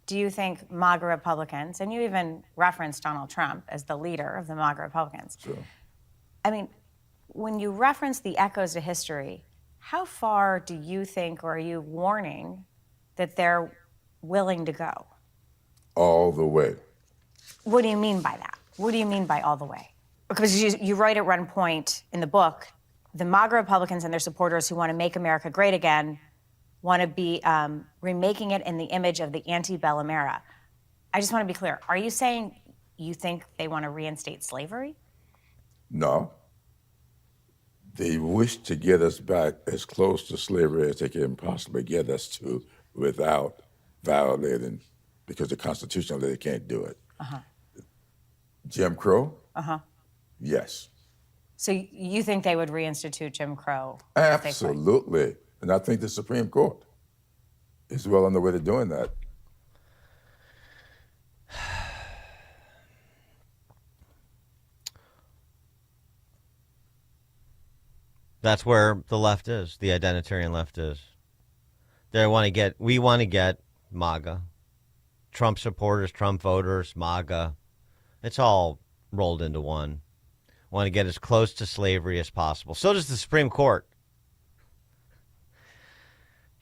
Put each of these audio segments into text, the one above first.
do you think MAGA Republicans, and you even referenced Donald Trump as the leader of the MAGA Republicans. Sure. I mean, when you reference the echoes to history, how far do you think, or are you warning that they're willing to go? All the way. What do you mean by that? What do you mean by all the way? Because you write at one point in the book, the MAGA Republicans and their supporters who want to make America great again want to be remaking it in the image of the antebellum era. I just want to be clear. Are you saying you think they want to reinstate slavery? No. They wish to get us back as close to slavery as they can possibly get us to without violating, because the Constitution they can't do it. Jim Crow? Yes. So you think they would reinstitute Jim Crow? Absolutely. And I think the Supreme Court is well on the way to doing that. That's where the left is, the identitarian left is. We want to get MAGA, Trump supporters, Trump voters, MAGA. It's all rolled into one. Want to get as close to slavery as possible. So does the Supreme Court.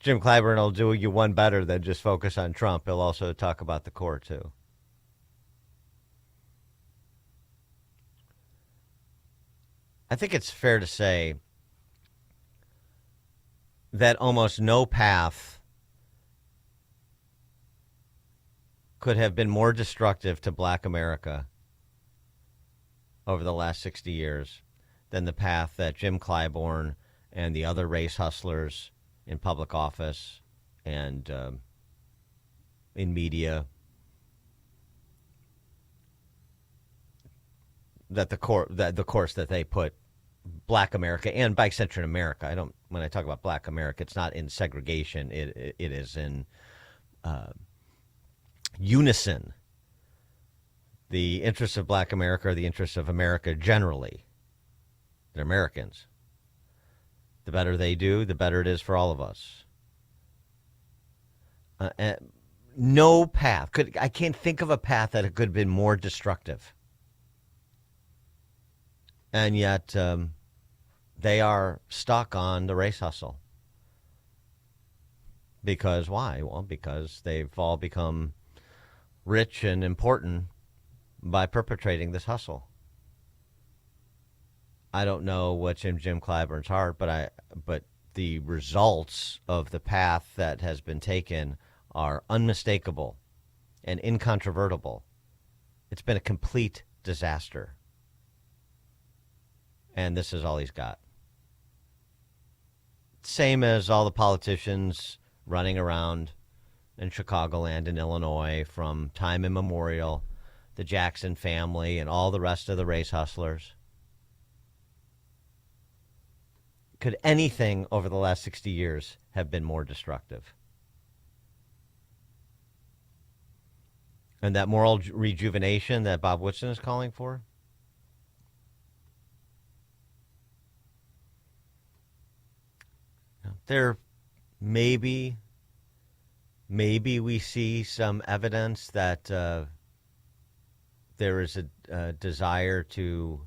Jim Clyburn will do you one better than just focus on Trump. He'll also talk about the court, too. I think it's fair to say that almost no path could have been more destructive to Black America over the last 60 years than the path that Jim Clyburn and the other race hustlers in public office and in media, that the course that they put Black America and bicentric America. When I talk about Black America, it's not in segregation. It is in unison. The interests of Black America are the interests of America generally. They're Americans. The better they do, the better it is for all of us. No path. I can't think of a path that could have been more destructive. And yet they are stuck on the race hustle. Because why? Well, because they've all become rich and important by perpetrating this hustle. I don't know what's in Jim Clyburn's heart, but the results of the path that has been taken are unmistakable and incontrovertible. It's been a complete disaster. And this is all he's got. Same as all the politicians running around in Chicagoland and Illinois from time immemorial, the Jackson family and all the rest of the race hustlers. Could anything over the last 60 years have been more destructive? And that moral rejuvenation that Bob Woodson is calling for? There maybe we see some evidence that there is a desire to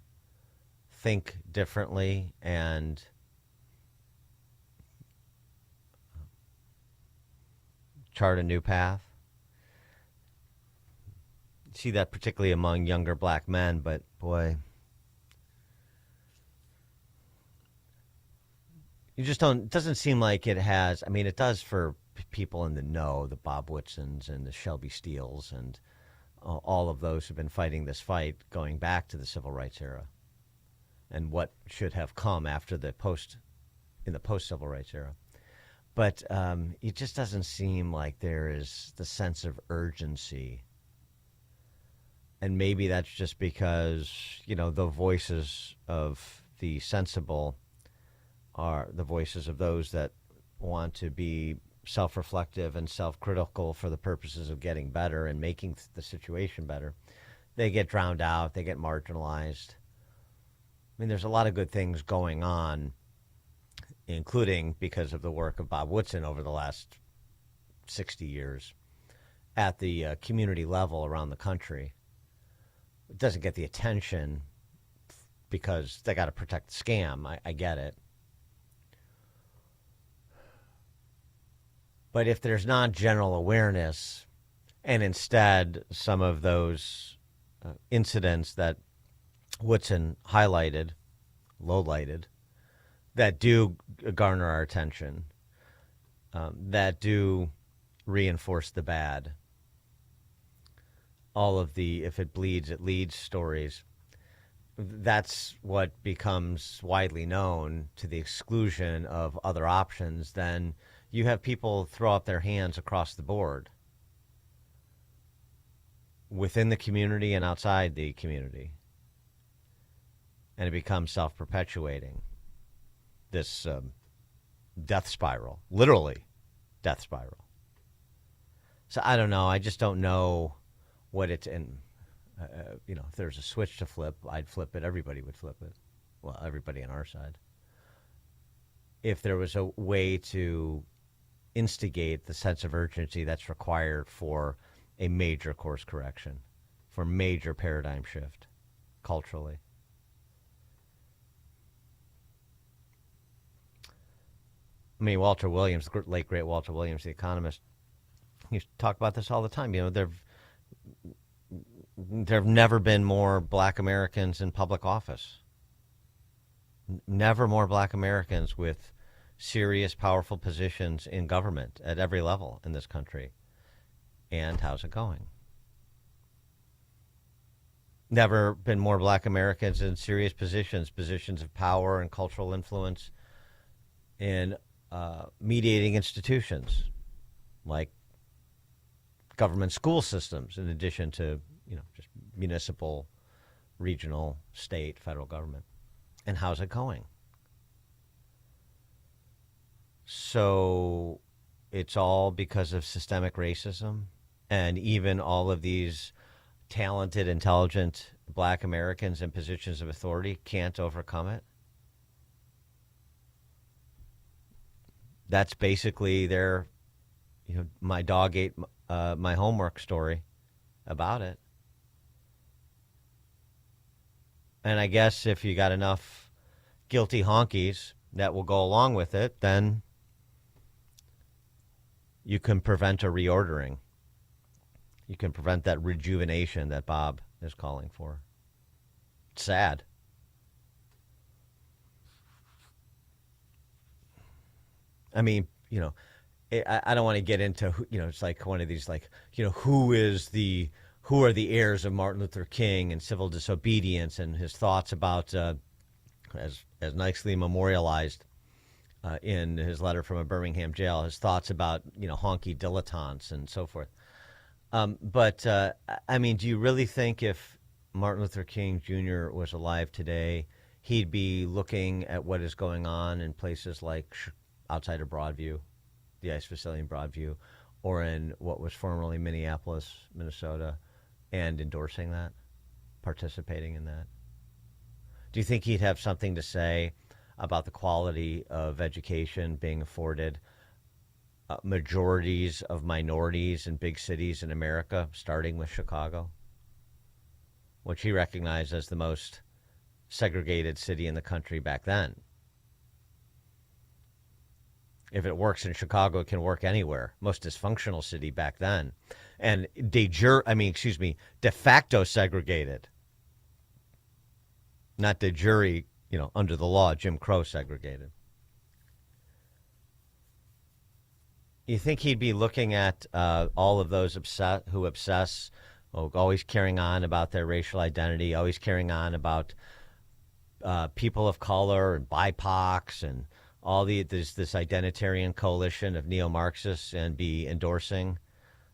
think differently and chart a new path. See that particularly among younger Black men, but boy, you just don't, it doesn't seem like it has. I mean, it does for people in the know, the Bob Woodsons and the Shelby Steeles and all of those who've been fighting this fight going back to the civil rights era and what should have come after the post-civil rights era. But it just doesn't seem like there is the sense of urgency. And maybe that's just because, the voices of the sensible are the voices of those that want to be self-reflective and self-critical for the purposes of getting better and making the situation better. They get drowned out. They get marginalized. I mean, there's a lot of good things going on, including because of the work of Bob Woodson over the last 60 years. at the community level around the country. It doesn't get the attention because they got to protect the scam. I get it. But if there's not general awareness, and instead some of those incidents that Woodson highlighted, lowlighted, that do garner our attention, that do reinforce the bad, all of the if it bleeds, it leads stories, that's what becomes widely known to the exclusion of other options, then you have people throw up their hands across the board within the community and outside the community. And it becomes self-perpetuating, this death spiral, literally death spiral. So I don't know. I just don't know what it's in. If there's a switch to flip, I'd flip it. Everybody would flip it. Well, everybody on our side. If there was a way to instigate the sense of urgency that's required for a major course correction, for major paradigm shift culturally. I mean, Walter Williams, the late great Walter Williams, the economist, he used to talk about this all the time. There have never been more black Americans in public office. Never more black Americans with serious, powerful positions in government at every level in this country. And how's it going? Never been more black Americans in serious positions of power and cultural influence in mediating institutions like government school systems, in addition to just municipal, regional, state, federal government. And how's it going? So it's all because of systemic racism, and even all of these talented, intelligent black Americans in positions of authority can't overcome it. That's basically their, my dog ate my homework story about it. And I guess if you got enough guilty honkies that will go along with it, then you can prevent a reordering. You can prevent that rejuvenation that Bob is calling for. It's sad. I mean, I don't want to get into, it's like one of these, like, who are the heirs of Martin Luther King and civil disobedience, and his thoughts about, as nicely memorialized in his letter from a Birmingham jail, his thoughts about, honky dilettantes and so forth. But I mean, do you really think if Martin Luther King Jr. was alive today, he'd be looking at what is going on in places like outside of Broadview, the ICE facility in Broadview, or in what was formerly Minneapolis, Minnesota, and endorsing that, participating in that? Do you think he'd have something to say about the quality of education being afforded majorities of minorities in big cities in America, starting with Chicago, which he recognized as the most segregated city in the country back then? If it works in Chicago, it can work anywhere. Most dysfunctional city back then. And de facto segregated. Not de jure, under the law, Jim Crow segregated. You think he'd be looking at all of those who obsess, always carrying on about their racial identity, always carrying on about people of color and BIPOCs and all this identitarian coalition of neo-Marxists, and be endorsing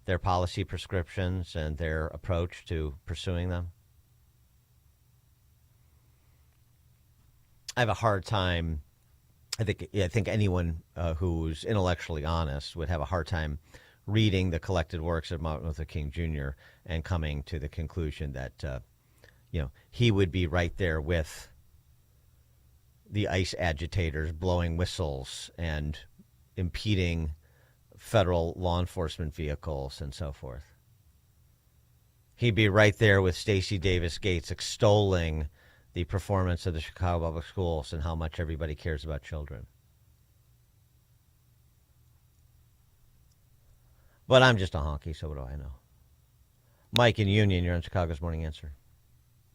their policy prescriptions and their approach to pursuing them? I have a hard time. I think anyone who's intellectually honest would have a hard time reading the collected works of Martin Luther King Jr. and coming to the conclusion that he would be right there with the ICE agitators blowing whistles and impeding federal law enforcement vehicles and so forth. He'd be right there with Stacey Davis Gates extolling the performance of the Chicago Public Schools and how much everybody cares about children. But I'm just a honky, so what do I know? Mike in Union, you're on Chicago's Morning Answer.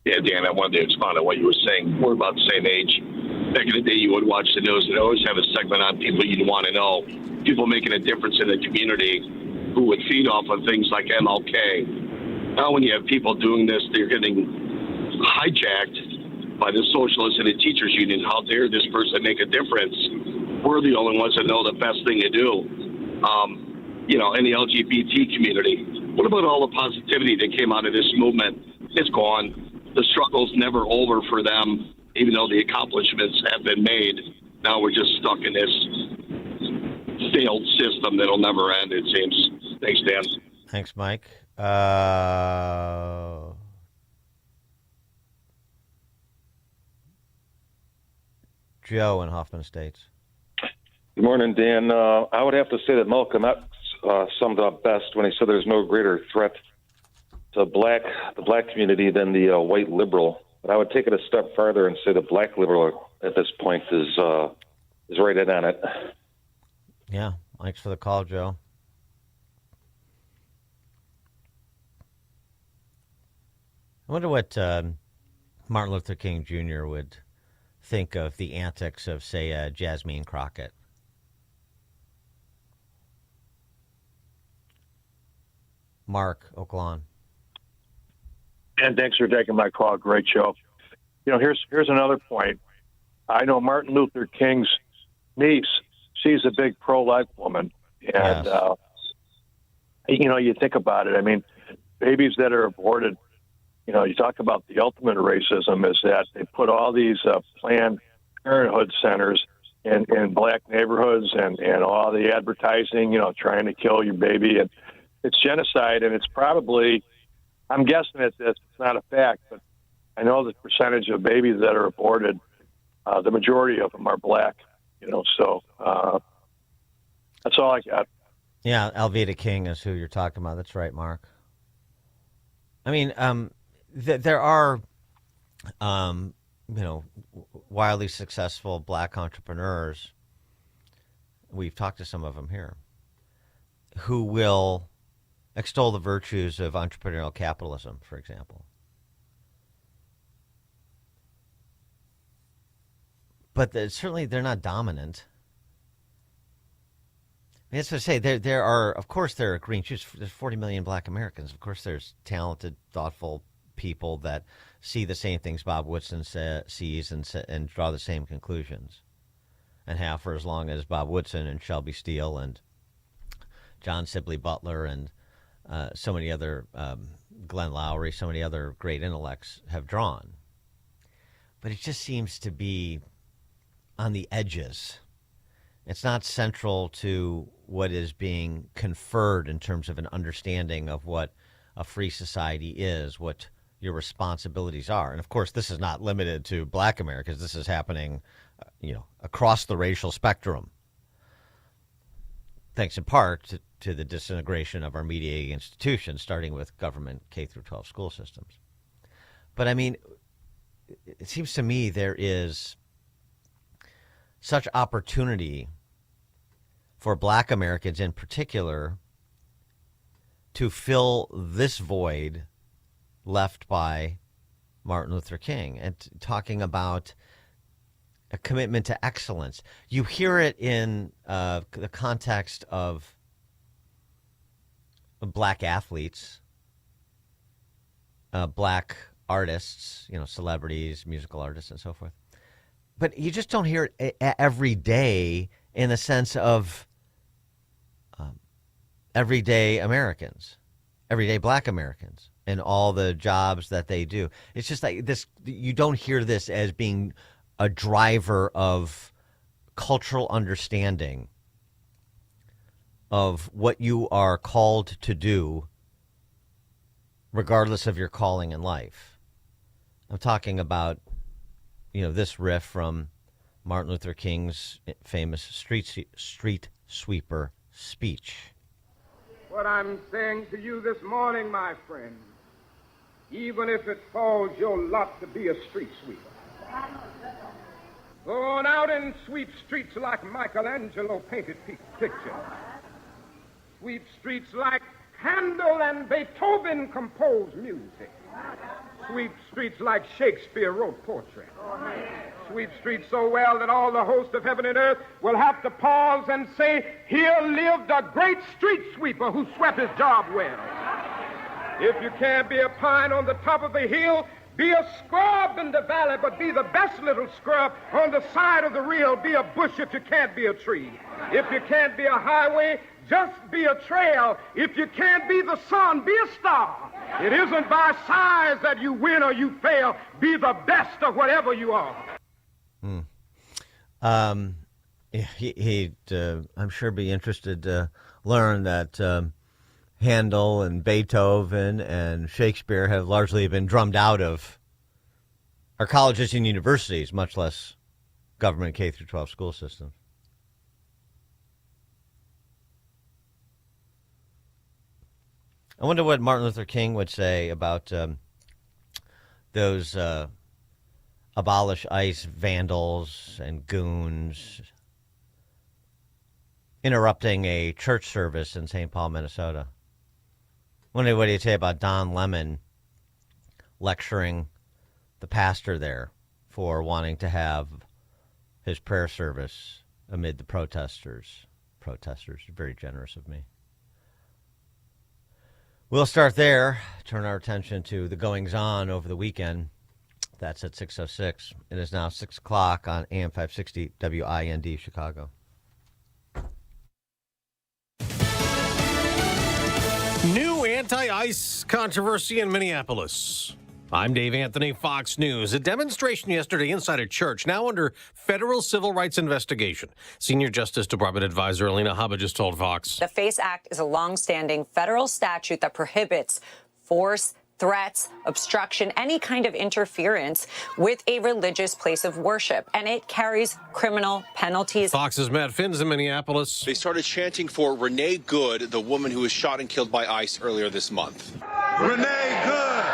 Yeah, Dan, I wanted to expound on what you were saying. We're about the same age. Back in the day, you would watch the news and always have a segment on people you'd want to know, people making a difference in the community who would feed off of things like MLK. Now when you have people doing this, they're getting hijacked by the socialists and the teachers union. How dare this person make a difference? We're the only ones that know the best thing to do, in the LGBT community. What about all the positivity that came out of this movement? It's gone. The struggle's never over for them, even though the accomplishments have been made. Now we're just stuck in this failed system that'll never end, it seems. Thanks, Dan. Thanks, Mike. Joe in Hoffman Estates. Good morning, Dan. I would have to say that Malcolm X summed it up best when he said there's no greater threat to the black community than the white liberal. But I would take it a step farther and say the black liberal at this point is right in on it. Yeah, thanks for the call, Joe. I wonder what Martin Luther King Jr. would think of the antics of, say, Jasmine Crockett. Mark, Oak Lawn. And thanks for taking my call. Great show. Here's another point. I know Martin Luther King's niece. She's a big pro-life woman. And, Yes. You think about it. I mean, babies that are aborted, you talk about the ultimate racism is that they put all these Planned Parenthood centers in black neighborhoods and all the advertising, trying to kill your baby. And it's genocide, and it's probably, I'm guessing it's not a fact, but I know the percentage of babies that are aborted, the majority of them are black, so that's all I got. Yeah, Alveda King is who you're talking about. That's right, Mark. I mean, there are, wildly successful black entrepreneurs. We've talked to some of them here who will extol the virtues of entrepreneurial capitalism, for example. But certainly they're not dominant. I mean, that's what I say. There are green shoots. There's 40 million black Americans. Of course, there's talented, thoughtful people that see the same things Bob Woodson sees and draw the same conclusions, and have for as long as Bob Woodson and Shelby Steele and John Sibley Butler and so many other, Glenn Lowry, so many other great intellects have drawn. But it just seems to be on the edges. It's not central to what is being conferred in terms of an understanding of what a free society is, what your responsibilities are. And of course, this is not limited to black Americans. This is happening, across the racial spectrum. Thanks in part to the disintegration of our media institutions, starting with government K through 12 school systems. But I mean, it seems to me there is such opportunity for black Americans in particular to fill this void left by Martin Luther King, and talking about a commitment to excellence. You hear it in the context of black athletes, black artists, celebrities, musical artists, and so forth. But you just don't hear it every day in the sense of everyday Americans, everyday black Americans, and all the jobs that they do. It's just like this. You don't hear this as being a driver of cultural understanding of what you are called to do, regardless of your calling in life. I'm talking about, this riff from Martin Luther King's famous street sweeper speech. What I'm saying to you this morning, my friend, even if it falls your lot to be a street sweeper, go on out and sweep streets like Michelangelo painted pictures. Sweep streets like Handel and Beethoven composed music. Sweep streets like Shakespeare wrote poetry. Sweep streets so well that all the hosts of heaven and earth will have to pause and say, here lived a great street sweeper who swept his job well. If you can't be a pine on the top of the hill, be a scrub in the valley, but be the best little scrub on the side of the reel. Be a bush if you can't be a tree. If you can't be a highway, just be a trail. If you can't be the sun, be a star. It isn't by size that you win or you fail. Be the best of whatever you are. He'd I'm sure, be interested to learn that Handel and Beethoven and Shakespeare have largely been drummed out of our colleges and universities, much less government K-12 school systems. I wonder what Martin Luther King would say about those abolish ICE vandals and goons interrupting a church service in St. Paul, Minnesota. Wonder what he'd say about Don Lemon lecturing the pastor there for wanting to have his prayer service amid the protesters. Protesters, very generous of me. We'll start there, turn our attention to the goings-on over the weekend. That's at 6:06. It is now 6 o'clock on AM 560 WIND Chicago. New anti-ICE controversy in Minneapolis. I'm Dave Anthony, Fox News. A demonstration yesterday inside a church, now under federal civil rights investigation. Senior Justice Department advisor Alina Habba just told Fox. The FACE Act is a long-standing federal statute that prohibits force, threats, obstruction, any kind of interference with a religious place of worship, and it carries criminal penalties. Fox's Matt Finns in Minneapolis. They started chanting for Renee Good, the woman who was shot and killed by ICE earlier this month. Renee Good!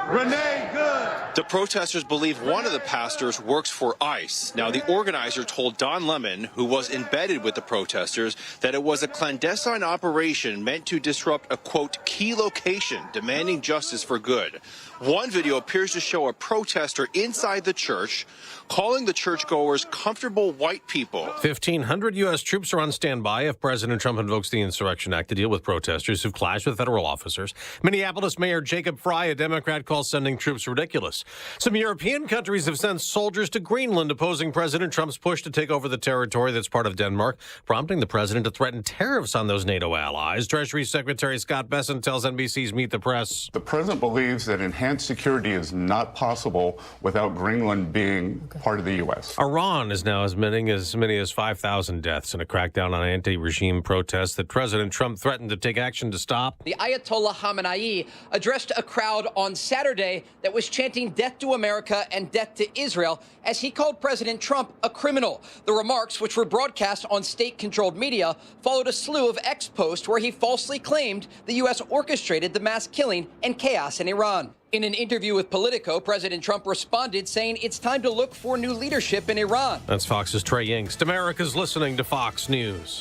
Renee Good! The protesters believe one of the pastors works for ICE. Now, the organizer told Don Lemon, who was embedded with the protesters, that it was a clandestine operation meant to disrupt a, quote, key location, demanding justice for Good. One video appears to show a protester inside the church calling the churchgoers comfortable white people. 1,500 U.S. troops are on standby if President Trump invokes the Insurrection Act to deal with protesters who've clashed with federal officers. Minneapolis Mayor Jacob Frey, a Democrat, calls sending troops ridiculous. Some European countries have sent soldiers to Greenland opposing President Trump's push to take over the territory that's part of Denmark, prompting the president to threaten tariffs on those NATO allies. Treasury Secretary Scott Bessent tells NBC's Meet the Press. The president believes that enhanced security is not possible without Greenland being part of the U.S. Iran is now admitting as many as 5,000 deaths in a crackdown on anti-regime protests that President Trump threatened to take action to stop. The Ayatollah Khamenei addressed a crowd on Saturday that was chanting death to America and death to Israel as he called President Trump a criminal. The remarks, which were broadcast on state-controlled media, followed a slew of X posts where he falsely claimed the U.S. orchestrated the mass killing and chaos in Iran. In an interview with Politico, President Trump responded, saying it's time to look for new leadership in Iran. That's Fox's Trey Yingst. America's listening to Fox News.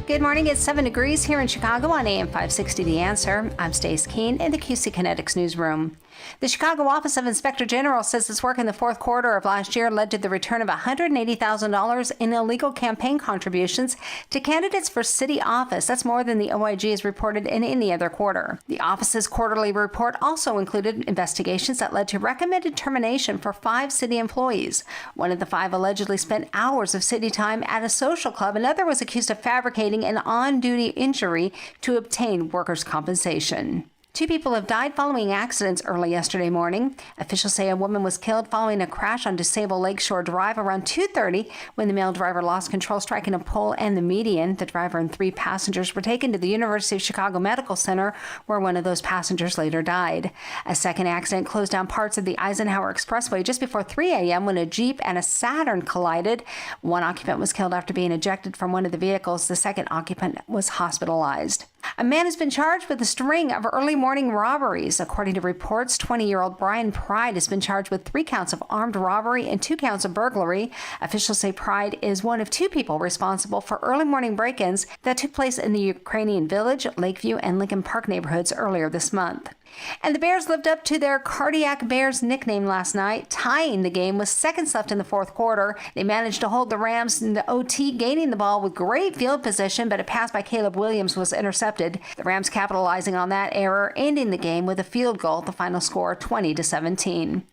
Good morning. It's 7 degrees here in Chicago on AM 560 The Answer. I'm Stace Keene in the QC Kinetics newsroom. The Chicago Office of Inspector General says its work in the fourth quarter of last year led to the return of $180,000 in illegal campaign contributions to candidates for city office. That's more than the OIG has reported in any other quarter. The office's quarterly report also included investigations that led to recommended termination for 5 city employees. One of the 5 allegedly spent hours of city time at a social club. Another was accused of fabricating an on-duty injury to obtain workers' compensation. 2 people have died following accidents early yesterday morning. Officials say a woman was killed following a crash on disabled Lakeshore Drive around 2:30 when the male driver lost control, striking a pole and the median. The driver and 3 passengers were taken to the University of Chicago Medical Center, where one of those passengers later died. A second accident closed down parts of the Eisenhower Expressway just before 3 a.m. when a Jeep and a Saturn collided. One occupant was killed after being ejected from one of the vehicles. The second occupant was hospitalized. A man has been charged with a string of early morning robberies. According to reports, 20-year-old Brian Pride has been charged with 3 counts of armed robbery and 2 counts of burglary. Officials say Pride is one of 2 people responsible for early morning break-ins that took place in the Ukrainian Village, Lakeview, and Lincoln Park neighborhoods earlier this month. And the Bears lived up to their Cardiac Bears nickname last night, tying the game with seconds left in the fourth quarter. They managed to hold the Rams in the OT, gaining the ball with great field position, but a pass by Caleb Williams was intercepted. The Rams capitalizing on that error, ending the game with a field goal, the final score 20-17.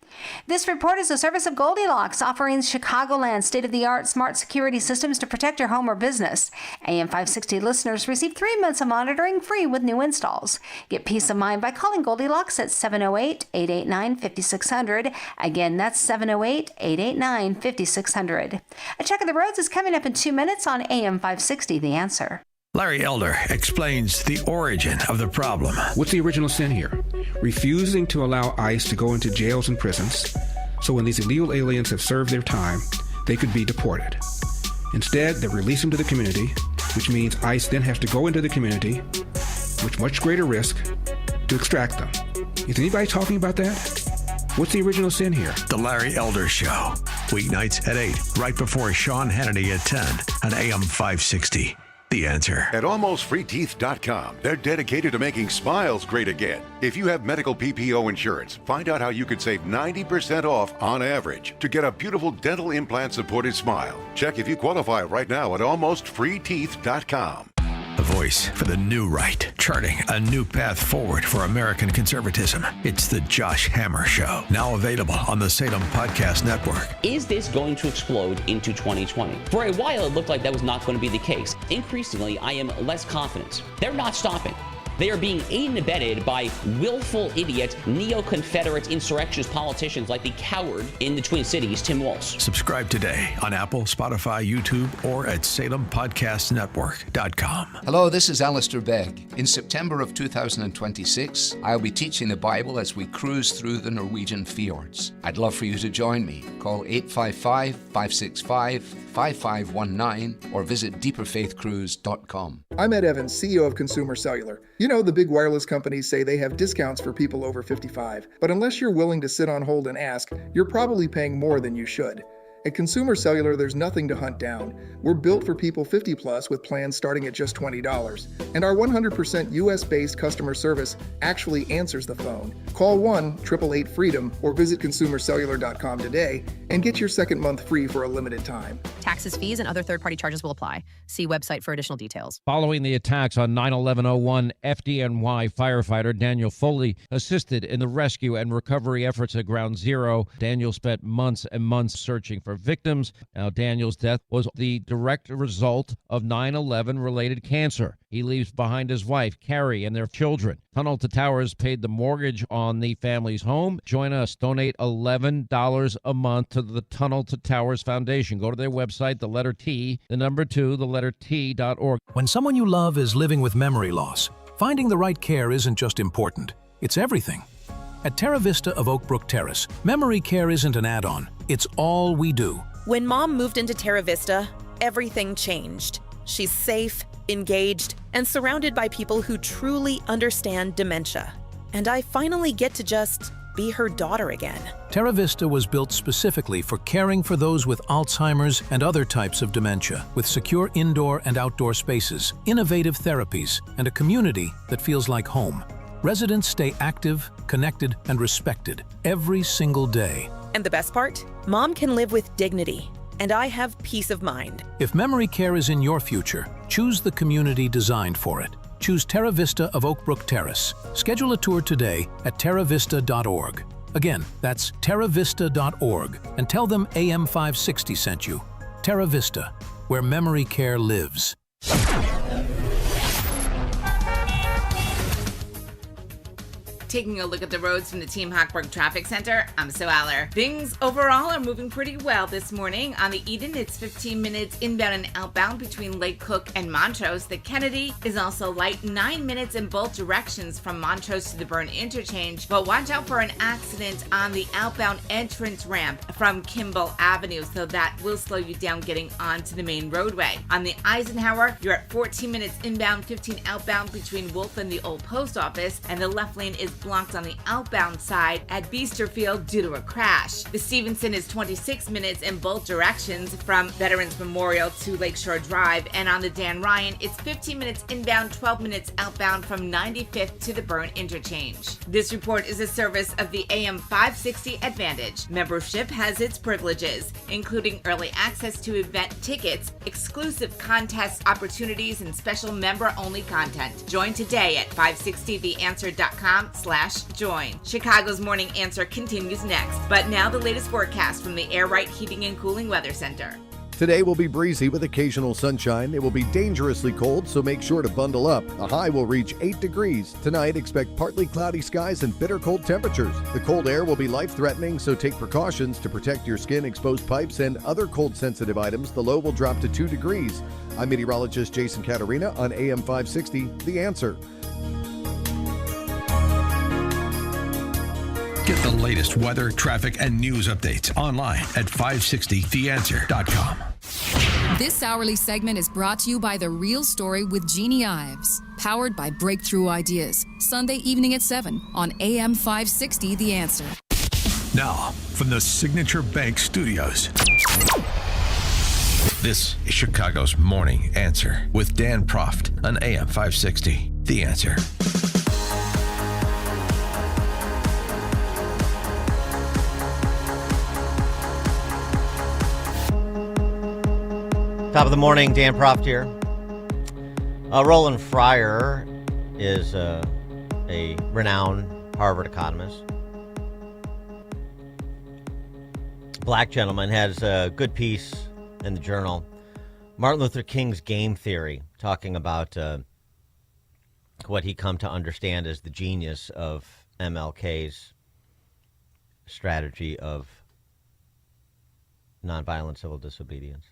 This report is a service of Goldilocks, offering Chicagoland state-of-the-art smart security systems to protect your home or business. AM 560 listeners receive 3 months of monitoring free with new installs. Get peace of mind by calling Goldilocks at 708-889-5600. Again, that's 708-889-5600. A check of the roads is coming up in 2 minutes on AM 560, The Answer. Larry Elder explains the origin of the problem. What's the original sin here? Refusing to allow ICE to go into jails and prisons, so when these illegal aliens have served their time, they could be deported. Instead, they release them to the community, which means ICE then has to go into the community, with much greater risk, to extract them. Is anybody talking about that? What's the original sin here? The Larry Elder Show. Weeknights at 8, right before Sean Hannity at 10 on AM 560. The Answer. At AlmostFreeTeeth.com, they're dedicated to making smiles great again. If you have medical PPO insurance, find out how you could save 90% off on average to get a beautiful dental implant-supported smile. Check if you qualify right now at AlmostFreeTeeth.com. A voice for the new right, charting a new path forward for American conservatism. It's the Josh Hammer Show, now available on the Salem Podcast Network. Is this going to explode into 2020? For a while, it looked like that was not going to be the case. Increasingly, I am less confident. They're not stopping. They are being aided and abetted by willful idiot, neo-Confederate insurrectionist politicians like the coward in the Twin Cities, Tim Walz. Subscribe today on Apple, Spotify, YouTube, or at SalemPodcastNetwork.com. Hello, this is Alistair Begg. In September of 2026, I'll be teaching the Bible as we cruise through the Norwegian fjords. I'd love for you to join me. Call 855-565-5519 or visit deeperfaithcruise.com. I'm Ed Evans, CEO of Consumer Cellular. You know, the big wireless companies say they have discounts for people over 55, but unless you're willing to sit on hold and ask, you're probably paying more than you should. At Consumer Cellular, there's nothing to hunt down. We're built for people 50 plus with plans starting at just $20. And our 100% US-based customer service actually answers the phone. Call 1-888-FREEDOM or visit consumercellular.com today and get your second month free for a limited time. Taxes, fees, and other third-party charges will apply. See website for additional details. Following the attacks on 9/11/01, FDNY firefighter Daniel Foley assisted in the rescue and recovery efforts at Ground Zero. Daniel spent months and months searching for victims. Now, Daniel's death was the direct result of 9/11-related cancer. He leaves behind his wife, Carrie, and their children. Tunnel to Towers paid the mortgage on the family's home. Join us. Donate $11 a month to the Tunnel to Towers Foundation. Go to their website, the letter T, the number 2, the letter T.org. When someone you love is living with memory loss, finding the right care isn't just important, it's everything. At Terra Vista of Oak Brook Terrace, memory care isn't an add-on, it's all we do. When Mom moved into Terra Vista, everything changed. She's safe, engaged, and surrounded by people who truly understand dementia. And I finally get to just be her daughter again. Terra Vista was built specifically for caring for those with Alzheimer's and other types of dementia, with secure indoor and outdoor spaces, innovative therapies, and a community that feels like home. Residents stay active, connected, and respected every single day. And the best part? Mom can live with dignity, and I have peace of mind. If memory care is in your future, choose the community designed for it. Choose Terra Vista of Oak Brook Terrace. Schedule a tour today at terravista.org. Again, that's terravista.org, and tell them AM 560 sent you. Terra Vista, where memory care lives. Taking a look at the roads from the Team Hochberg Traffic Center, I'm Sue Aller. Things overall are moving pretty well this morning. On the Eden, it's 15 minutes inbound and outbound between Lake Cook and Montrose. The Kennedy is also light, 9 minutes in both directions from Montrose to the Byrne interchange. But watch out for an accident on the outbound entrance ramp from Kimball Avenue, so that will slow you down getting onto the main roadway. On the Eisenhower, you're at 14 minutes inbound, 15 outbound between Wolf and the old post office, and the left lane is blocked on the outbound side at Biesterfield due to a crash. The Stevenson is 26 minutes in both directions from Veterans Memorial to Lakeshore Drive, and on the Dan Ryan, it's 15 minutes inbound, 12 minutes outbound from 95th to the Byrne interchange. This report is a service of the AM 560 Advantage. Membership has its privileges, including early access to event tickets, exclusive contest opportunities, and special member-only content. Join today at 560theanswer.com/join. Chicago's Morning Answer continues next, but now the latest forecast from the Air Right Heating and Cooling Weather Center. Today will be breezy with occasional sunshine. It will be dangerously cold, so make sure to bundle up. A high will reach 8 degrees. Tonight, expect partly cloudy skies and bitter cold temperatures. The cold air will be life-threatening, so take precautions to protect your skin, exposed pipes, and other cold-sensitive items. The low will drop to 2 degrees. I'm meteorologist Jason Caterina on AM 560, The Answer. Get the latest weather, traffic, and news updates online at 560theanswer.com. This hourly segment is brought to you by The Real Story with Jeannie Ives, powered by Breakthrough Ideas, Sunday evening at 7 on AM 560 The Answer. Now, from the Signature Bank Studios, this is Chicago's Morning Answer with Dan Proft on AM 560 The Answer. Top of the morning, Dan Proft here. Roland Fryer is a renowned Harvard economist. Black gentleman, has a good piece in the Journal. Martin Luther King's game theory, talking about what he come to understand as the genius of MLK's strategy of nonviolent civil disobedience.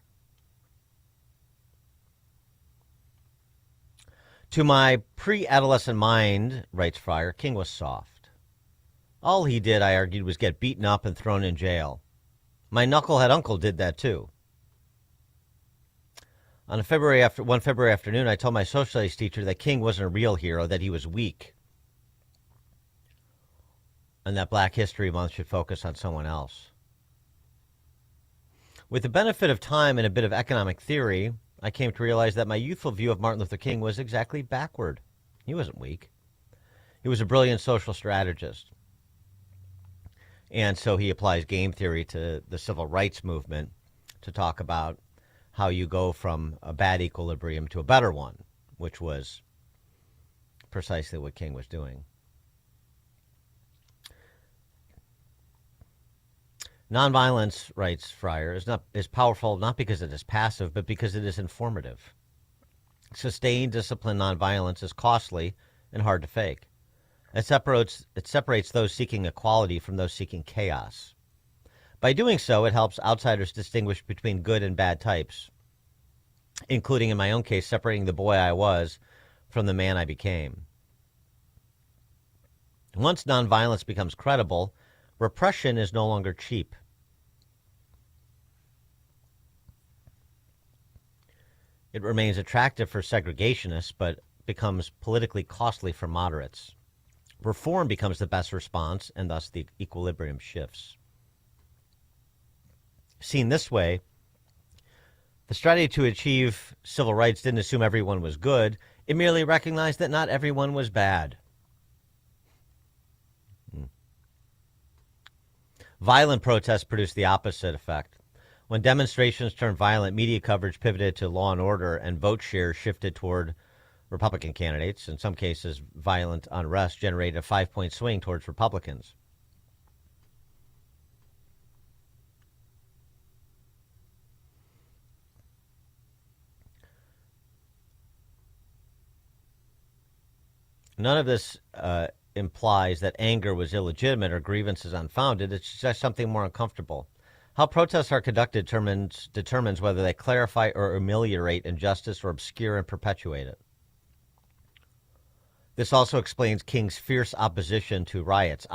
To my pre-adolescent mind, writes Fryer, King was soft. All he did, I argued, was get beaten up and thrown in jail. My knucklehead uncle did that too. One February afternoon, I told my social studies teacher that King wasn't a real hero, that he was weak, and that Black History Month should focus on someone else. With the benefit of time and a bit of economic theory, I came to realize that my youthful view of Martin Luther King was exactly backward. He wasn't weak. He was a brilliant social strategist. And so he applies game theory to the civil rights movement to talk about how you go from a bad equilibrium to a better one, which was precisely what King was doing. Nonviolence, writes Fryer, is powerful not because it is passive, but because it is informative. Sustained, disciplined nonviolence is costly and hard to fake. It separates those seeking equality from those seeking chaos. By doing so, it helps outsiders distinguish between good and bad types, including, in my own case, separating the boy I was from the man I became. Once nonviolence becomes credible, repression is no longer cheap. It remains attractive for segregationists, but becomes politically costly for moderates. Reform becomes the best response, and thus the equilibrium shifts. Seen this way, the strategy to achieve civil rights didn't assume everyone was good. It merely recognized that not everyone was bad. Violent protests produced the opposite effect. When demonstrations turned violent, media coverage pivoted to law and order, and vote shares shifted toward Republican candidates. In some cases, violent unrest generated a 5-point swing towards Republicans. None of this implies that anger was illegitimate or grievances unfounded. It's just something more uncomfortable. How protests are conducted determines whether they clarify or ameliorate injustice or obscure and perpetuate it. This also explains King's fierce opposition to riots.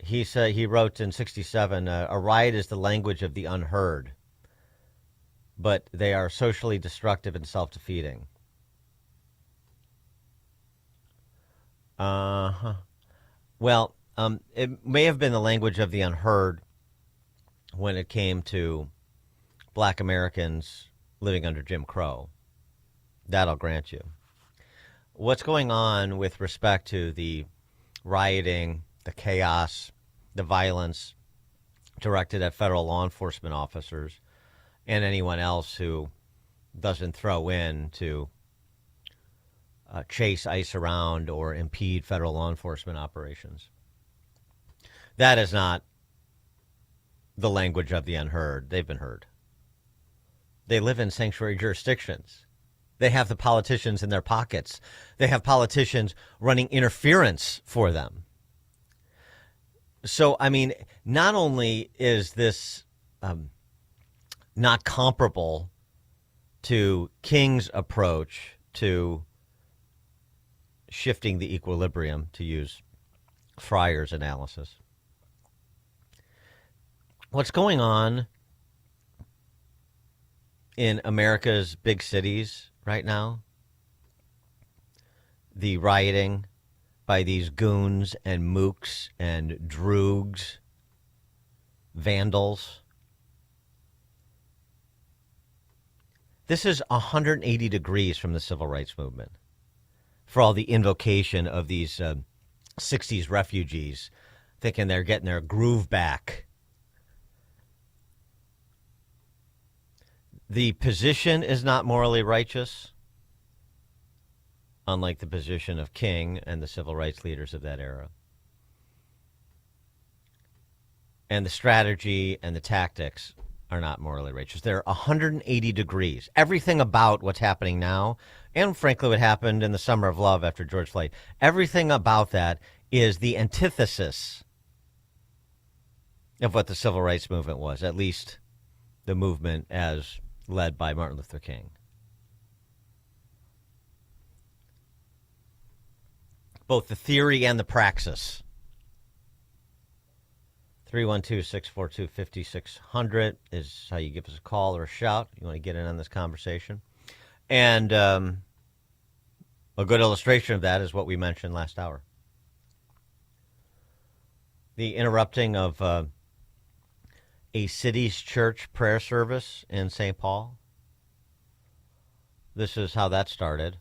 He wrote in 1967, a riot is the language of the unheard, but they are socially destructive and self-defeating. Well, it may have been the language of the unheard when it came to black Americans living under Jim Crow. That I'll grant you. What's going on with respect to the rioting, the chaos, the violence directed at federal law enforcement officers and anyone else who doesn't throw in to chase ICE around or impede federal law enforcement operations? That is not the language of the unheard. They've been heard. They live in sanctuary jurisdictions. They have the politicians in their pockets. They have politicians running interference for them. So, I mean, not only is this not comparable to King's approach to shifting the equilibrium, to use Fryer's analysis. What's going on in America's big cities right now, the rioting by these goons and mooks and droogs, vandals, this is 180 degrees from the civil rights movement. For all the invocation of these 60s refugees, thinking they're getting their groove back. The position is not morally righteous, unlike the position of King and the civil rights leaders of that era. And the strategy and the tactics are not morally righteous. They're 180 degrees. Everything about what's happening now, and frankly what happened in the Summer of Love after George Floyd, everything about that is the antithesis of what the civil rights movement was, at least the movement as led by Martin Luther King. Both the theory and the praxis. 312-642-5600 is how you give us a call or a shout. You want to get in on this conversation. And a good illustration of that is what we mentioned last hour. The interrupting of a city's church prayer service in St. Paul. This is how that started.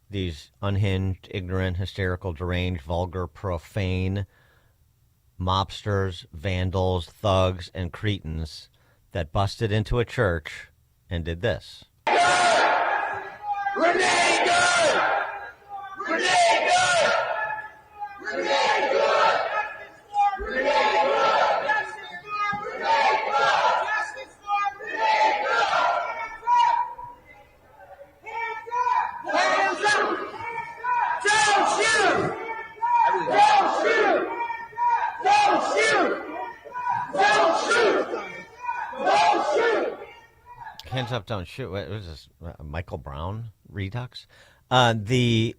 These unhinged, ignorant, hysterical, deranged, vulgar, profane mobsters, vandals, thugs, and cretins that busted into a church and did this. Renee good! Renee good! Renee good! Renee good! Justice for Renee good! Hands up! Don't shoot! Don't shoot! Don't shoot! Don't shoot! Don't shoot! Hands up, don't shoot. What was this? Michael Brown redux? It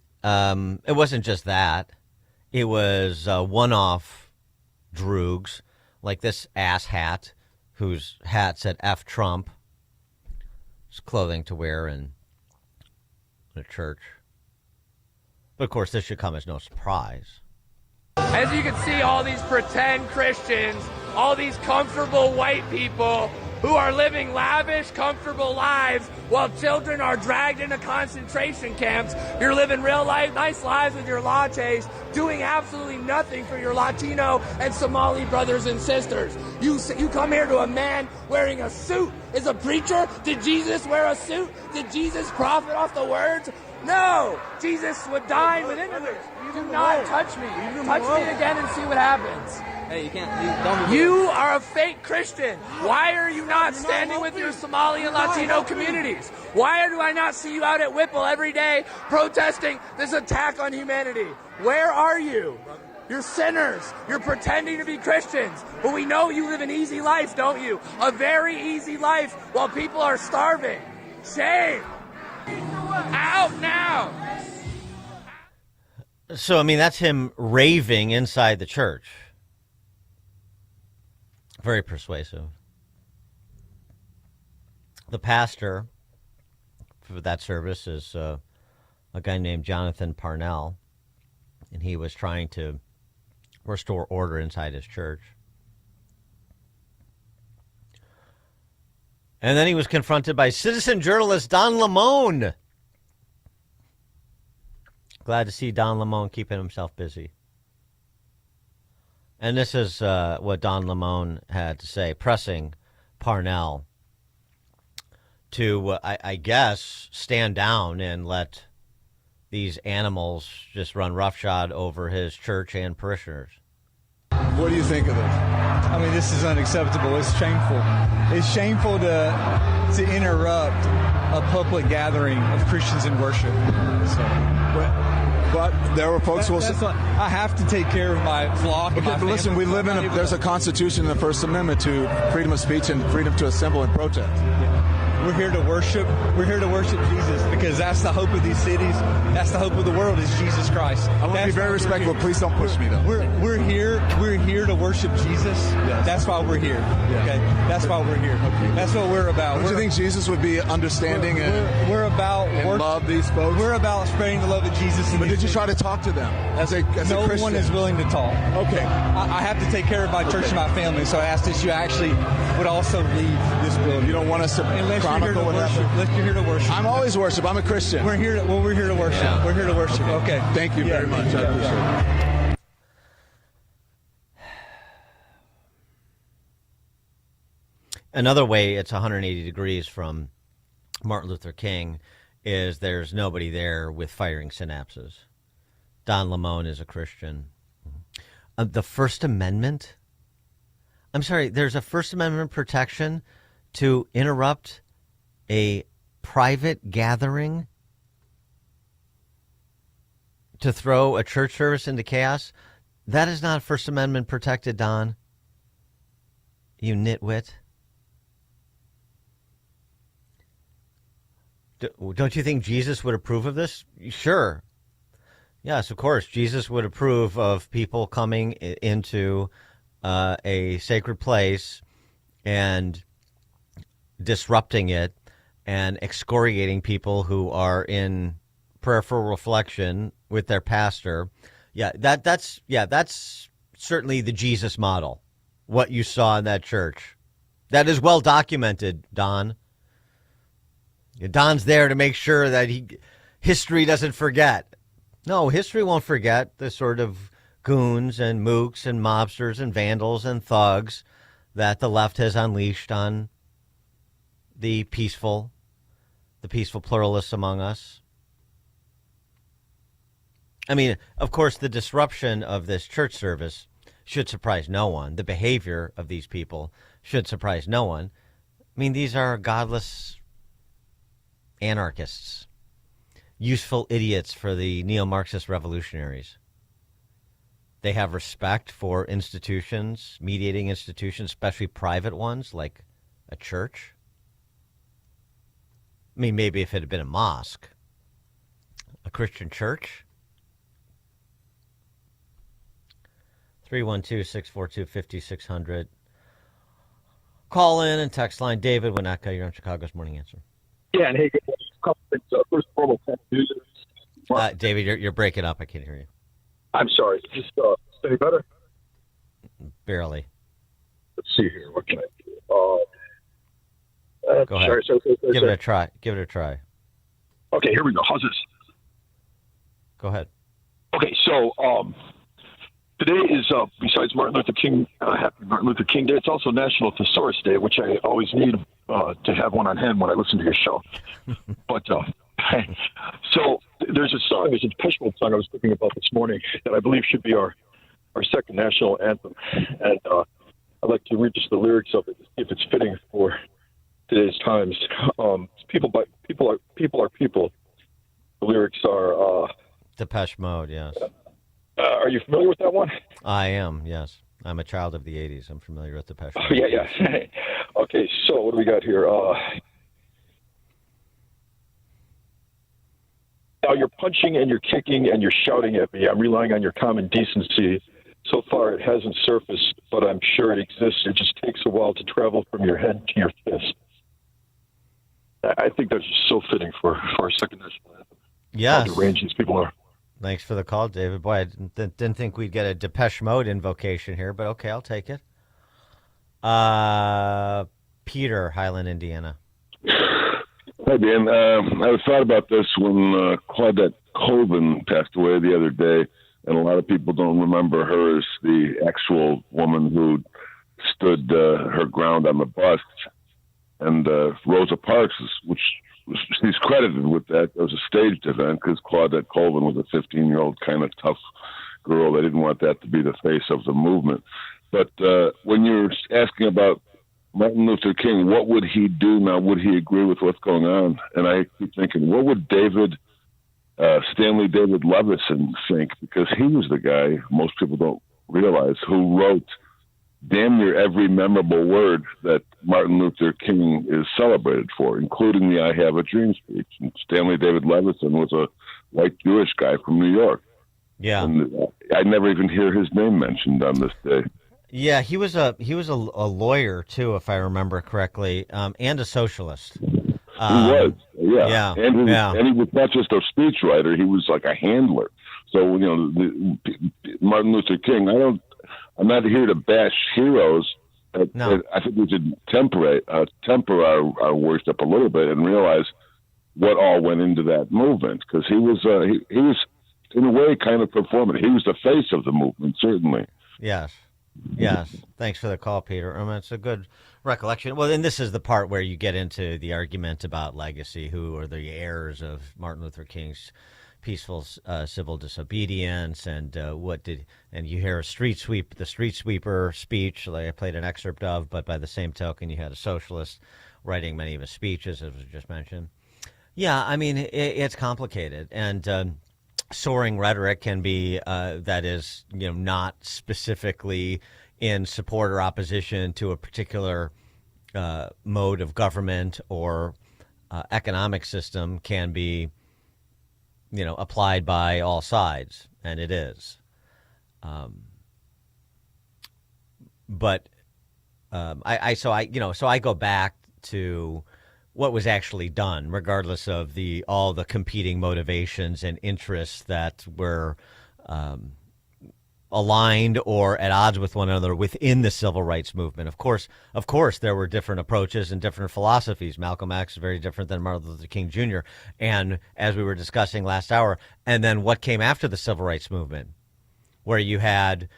wasn't just that. It was one-off droogs, like this ass hat, whose hat said F Trump. It's clothing to wear in a church. But of course, this should come as no surprise. As you can see, all these pretend Christians, all these comfortable white people who are living lavish, comfortable lives while children are dragged into concentration camps. You're living real life, nice lives with your lattes, doing absolutely nothing for your Latino and Somali brothers and sisters. You come here to a man wearing a suit. Is a preacher? Did Jesus wear a suit? Did Jesus profit off the words? No! Jesus would dine with enemies. Do not touch me. Touch me again and see what happens. Hey, you can't. Don't You are a fake Christian. Why are you not standing with your Somali and Latino communities? Why do I not see you out at Whipple every day protesting this attack on humanity? Where are you? You're sinners. You're pretending to be Christians. But we know you live an easy life, don't you? A very easy life while people are starving. Shame. Out now. So, I mean, that's him raving inside the church. Very persuasive. The pastor for that service is a guy named Jonathan Parnell, and he was trying to restore order inside his church. And then he was confronted by citizen journalist Don Lemon. Glad to see Don Lemon keeping himself busy. And this is what Don Lemon had to say, pressing Parnell to, I guess, stand down and let these animals just run roughshod over his church and parishioners. What do you think of this? I mean, this is unacceptable. It's shameful. It's shameful to interrupt a public gathering of Christians in worship. But there were folks who will say, I have to take care of my flock. Okay, but listen, we live there's a constitution in the First Amendment to freedom of speech and freedom to assemble and protest. We're here to worship. We're here to worship Jesus because that's the hope of these cities. That's the hope of the world is Jesus Christ. I want to be very respectful. Please don't push me, though. We're here to worship Jesus. Yes. That's why we're here. Yes. Okay, that's why we're here. Okay. That's what we're about. Don't you think Jesus would be understanding we're about and love these folks? We're about spreading the love of Jesus. But did you try to talk to them as a Christian? No one is willing to talk. Okay. I have to take care of my church and my family, so I asked that you actually would also leave this building. You don't want us to chronicle what happened? Unless you're here to worship. I'm always worship. I'm a Christian. We're here to worship. Yeah. We're here to worship. Okay. Thank you very much. I appreciate it. Another way it's 180 degrees from Martin Luther King is there's nobody there with firing synapses. Don Lemon is a Christian. The First Amendment? I'm sorry, there's a First Amendment protection to interrupt a private gathering, to throw a church service into chaos. That is not First Amendment protected, Don. You nitwit. Don't you think Jesus would approve of this? Sure. Yes, of course. Jesus would approve of people coming into a sacred place and disrupting it and excoriating people who are in prayerful reflection with their pastor. Yeah, that's certainly the Jesus model. What you saw in that church. That is well documented, Don. Don's there to make sure that history doesn't forget. No, history won't forget the sort of goons and mooks and mobsters and vandals and thugs that the left has unleashed on the peaceful pluralists among us. I mean, of course, the disruption of this church service should surprise no one. The behavior of these people should surprise no one. I mean, these are godless anarchists, useful idiots for the neo-Marxist revolutionaries. They have respect for institutions, mediating institutions, especially private ones like a church. I mean, maybe if it had been a mosque, a Christian church. 312-642-5600. Call in and text line. David Winnetka, you're on Chicago's Morning Answer. Yeah, and hey, good morning. A couple things. First of all, news. David, you're breaking up. I can't hear you. I'm sorry. Is this any better? Barely. Let's see here. What can I do? Go ahead. Give it a try. Give it a try. Okay, here we go. How's this? Go ahead. Okay, so today is, besides Martin Luther King, Happy Martin Luther King Day, it's also National Thesaurus Day, which I always need to have one on hand when I listen to your show. But so there's a song, there's a Depeche Mode song I was thinking about this morning that I believe should be our our second national anthem, and I'd like to read just the lyrics of it, if it's fitting for today's times. People are people. The lyrics are Depeche Mode. Yes. Are you familiar with that one? I am. Yes, I'm a child of the '80s. I'm familiar with Depeche Mode. Oh, yeah. Okay, so what do we got here? Now you're punching and you're kicking and you're shouting at me. I'm relying on your common decency. So far it hasn't surfaced, but I'm sure it exists. It just takes a while to travel from your head to your fist. I think that's just so fitting for our second national anthem. Yes. How deranged these people are. Thanks for the call, David. Boy, I didn't think we'd get a Depeche Mode invocation here, but okay, I'll take it. Peter, Highland, Indiana. Hi, Dan. I thought about this when Claudette Colvin passed away the other day, and a lot of people don't remember her as the actual woman who stood her ground on the bus. And Rosa Parks, which she's credited with that, was a staged event because Claudette Colvin was a 15-year-old kind of tough girl. They didn't want that to be the face of the movement. But when you're asking about Martin Luther King, what would he do now? Would he agree with what's going on? And I keep thinking, what would Stanley David Levison think? Because he was the guy, most people don't realize, who wrote damn near every memorable word that Martin Luther King is celebrated for, including the I Have a Dream speech. And Stanley David Levison was a white Jewish guy from New York. Yeah. And I never even hear his name mentioned on this day. Yeah, he was a lawyer too, if I remember correctly, and a socialist. He was, yeah. Yeah. And he was not just a speechwriter; he was like a handler. So Martin Luther King. I'm not here to bash heroes. No. I think we should temper our worship a little bit and realize what all went into that movement, because he was in a way kind of performative. He was the face of the movement, certainly. Yes. Yes. Thanks for the call, Peter. I mean, it's a good recollection. Well, and this is the part where you get into the argument about legacy. Who are the heirs of Martin Luther King's peaceful civil disobedience, and and you hear the street sweeper speech, like I played an excerpt of, but by the same token, you had a socialist writing many of his speeches, as was just mentioned. Yeah, I mean, it's complicated, and soaring rhetoric can be that is, not specifically in support or opposition to a particular mode of government or economic system can be, applied by all sides, and it is. But I go back to what was actually done, regardless of all the competing motivations and interests that were aligned or at odds with one another within the civil rights movement. Of course, there were different approaches and different philosophies. Malcolm X is very different than Martin Luther King Jr. And as we were discussing last hour, and then what came after the civil rights movement, where you had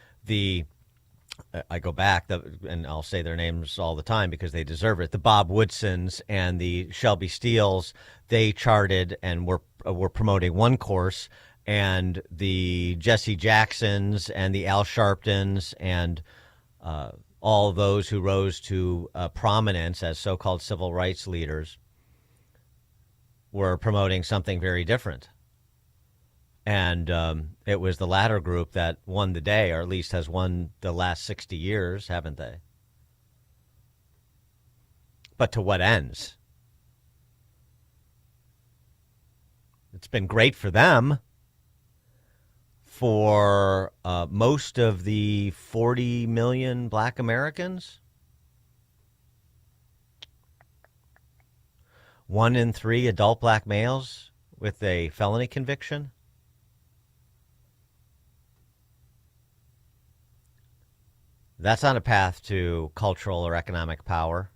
I go back, and I'll say their names all the time because they deserve it. The Bob Woodsons and the Shelby Steeles, they charted and were promoting one course, and the Jesse Jacksons and the Al Sharptons and all those who rose to prominence as so-called civil rights leaders were promoting something very different. And it was the latter group that won the day, or at least has won the last 60 years, haven't they? But to what ends? It's been great for them. For most of the 40 million black Americans, 1 in 3 adult black males with a felony conviction. That's on a path to cultural or economic power.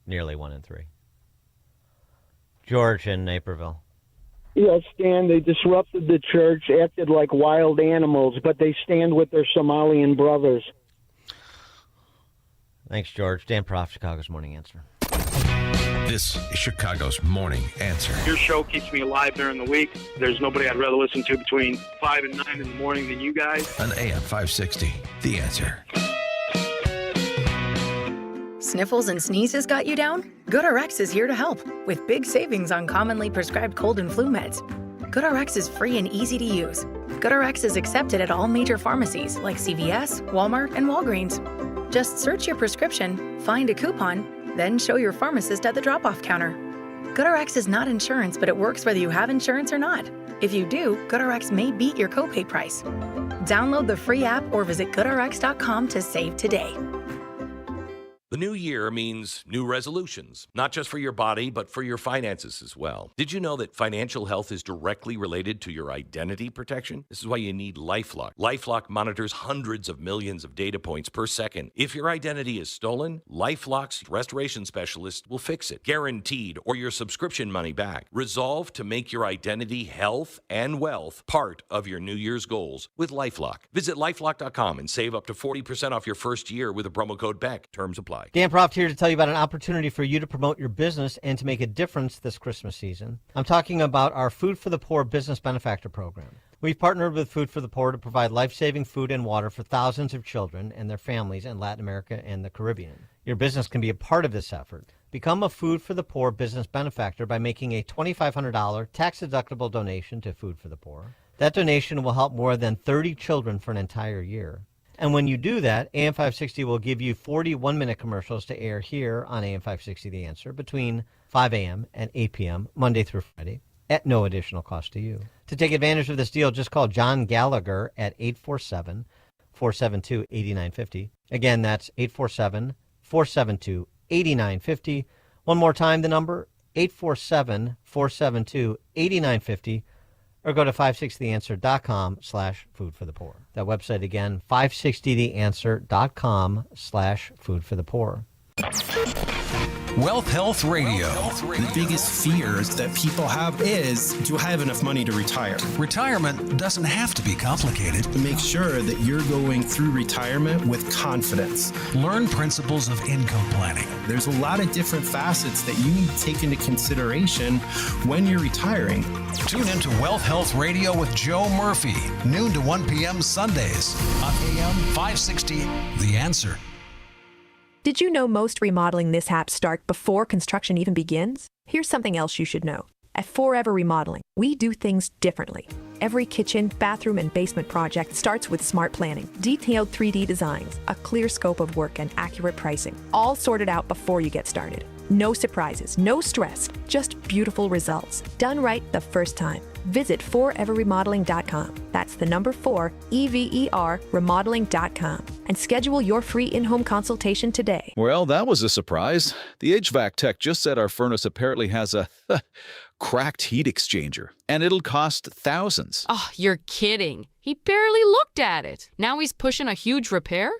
Nearly 1 in 3. George in Naperville. Yes, Dan, they disrupted the church, acted like wild animals, but they stand with their Somalian brothers. Thanks, George. Dan Proft, Chicago's Morning Answer. This is Chicago's Morning Answer. Your show keeps me alive during the week. There's nobody I'd rather listen to between 5 and 9 in the morning than you guys. On AM 560, The Answer. Sniffles and sneezes got you down? GoodRx is here to help with big savings on commonly prescribed cold and flu meds. GoodRx is free and easy to use. GoodRx is accepted at all major pharmacies like CVS, Walmart, and Walgreens. Just search your prescription, find a coupon, then show your pharmacist at the drop-off counter. GoodRx is not insurance, but it works whether you have insurance or not. If you do, GoodRx may beat your copay price. Download the free app or visit GoodRx.com to save today. The new year means new resolutions, not just for your body, but for your finances as well. Did you know that financial health is directly related to your identity protection? This is why you need LifeLock. LifeLock monitors hundreds of millions of data points per second. If your identity is stolen, LifeLock's restoration specialist will fix it, guaranteed, or your subscription money back. Resolve to make your identity, health, and wealth part of your New Year's goals with LifeLock. Visit LifeLock.com and save up to 40% off your first year with the promo code BECK. Terms apply. Dan Proft here to tell you about an opportunity for you to promote your business and to make a difference this Christmas season. I'm talking about our Food for the Poor Business Benefactor Program. We've partnered with Food for the Poor to provide life-saving food and water for thousands of children and their families in Latin America and the Caribbean. Your business can be a part of this effort. Become a Food for the Poor business benefactor by making a $2,500 tax-deductible donation to Food for the Poor. That donation will help more than 30 children for an entire year. And when you do that, AM 560 will give you 40 one-minute commercials to air here on AM 560 The Answer between 5 a.m. and 8 p.m. Monday through Friday at no additional cost to you. To take advantage of this deal, just call John Gallagher at 847-472-8950. Again, that's 847-472-8950. One more time, the number, 847-472-8950. Or go to 560theanswer.com/foodforthepoor. That website again, 560theanswer.com/foodforthepoor. Wealth Health Radio. The biggest fears that people have is, do I have enough money to retire? Retirement doesn't have to be complicated. To make sure that you're going through retirement with confidence. Learn principles of income planning. There's a lot of different facets that you need to take into consideration when you're retiring. Tune into Wealth Health Radio with Joe Murphy, noon to 1 p.m. Sundays on AM 560 The Answer. Did you know most remodeling mishaps start before construction even begins? Here's something else you should know. At Forever Remodeling, we do things differently. Every kitchen, bathroom, and basement project starts with smart planning, detailed 3D designs, a clear scope of work, and accurate pricing, all sorted out before you get started. No surprises, no stress, just beautiful results. Done right the first time. Visit foreverremodeling.com. That's the number 4, EVER, remodeling.com. And schedule your free in-home consultation today. Well, that was a surprise. The HVAC tech just said our furnace apparently has a cracked heat exchanger, and it'll cost thousands. Oh, you're kidding. He barely looked at it. Now he's pushing a huge repair?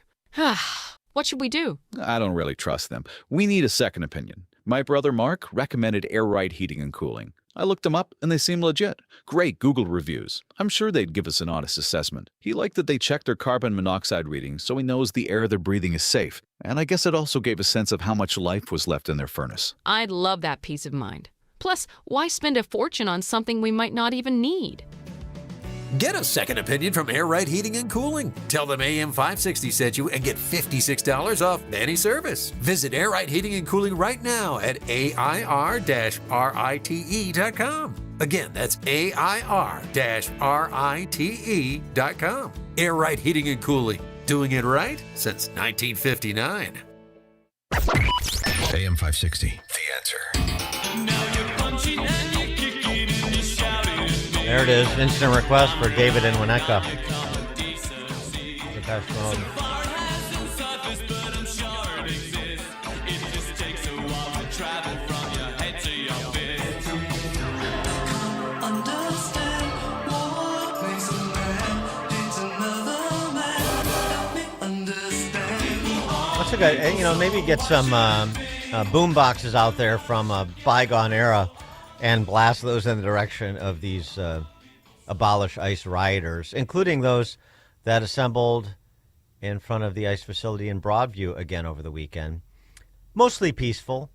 What should we do? I don't really trust them. We need a second opinion. My brother Mark recommended Air Right Heating and Cooling. I looked them up, and they seem legit. Great Google reviews. I'm sure they'd give us an honest assessment. He liked that they checked their carbon monoxide readings so he knows the air they're breathing is safe. And I guess it also gave a sense of how much life was left in their furnace. I'd love that peace of mind. Plus, why spend a fortune on something we might not even need? Get a second opinion from Air Right Heating and Cooling. Tell them AM 560 sent you and get $56 off any service. Visit Air Right Heating and Cooling right now at AIR-RITE.com. Again, that's AIR-RITE.com. Air Right Heating and Cooling. Doing it right since 1959. AM 560, The Answer. There it is, instant request for David and Winnetka. Depeche Mode. That's a good, maybe get some boom boxes out there from a bygone era and blast those in the direction of these Abolish ICE rioters, including those that assembled in front of the ICE facility in Broadview again over the weekend. Mostly peaceful.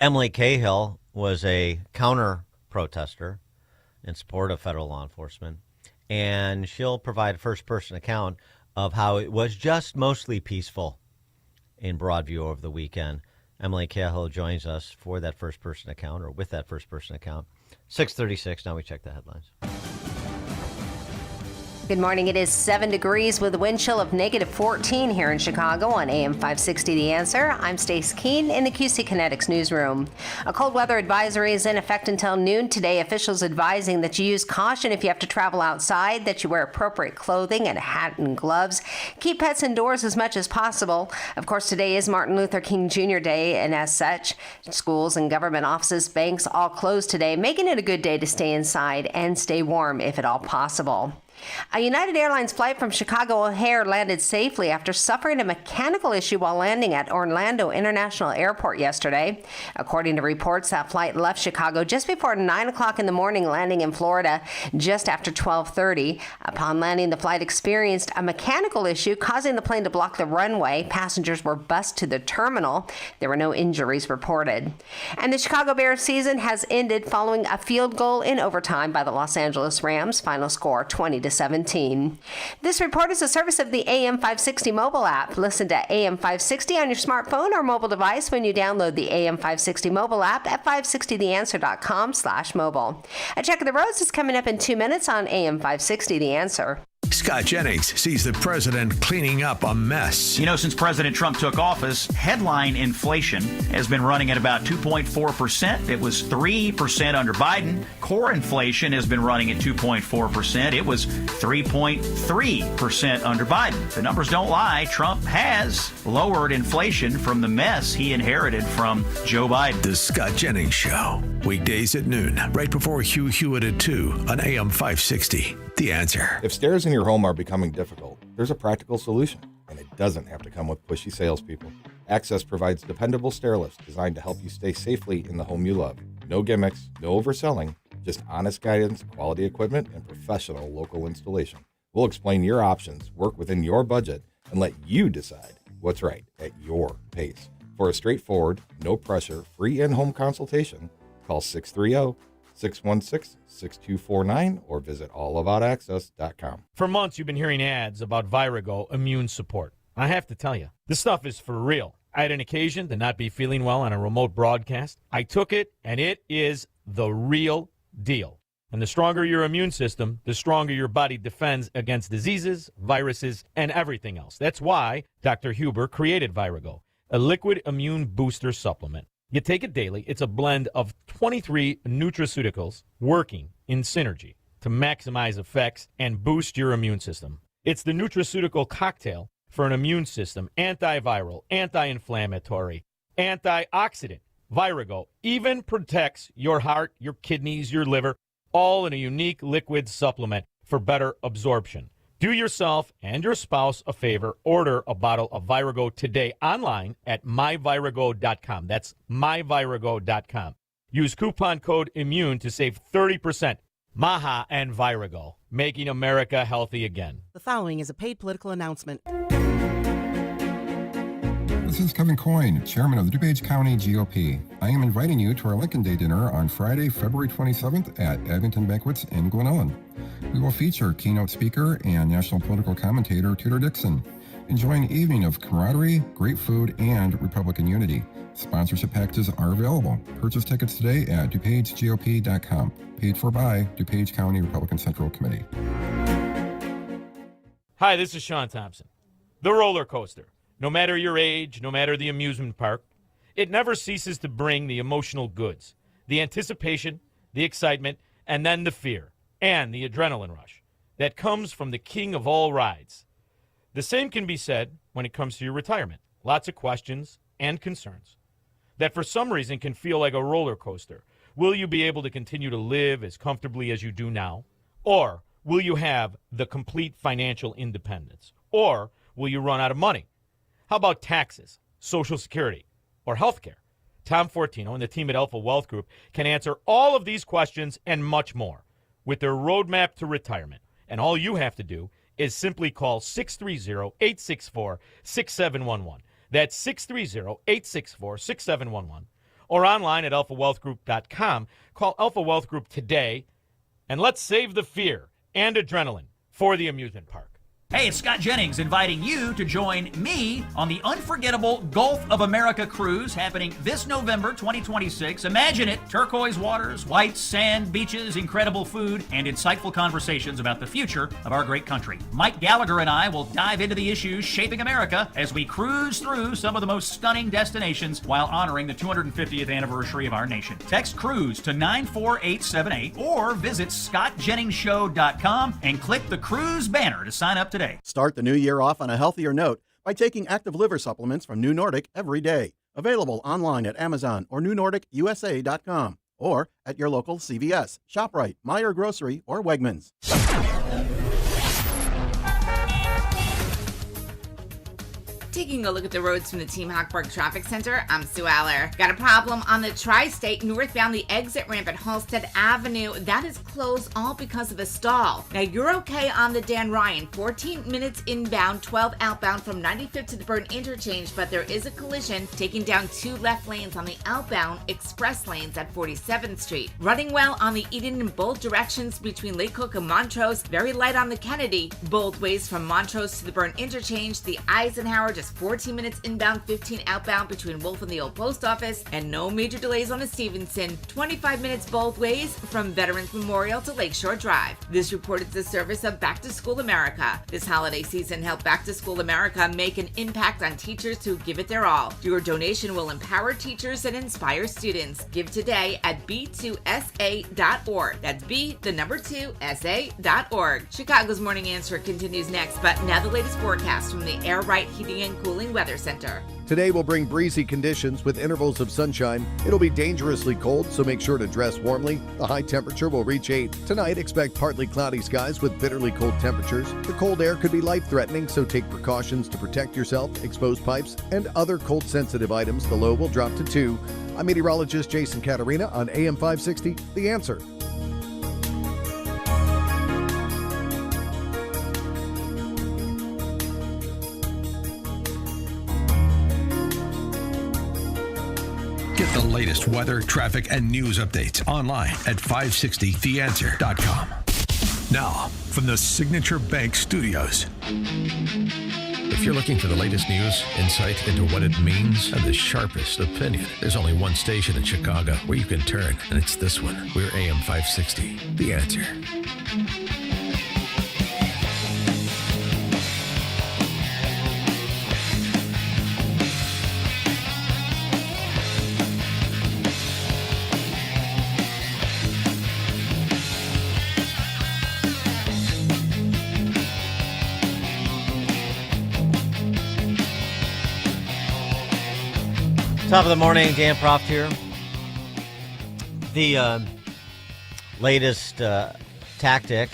Emily Cahill was a counter-protester in support of federal law enforcement, and she'll provide a first-person account of how it was just mostly peaceful in Broadview over the weekend. Emily Cahill joins us for that first-person account, or with that first-person account. 6:36, now we check the headlines. Good morning. It is 7 degrees with a wind chill of -14 here in Chicago on AM 560 The Answer. I'm Stace Keene in the QC Kinetics newsroom. A cold weather advisory is in effect until noon today. Officials advising that you use caution if you have to travel outside, that you wear appropriate clothing and a hat and gloves. Keep pets indoors as much as possible. Of course, today is Martin Luther King Jr. Day, and as such, schools and government offices, banks all closed today, making it a good day to stay inside and stay warm if at all possible. A United Airlines flight from Chicago O'Hare landed safely after suffering a mechanical issue while landing at Orlando International Airport yesterday. According to reports, that flight left Chicago just before 9 o'clock in the morning, landing in Florida just after 12:30. Upon landing, the flight experienced a mechanical issue, causing the plane to block the runway. Passengers were bused to the terminal. There were no injuries reported. And the Chicago Bears season has ended following a field goal in overtime by the Los Angeles Rams. Final score 20-17. This report is a service of the AM 560 mobile app. Listen to AM 560 on your smartphone or mobile device when you download the AM 560 mobile app at 560theanswer.com/mobile. A check of the roads is coming up in 2 minutes on AM 560 The Answer. Scott Jennings sees the president cleaning up a mess. You know, since President Trump took office, headline inflation has been running at about 2.4%. It was 3% under Biden. Core inflation has been running at 2.4%. It was 3.3% under Biden. The numbers don't lie. Trump has lowered inflation from the mess he inherited from Joe Biden. The Scott Jennings Show. Weekdays at noon, right before Hugh Hewitt at 2 on AM 560. The Answer. If stairs in your home are becoming difficult, there's a practical solution, and it doesn't have to come with pushy salespeople. Access provides dependable stair lifts designed to help you stay safely in the home you love. No gimmicks, no overselling, just honest guidance, quality equipment, and professional local installation. We'll explain your options, work within your budget, and let you decide what's right at your pace. For a straightforward, no pressure, free in-home consultation, call 630-616-6249 or visit allaboutaccess.com. For months, you've been hearing ads about Virago Immune Support. I have to tell you, this stuff is for real. I had an occasion to not be feeling well on a remote broadcast. I took it, and it is the real deal. And the stronger your immune system, the stronger your body defends against diseases, viruses, and everything else. That's why Dr. Huber created Virago, a liquid immune booster supplement. You take it daily. It's a blend of 23 nutraceuticals working in synergy to maximize effects and boost your immune system. It's the nutraceutical cocktail for an immune system, antiviral, anti-inflammatory, antioxidant. Virago even protects your heart, your kidneys, your liver, all in a unique liquid supplement for better absorption. Do yourself and your spouse a favor. Order a bottle of Virago today online at myvirago.com. That's myvirago.com. Use coupon code IMMUNE to save 30%. Maha and Virago, making America healthy again. The following is a paid political announcement. This is Kevin Coyne, Chairman of the DuPage County GOP. I am inviting you to our Lincoln Day dinner on Friday, February 27th at Abington Banquets in Glen Ellen. We will feature keynote speaker and national political commentator Tudor Dixon. Enjoy an evening of camaraderie, great food, and Republican unity. Sponsorship packages are available. Purchase tickets today at DuPageGOP.com. Paid for by DuPage County Republican Central Committee. Hi, this is Sean Thompson. The roller coaster. No matter your age, no matter the amusement park, it never ceases to bring the emotional goods, the anticipation, the excitement, and then the fear and the adrenaline rush that comes from the king of all rides. The same can be said when it comes to your retirement. Lots of questions and concerns that for some reason can feel like a roller coaster. Will you be able to continue to live as comfortably as you do now? Or will you have the complete financial independence? Or will you run out of money? How about taxes, Social Security, or health care? Tom Fortino and the team at Alpha Wealth Group can answer all of these questions and much more with their roadmap to retirement. And all you have to do is simply call 630-864-6711. That's 630-864-6711. or online at alphawealthgroup.com. Call Alpha Wealth Group today, and let's save the fear and adrenaline for the amusement park. Hey, it's Scott Jennings inviting you to join me on the unforgettable Gulf of America cruise happening this November 2026. Imagine it, turquoise waters, white sand, beaches, incredible food, and insightful conversations about the future of our great country. Mike Gallagher and I will dive into the issues shaping America as we cruise through some of the most stunning destinations while honoring the 250th anniversary of our nation. Text cruise to 94878 or visit scottjenningsshow.com and click the cruise banner to sign up today. Start the new year off on a healthier note by taking Active Liver Supplements from New Nordic every day. Available online at Amazon or NewNordicUSA.com or at your local CVS, ShopRite, Meijer Grocery, or Wegmans. Taking a look at the roads from the Team Hawk Park Traffic Center, I'm Sue Aller. Got a problem on the Tri-State northbound, the exit ramp at Halstead Avenue. That is closed all because of a stall. Now you're okay on the Dan Ryan, 14 minutes inbound, 12 outbound from 95th to the Burn Interchange, but there is a collision taking down 2 left lanes on the outbound express lanes at 47th Street. Running well on the Eden in both directions between Lake Cook and Montrose. Very light on the Kennedy, both ways from Montrose to the Burn Interchange. The Eisenhower just 14 minutes inbound, 15 outbound between Wolf and the Old Post Office, and no major delays on the Stevenson. 25 minutes both ways from Veterans Memorial to Lakeshore Drive. This report is the service of Back to School America. This holiday season, help Back to School America make an impact on teachers who give it their all. Your donation will empower teachers and inspire students. Give today at b2sa.org. That's b2sa.org. Chicago's Morning Answer continues next, but now the latest forecast from the Air Right Heating and Cooling Weather Center. Today will bring breezy conditions with intervals of sunshine. It'll be dangerously cold, so make sure to dress warmly. The high temperature will reach 8. Tonight, expect partly cloudy skies with bitterly cold temperatures. The cold air could be life-threatening, so take precautions to protect yourself, expose pipes, and other cold-sensitive items. The low will drop to 2. I'm meteorologist Jason Caterina on AM 560, The Answer. Get the latest weather, traffic, and news updates online at 560theanswer.com. Now, from the Signature Bank Studios. If you're looking for the latest news, insight into what it means, and the sharpest opinion, there's only one station in Chicago where you can turn, and it's this one. We're AM 560, The Answer. Top of the morning, Dan Proft here. The latest tactic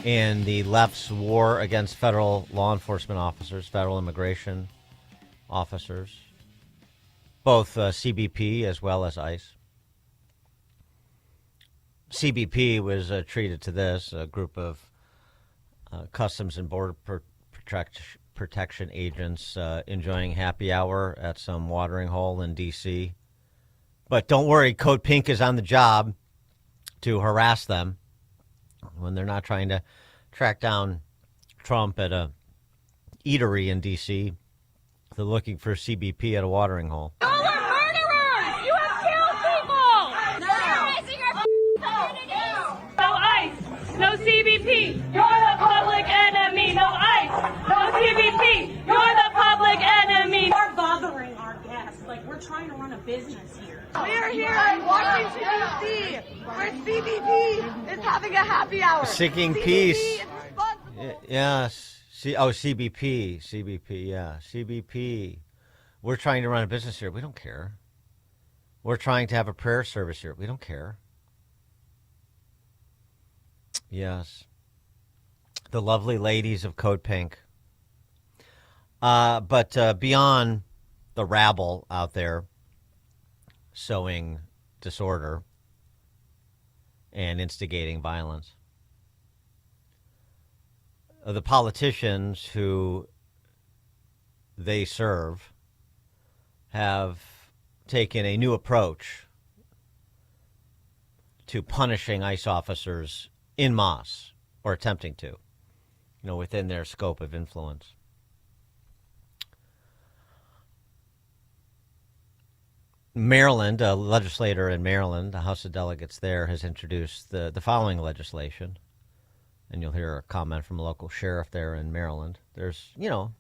in the left's war against federal law enforcement officers, federal immigration officers, both CBP as well as ICE. CBP was treated to this, a group of Customs and Border Protection agents enjoying happy hour at some watering hole in D.C. But don't worry, Code Pink is on the job to harass them when they're not trying to track down Trump at a eatery in D.C. They're looking for CBP at a watering hole. You are murderers! You have killed people! No ICE! No CBP! You're the public enemy! No ICE! No CBP! You're the public enemy! You're bothering our guests. Like, we're trying to run a business here. We're here in Washington, D.C., where CBP is having a happy hour. Seeking peace. Yes. CBP. Yeah. CBP. We're trying to run a business here. We don't care. We're trying to have a prayer service here. We don't care. Yes. The lovely ladies of Code Pink. But beyond the rabble out there sowing disorder and instigating violence, the politicians who they serve have taken a new approach to punishing ICE officers en masse, or attempting to, within their scope of influence. Maryland, a legislator in Maryland, the House of Delegates there, has introduced the following legislation. And you'll hear a comment from a local sheriff there in Maryland. There's,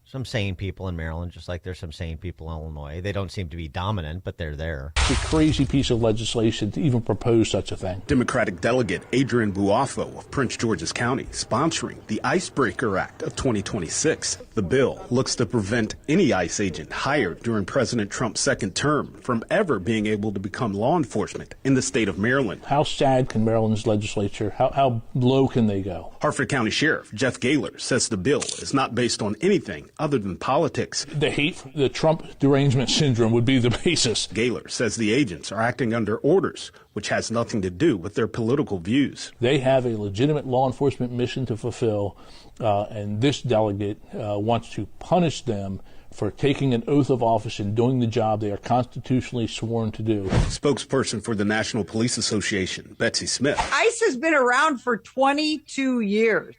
some sane people in Maryland, just like there's some sane people in Illinois. They don't seem to be dominant, but they're there. It's a crazy piece of legislation to even propose such a thing. Democratic Delegate Adrian Buafo of Prince George's County sponsoring the Icebreaker Act of 2026. The bill looks to prevent any ICE agent hired during President Trump's second term from ever being able to become law enforcement in the state of Maryland. How sad can Maryland's legislature, how low can they go? Harford County Sheriff Jeff Gaylor says the bill is not based on anything other than politics. The Trump derangement syndrome would be the basis. Gaylor says the agents are acting under orders, which has nothing to do with their political views. They have a legitimate law enforcement mission to fulfill, and this delegate wants to punish them for taking an oath of office and doing the job they are constitutionally sworn to do. Spokesperson for the National Police Association, Betsy Smith. ICE has been around for 22 years.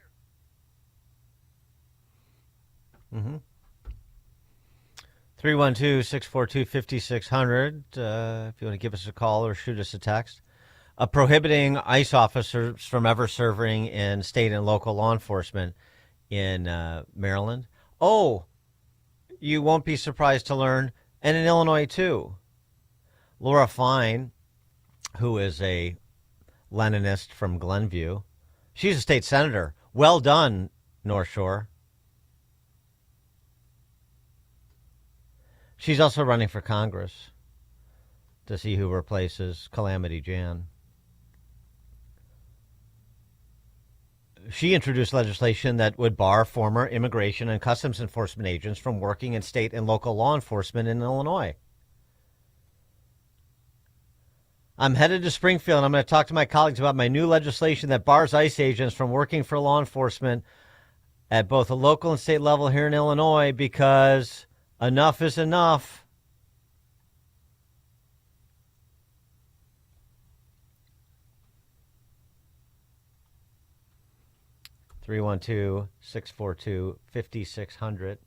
Mm-hmm. 312-642-5600, if you want to give us a call or shoot us a text. Prohibiting ICE officers from ever serving in state and local law enforcement in Maryland. Oh, you won't be surprised to learn, and in Illinois too. Laura Fine, who is a Leninist from Glenview, she's a state senator. Well done, North Shore. She's also running for Congress to see who replaces Calamity Jan. She introduced legislation that would bar former immigration and customs enforcement agents from working in state and local law enforcement in Illinois. I'm headed to Springfield, and I'm going to talk to my colleagues about my new legislation that bars ICE agents from working for law enforcement at both a local and state level here in Illinois, because enough is enough. (312-642-5600).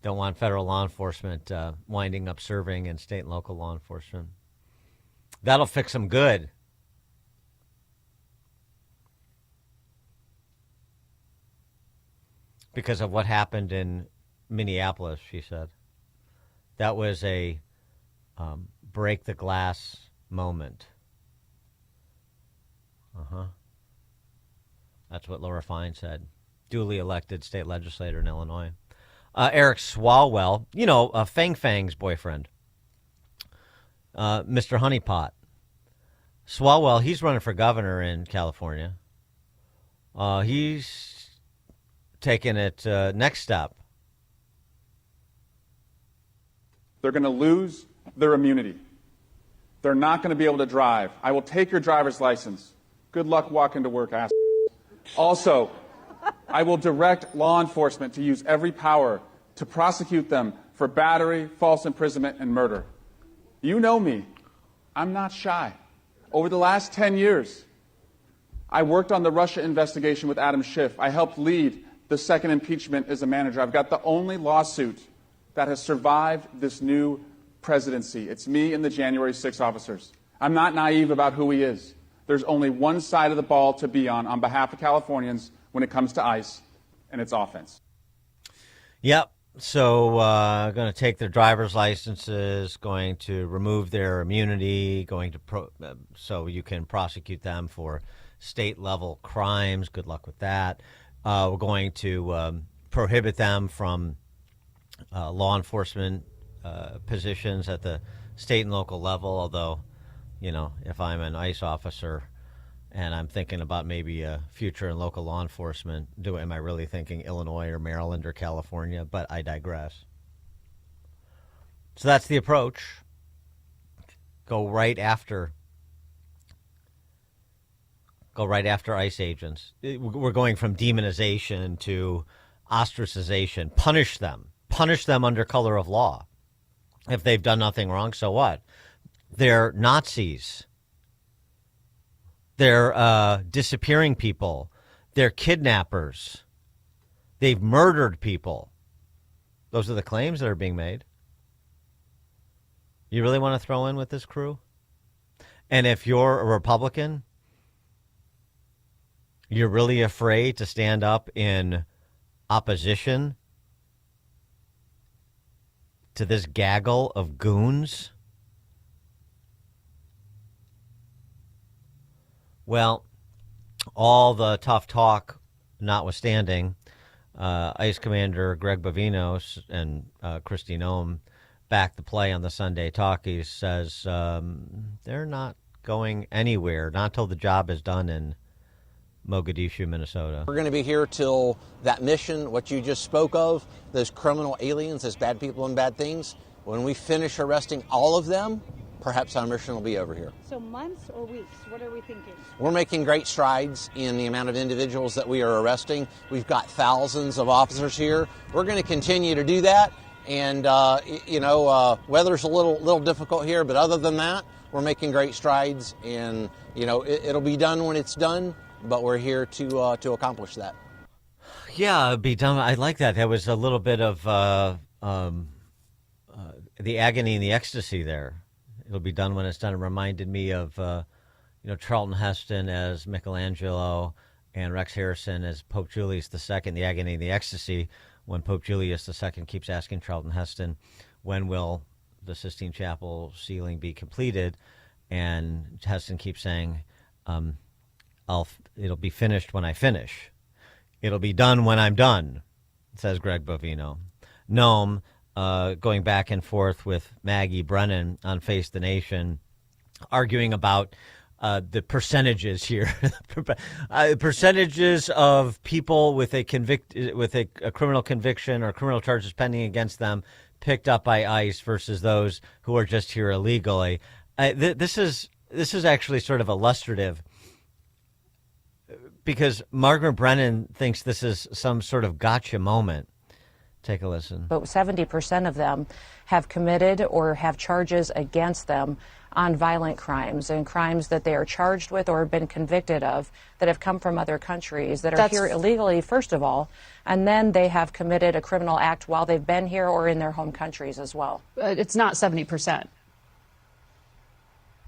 Don't want federal law enforcement winding up serving in state and local law enforcement. That'll fix them good. Because of what happened in Minneapolis, she said. That was a break the glass moment. That's what Laura Fine said. Duly elected state legislator in Illinois. Eric Swalwell, Fang Fang's boyfriend, Mr. Honeypot. Swalwell, he's running for governor in California. He's taking it next step. They're going to lose their immunity. They're not going to be able to drive. I will take your driver's license. Good luck walking to work, ass. Also, I will direct law enforcement to use every power to prosecute them for battery, false imprisonment, and murder. You know me. I'm not shy. Over the last 10 years, I worked on the Russia investigation with Adam Schiff. I helped lead the second impeachment as a manager. I've got the only lawsuit that has survived this new presidency. It's me and the January 6 officers. I'm not naive about who he is. There's only one side of the ball to be on behalf of Californians when it comes to ICE, and it's offense. Yep. So going to take their driver's licenses, going to remove their immunity, going to so you can prosecute them for state-level crimes. Good luck with that. We're going to prohibit them from law enforcement positions at the state and local level, although, if I'm an ICE officer and I'm thinking about maybe a future in local law enforcement, am I really thinking Illinois or Maryland or California? But I digress. So that's the approach. Go right after ICE agents. We're going from demonization to ostracization. Punish them. punish them under color of law. If they've done nothing wrong, so what? They're Nazis. They're disappearing people. They're kidnappers. They've murdered people. Those are the claims that are being made. You really want to throw in with this crew? And if you're a Republican, you're really afraid to stand up in opposition to this gaggle of goons? Well, all the tough talk notwithstanding, ICE Commander Greg Bovino and Kristi Noem backed the play on the Sunday Talkies, says they're not going anywhere, not until the job is done in Mogadishu, Minnesota. We're going to be here till that mission, what you just spoke of, those criminal aliens, those bad people and bad things. When we finish arresting all of them, perhaps our mission will be over here. So months or weeks? What are we thinking? We're making great strides in the amount of individuals that we are arresting. We've got thousands of officers here. We're going to continue to do that. And, weather's a little difficult here, but other than that, we're making great strides. And, it'll be done when it's done, but we're here to accomplish that. Yeah, it'd be done. I like that. There was a little bit of the agony and the ecstasy there. It'll be done when it's done. It reminded me of, Charlton Heston as Michelangelo and Rex Harrison as Pope Julius II, the agony and the ecstasy, when Pope Julius II keeps asking Charlton Heston, when will the Sistine Chapel ceiling be completed? And Heston keeps saying, it'll be finished when I finish. It'll be done when I'm done, says Greg Bovino. Noem, going back and forth with Maggie Brennan on Face the Nation, arguing about the percentages here, percentages of people with a criminal conviction or criminal charges pending against them picked up by ICE versus those who are just here illegally. This is actually sort of illustrative, because Margaret Brennan thinks this is some sort of gotcha moment. Take a listen. But 70% of them have committed or have charges against them on violent crimes and crimes that they are charged with or have been convicted of that have come from other countries that are here illegally, first of all, and then they have committed a criminal act while they've been here or in their home countries as well. It's not 70%.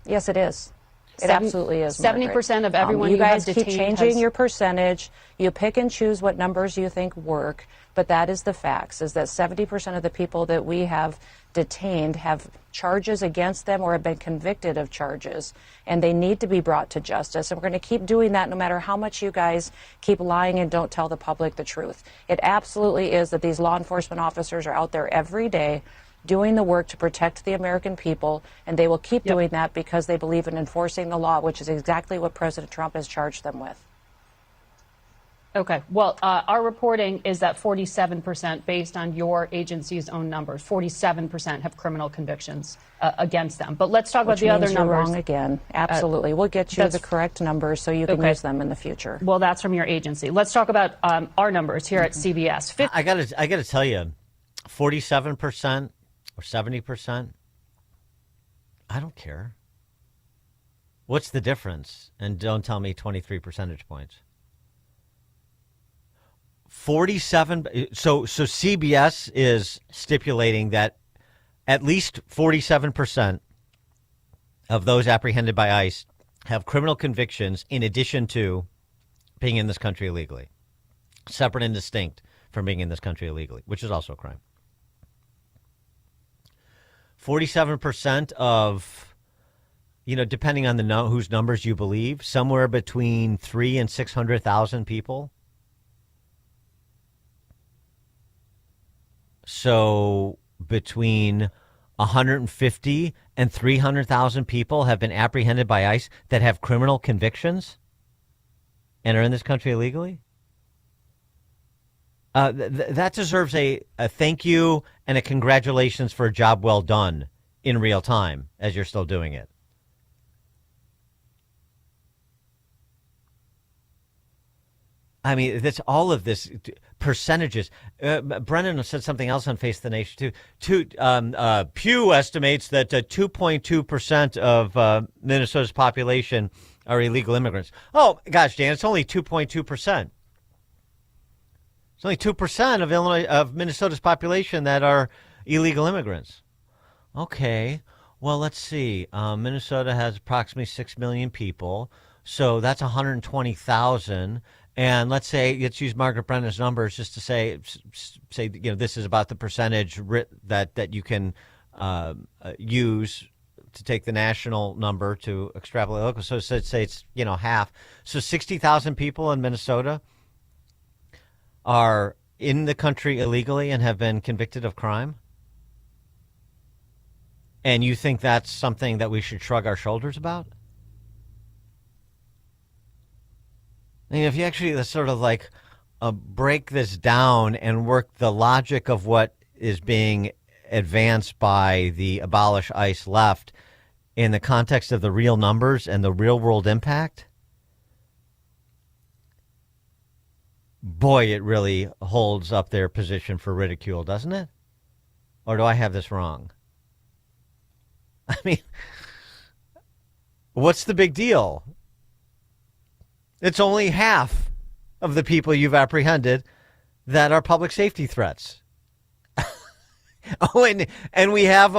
Yes, it is. It absolutely is. 70% of everyone you guys have keep detained changing your percentage. You pick and choose what numbers you think work, but that is the facts, is that 70% of the people that we have detained have charges against them or have been convicted of charges, and they need to be brought to justice. And we're going to keep doing that no matter how much you guys keep lying and don't tell the public the truth. It absolutely is that these law enforcement officers are out there every day doing the work to protect the American people, and they will keep doing that because they believe in enforcing the law, which is exactly what President Trump has charged them with. Okay. Well, our reporting is that 47%, based on your agency's own numbers, 47% have criminal convictions against them. But let's talk about the other numbers. You're wrong again. Absolutely. We'll get you the correct numbers so you can use them in the future. Well, that's from your agency. Let's talk about our numbers here at CBS. I got to tell you, 47% or 70%, I don't care. What's the difference? And don't tell me 23 percentage points. 47. So CBS is stipulating that at least 47% of those apprehended by ICE have criminal convictions in addition to being in this country illegally, separate and distinct from being in this country illegally, which is also a crime. 47% of, depending on whose numbers you believe, somewhere between 300,000 and 600,000 people. So between 150 and 300,000 people have been apprehended by ICE that have criminal convictions and are in this country illegally. That deserves a thank you and a congratulations for a job well done in real time as you're still doing it. I mean, that's all of this percentages. Brennan said something else on Face the Nation, too. Pew estimates that 2.2% of Minnesota's population are illegal immigrants. Oh, gosh, Dan, it's only 2.2%. It's only 2% of Minnesota's population that are illegal immigrants. Okay, well, let's see. Minnesota has approximately 6 million people, so that's 120,000. And let's use Margaret Brennan's numbers just to say, this is about the percentage that you can use to take the national number to extrapolate local. So say it's half. So 60,000 people in Minnesota are in the country illegally and have been convicted of crime. And you think that's something that we should shrug our shoulders about? I mean, if you actually sort of break this down and work the logic of what is being advanced by the abolish ICE left in the context of the real numbers and the real world impact, boy, it really holds up their position for ridicule, doesn't it? Or do I have this wrong? I mean, what's the big deal? It's only half of the people you've apprehended that are public safety threats. Oh, and we have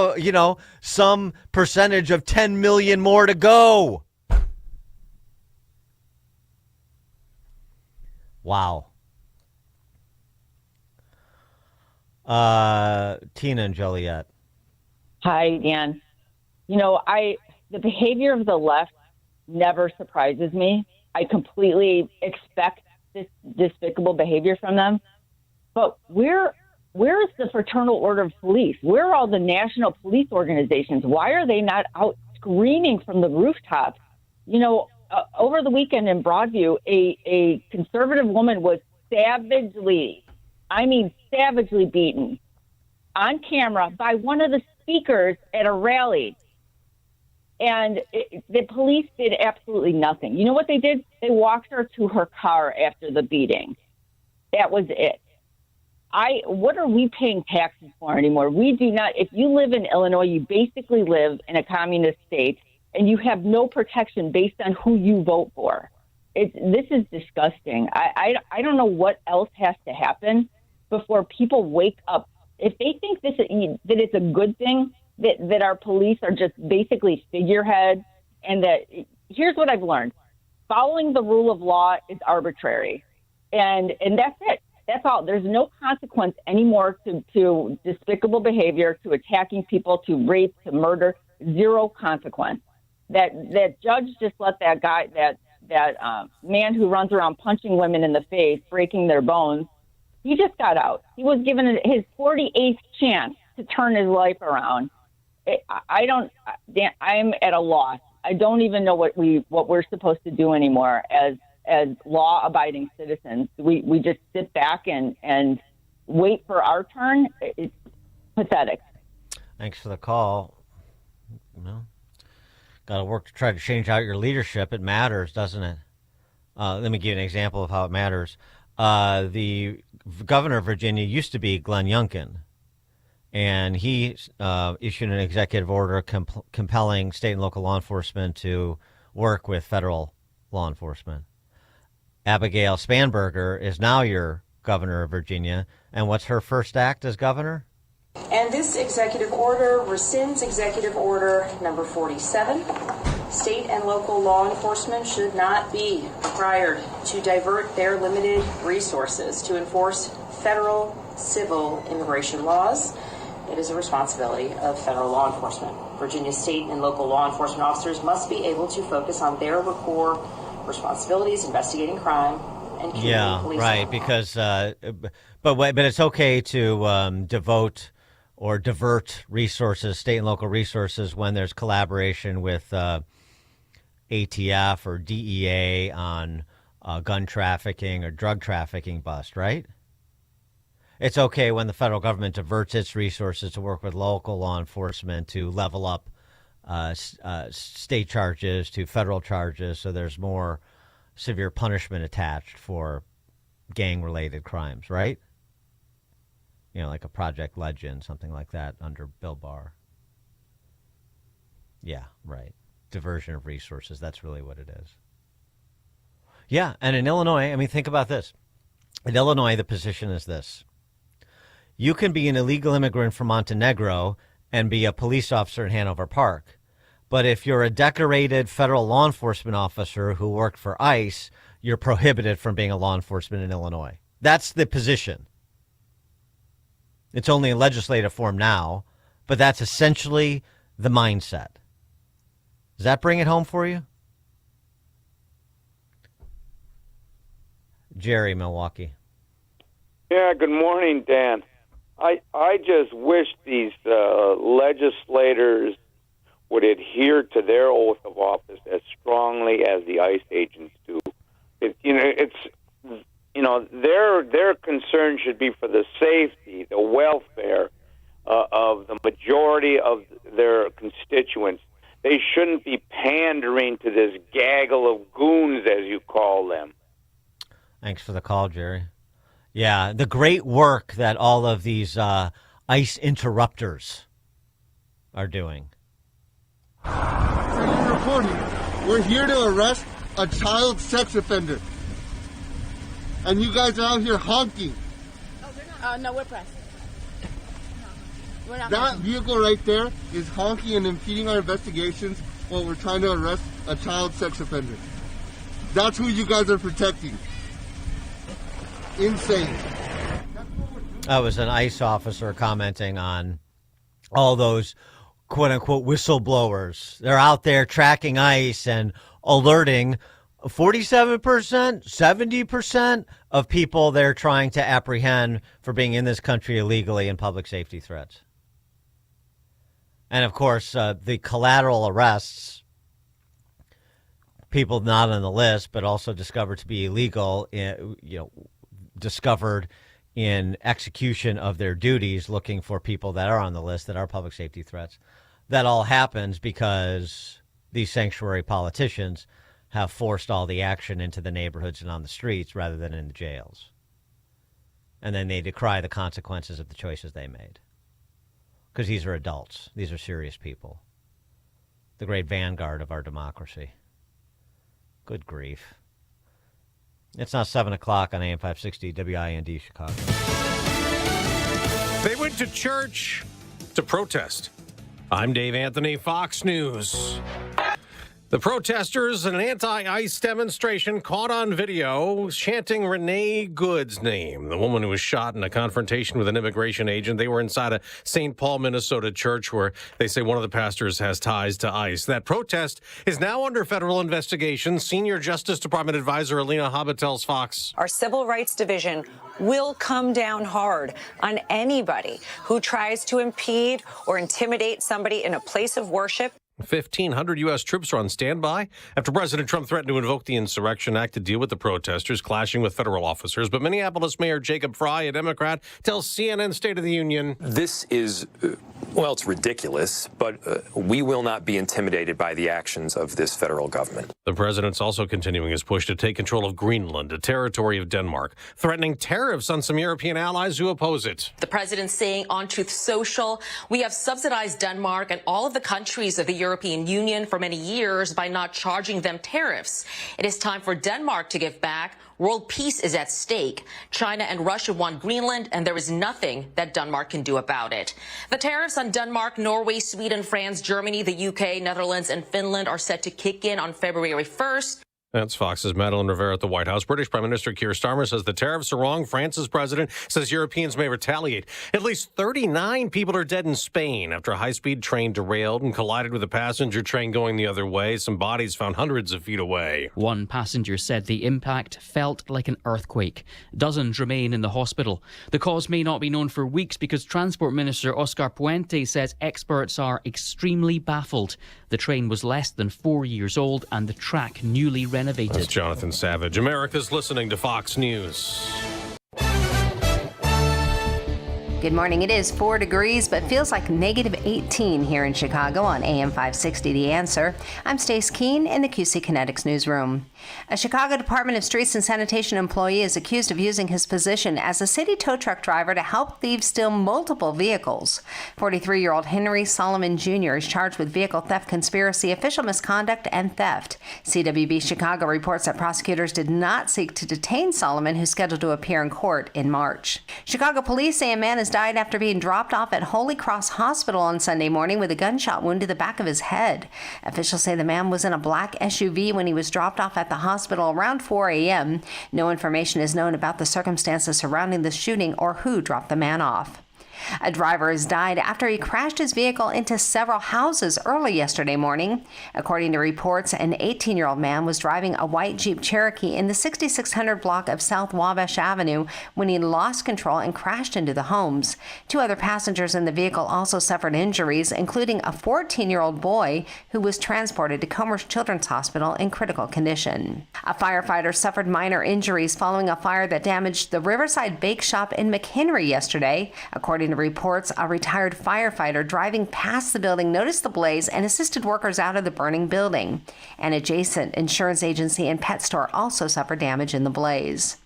some percentage of 10 million more to go. Wow. Tina and Joliet. Hi, Dan. The behavior of the left never surprises me. I completely expect this despicable behavior from them. But where is the Fraternal Order of Police? Where are all the national police organizations? Why are they not out screaming from the rooftops? Over the weekend in Broadview, a conservative woman was savagely beaten on camera by one of the speakers at a rally. And the police did absolutely nothing. You know what they did? They walked her to her car after the beating. That was it. What are we paying taxes for anymore? We do not. If you live in Illinois, you basically live in a communist state, and you have no protection based on who you vote for. This is disgusting. I don't know what else has to happen before people wake up. If they think that it's a good thing that our police are just basically figureheads, and that here's what I've learned: following the rule of law is arbitrary, and that's it. That's all. There's no consequence anymore to despicable behavior, to attacking people, to rape, to murder. Zero consequence. That judge just let that guy, that man who runs around punching women in the face, breaking their bones, he just got out. He was given his 48th chance to turn his life around. I'm at a loss. I don't even know what we're supposed to do anymore as law-abiding citizens. We just sit back and wait for our turn. It's pathetic. Thanks for the call. Got to work to try to change out your leadership. It matters, doesn't it? Let me give you an example of how it matters. The governor of Virginia used to be Glenn Youngkin, and he issued an executive order compelling state and local law enforcement to work with federal law enforcement. Abigail Spanberger is now your governor of Virginia, and what's her first act as governor? And this executive order rescinds executive order number 47. State and local law enforcement should not be required to divert their limited resources to enforce federal civil immigration laws. It is a responsibility of federal law enforcement. Virginia state and local law enforcement officers must be able to focus on their core responsibilities, investigating crime, and community policing. Yeah, right. Because, but it's okay to devote or divert resources, state and local resources, when there's collaboration with ATF or DEA on gun trafficking or drug trafficking bust, right? It's okay when the federal government diverts its resources to work with local law enforcement to level up state charges to federal charges, so there's more severe punishment attached for gang-related crimes, right? You know, like a Project Legend, something like that under Bill Barr. Yeah, right. Diversion of resources. That's really what it is. Yeah, and in Illinois, I mean, think about this. In Illinois, the position is this. You can be an illegal immigrant from Montenegro and be a police officer in Hanover Park. But if you're a decorated federal law enforcement officer who worked for ICE, you're prohibited from being a law enforcement in Illinois. That's the position. It's only in legislative form now, but that's essentially the mindset. Does that bring it home for you? Jerry, Milwaukee. Yeah, good morning, Dan. I just wish these legislators would adhere to their oath of office as strongly as the ICE agents do. Their concern should be for the safety, the welfare of the majority of their constituents. They shouldn't be pandering to this gaggle of goons, as you call them. Thanks for the call, Jerry. Yeah, the great work that all of these ICE interrupters are doing. Reporting. We're here to arrest a child sex offender. And you guys are out here honking. No, we're pressed. We're not That pressed. vehicle right there is honking and impeding our investigations while we're trying to arrest a child sex offender. That's who you guys are protecting. Insane. That was an ICE officer commenting on all those quote-unquote whistleblowers. They're out there tracking ICE and alerting 47%, 70% of people they're trying to apprehend for being in this country illegally and public safety threats. And, of course, the collateral arrests, people not on the list but also discovered to be illegal, discovered in execution of their duties, looking for people that are on the list that are public safety threats. That all happens because these sanctuary politicians have forced all the action into the neighborhoods and on the streets rather than in the jails. And then they decry the consequences of the choices they made. Because these are adults. These are serious people. The great vanguard of our democracy. Good grief. It's now 7 o'clock on AM 560 WIND Chicago. They went to church to protest. I'm Dave Anthony, Fox News. The protesters in an anti-ICE demonstration caught on video chanting Renee Good's name, the woman who was shot in a confrontation with an immigration agent. They were inside a St. Paul, Minnesota church where they say one of the pastors has ties to ICE. That protest is now under federal investigation. Senior Justice Department advisor Alina Habba tells Fox. Our Civil Rights Division will come down hard on anybody who tries to impede or intimidate somebody in a place of worship. 1,500 U.S. troops are on standby after President Trump threatened to invoke the Insurrection Act to deal with the protesters clashing with federal officers. But Minneapolis Mayor Jacob Fry, a Democrat, tells CNN State of the Union. This is, it's ridiculous, but we will not be intimidated by the actions of this federal government. The president's also continuing his push to take control of Greenland, a territory of Denmark, threatening tariffs on some European allies who oppose it. The president saying on Truth Social, we have subsidized Denmark and all of the countries of the European Union for many years by not charging them tariffs. It is time for Denmark to give back. World peace is at stake. China and Russia want Greenland, and there is nothing that Denmark can do about it. The tariffs on Denmark, Norway, Sweden, France, Germany, the UK, Netherlands, and Finland are set to kick in on February 1st. That's Fox's Madeleine Rivera at the White House. British Prime Minister Keir Starmer says the tariffs are wrong. France's president says Europeans may retaliate. At least 39 people are dead in Spain after a high-speed train derailed and collided with a passenger train going the other way. Some bodies found hundreds of feet away. One passenger said the impact felt like an earthquake. Dozens remain in the hospital. The cause may not be known for weeks because Transport Minister Oscar Puente says experts are extremely baffled. The train was less than 4 years old and the track newly renovated. That's Jonathan Savage. America's listening to Fox News. Good morning. It is 4 degrees, but feels like negative 18 here in Chicago on AM 560 The Answer. I'm Stace Keene in the QC Kinetics newsroom. A Chicago Department of Streets and Sanitation employee is accused of using his position as a city tow truck driver to help thieves steal multiple vehicles. 43-year-old Henry Solomon Jr. is charged with vehicle theft conspiracy, official misconduct, and theft. CWB Chicago reports that prosecutors did not seek to detain Solomon, who's scheduled to appear in court in March. Chicago police say a man has died after being dropped off at Holy Cross Hospital on Sunday morning with a gunshot wound to the back of his head. Officials say the man was in a black SUV when he was dropped off at the hospital around 4 a.m. No information is known about the circumstances surrounding the shooting or who dropped the man off. A driver has died after he crashed his vehicle into several houses early yesterday morning. According to reports, an 18-year-old man was driving a white Jeep Cherokee in the 6600 block of South Wabash Avenue when he lost control and crashed into the homes. 2 other passengers in the vehicle also suffered injuries, including a 14-year-old boy who was transported to Commerce Children's Hospital in critical condition. A firefighter suffered minor injuries following a fire that damaged the Riverside Bake Shop in McHenry yesterday. According to reports, a retired firefighter driving past the building noticed the blaze and assisted workers out of the burning building. An adjacent insurance agency and pet store also suffered damage in the blaze.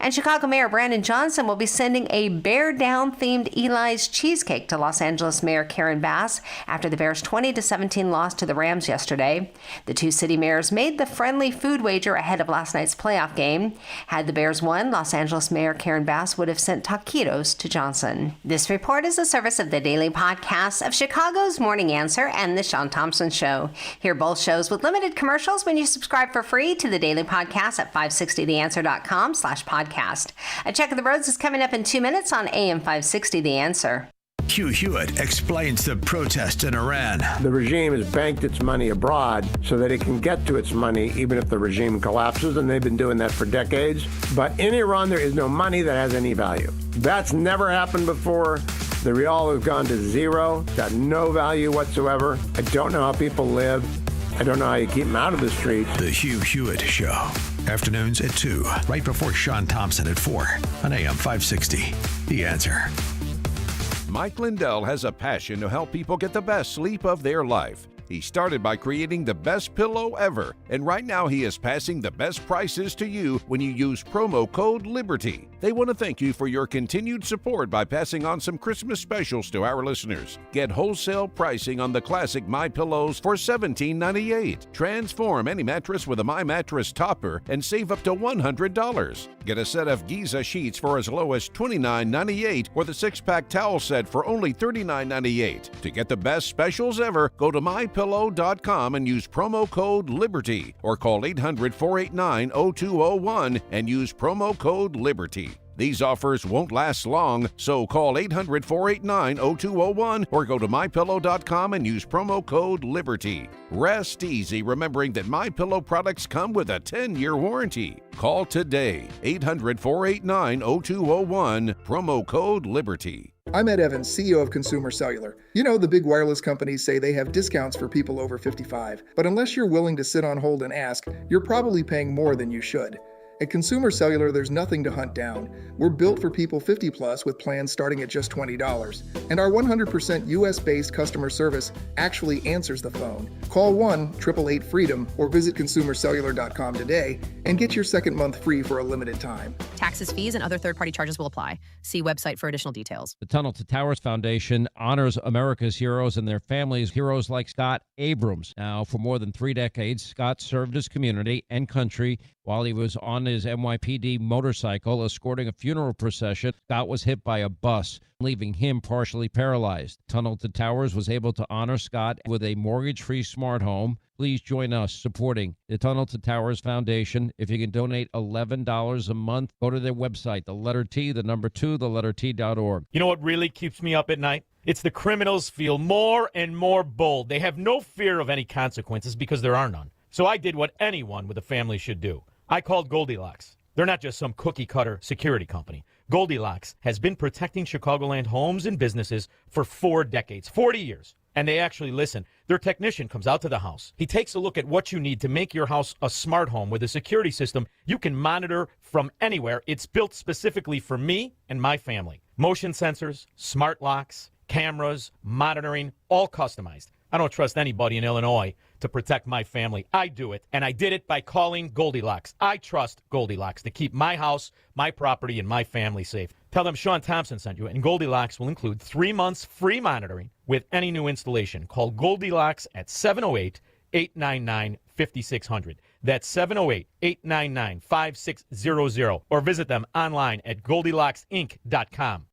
And Chicago Mayor Brandon Johnson will be sending a Bear Down-themed Eli's cheesecake to Los Angeles Mayor Karen Bass after the Bears' 20-17 loss to the Rams yesterday. The 2 city mayors made the friendly food wager ahead of last night's playoff game. Had the Bears won, Los Angeles Mayor Karen Bass would have sent taquitos to Johnson. This report is a service of the daily podcasts of Chicago's Morning Answer and The Sean Thompson Show. Hear both shows with limited commercials when you subscribe for free to the daily podcast at 560theanswer.com/podcast. A check of the roads is coming up in 2 minutes on AM 560 The Answer. Hugh Hewitt explains the protest in Iran. The regime has banked its money abroad so that it can get to its money even if the regime collapses, and they've been doing that for decades. But in Iran, there is no money that has any value. That's never happened before. The rial has gone to zero, got no value whatsoever. I don't know how people live. I don't know how you keep them out of the streets. The Hugh Hewitt Show. Afternoons at 2, right before Sean Thompson at 4 on AM 560. The Answer. Mike Lindell has a passion to help people get the best sleep of their life. He started by creating the best pillow ever, and right now he is passing the best prices to you when you use promo code LIBERTY. They want to thank you for your continued support by passing on some Christmas specials to our listeners. Get wholesale pricing on the classic My Pillows for $17.98. Transform any mattress with a My Mattress topper and save up to $100. Get a set of Giza sheets for as low as $29.98 or the 6-pack towel set for only $39.98. To get the best specials ever, go to MyPillow.com and use promo code LIBERTY or call 800-489-0201 and use promo code LIBERTY. These offers won't last long, so call 800-489-0201 or go to MyPillow.com and use promo code LIBERTY. Rest easy remembering that MyPillow products come with a 10-year warranty. Call today, 800-489-0201, promo code LIBERTY. I'm Ed Evans, CEO of Consumer Cellular. You know, the big wireless companies say they have discounts for people over 55, but unless you're willing to sit on hold and ask, you're probably paying more than you should. At Consumer Cellular, there's nothing to hunt down. We're built for people 50 plus with plans starting at just $20. And our 100% US-based customer service actually answers the phone. Call 1-888-FREEDOM or visit consumercellular.com today and get your second month free for a limited time. Taxes, fees, and other third-party charges will apply. See website for additional details. The Tunnel to Towers Foundation honors America's heroes and their families, heroes like Scott Abrams. Now, for more than 3 decades, Scott served his community and country while he was on his NYPD motorcycle escorting a funeral procession. Scott was hit by a bus, leaving him partially paralyzed. Tunnel to Towers was able to honor Scott with a mortgage-free smart home. Please join us supporting the Tunnel to Towers Foundation. If you can donate $11 a month, go to their website, the letter T, the number 2, the letter T.org. You know what really keeps me up at night? It's the criminals feel more and more bold. They have no fear of any consequences because there are none. So I did what anyone with a family should do. I called Goldilocks. They're not just some cookie-cutter security company. Goldilocks has been protecting Chicagoland homes and businesses for 4 decades, 40 years. And they actually listen. Their technician comes out to the house. He takes a look at what you need to make your house a smart home with a security system you can monitor from anywhere. It's built specifically for me and my family. Motion sensors, smart locks, cameras, monitoring, all customized. I don't trust anybody in Illinois to protect my family. I do it, and I did it by calling Goldilocks. I trust Goldilocks to keep my house, my property, and my family safe. Tell them Sean Thompson sent you, and Goldilocks will include 3 months free monitoring with any new installation. Call Goldilocks at 708-899-5600. That's 708-899-5600. Or visit them online at GoldilocksInc.com.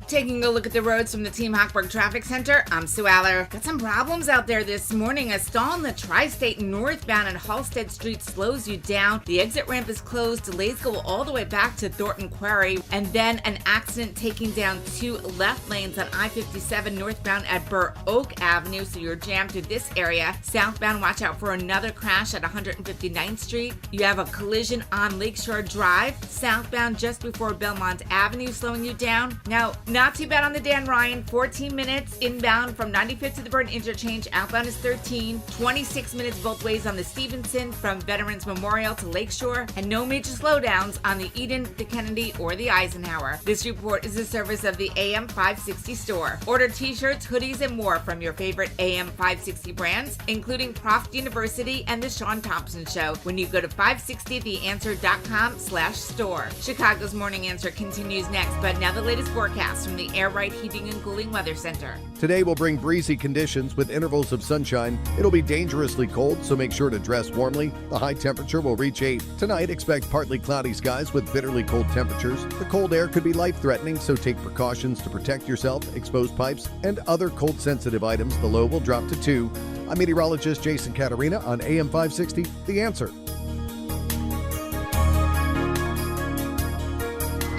Taking a look at the roads from the Team Hochberg Traffic Center, I'm Sue Aller. Got some problems out there this morning. A stall in the Tri-State northbound at Halstead Street slows you down. The exit ramp is closed. Delays go all the way back to Thornton Quarry. And then an accident taking down 2 left lanes on I-57 northbound at Burr Oak Avenue, so you're jammed through this area. Southbound, watch out for another crash at 159th Street. You have a collision on Lakeshore Drive. Southbound just before Belmont Avenue, slowing you down. Now, not too bad on the Dan Ryan. 14 minutes inbound from 95th to the Burn Interchange. Outbound is 13. 26 minutes both ways on the Stevenson from Veterans Memorial to Lakeshore. And no major slowdowns on the Eden, the Kennedy, or the Eisenhower. This report is a service of the AM 560 store. Order t-shirts, hoodies, and more from your favorite AM 560 brands, including Proft University and the Sean Thompson Show, when you go to 560theanswer.com/store. Chicago's Morning Answer continues next, but now the latest forecast from the Air Right Heating and Cooling Weather Center. Today will bring breezy conditions with intervals of sunshine. It'll be dangerously cold, so make sure to dress warmly. The high temperature will reach 8. Tonight, expect partly cloudy skies with bitterly cold temperatures. The cold air could be life-threatening, so take precautions to protect yourself, exposed pipes, and other cold-sensitive items. The low will drop to 2. I'm meteorologist Jason Catarina on AM 560, The Answer.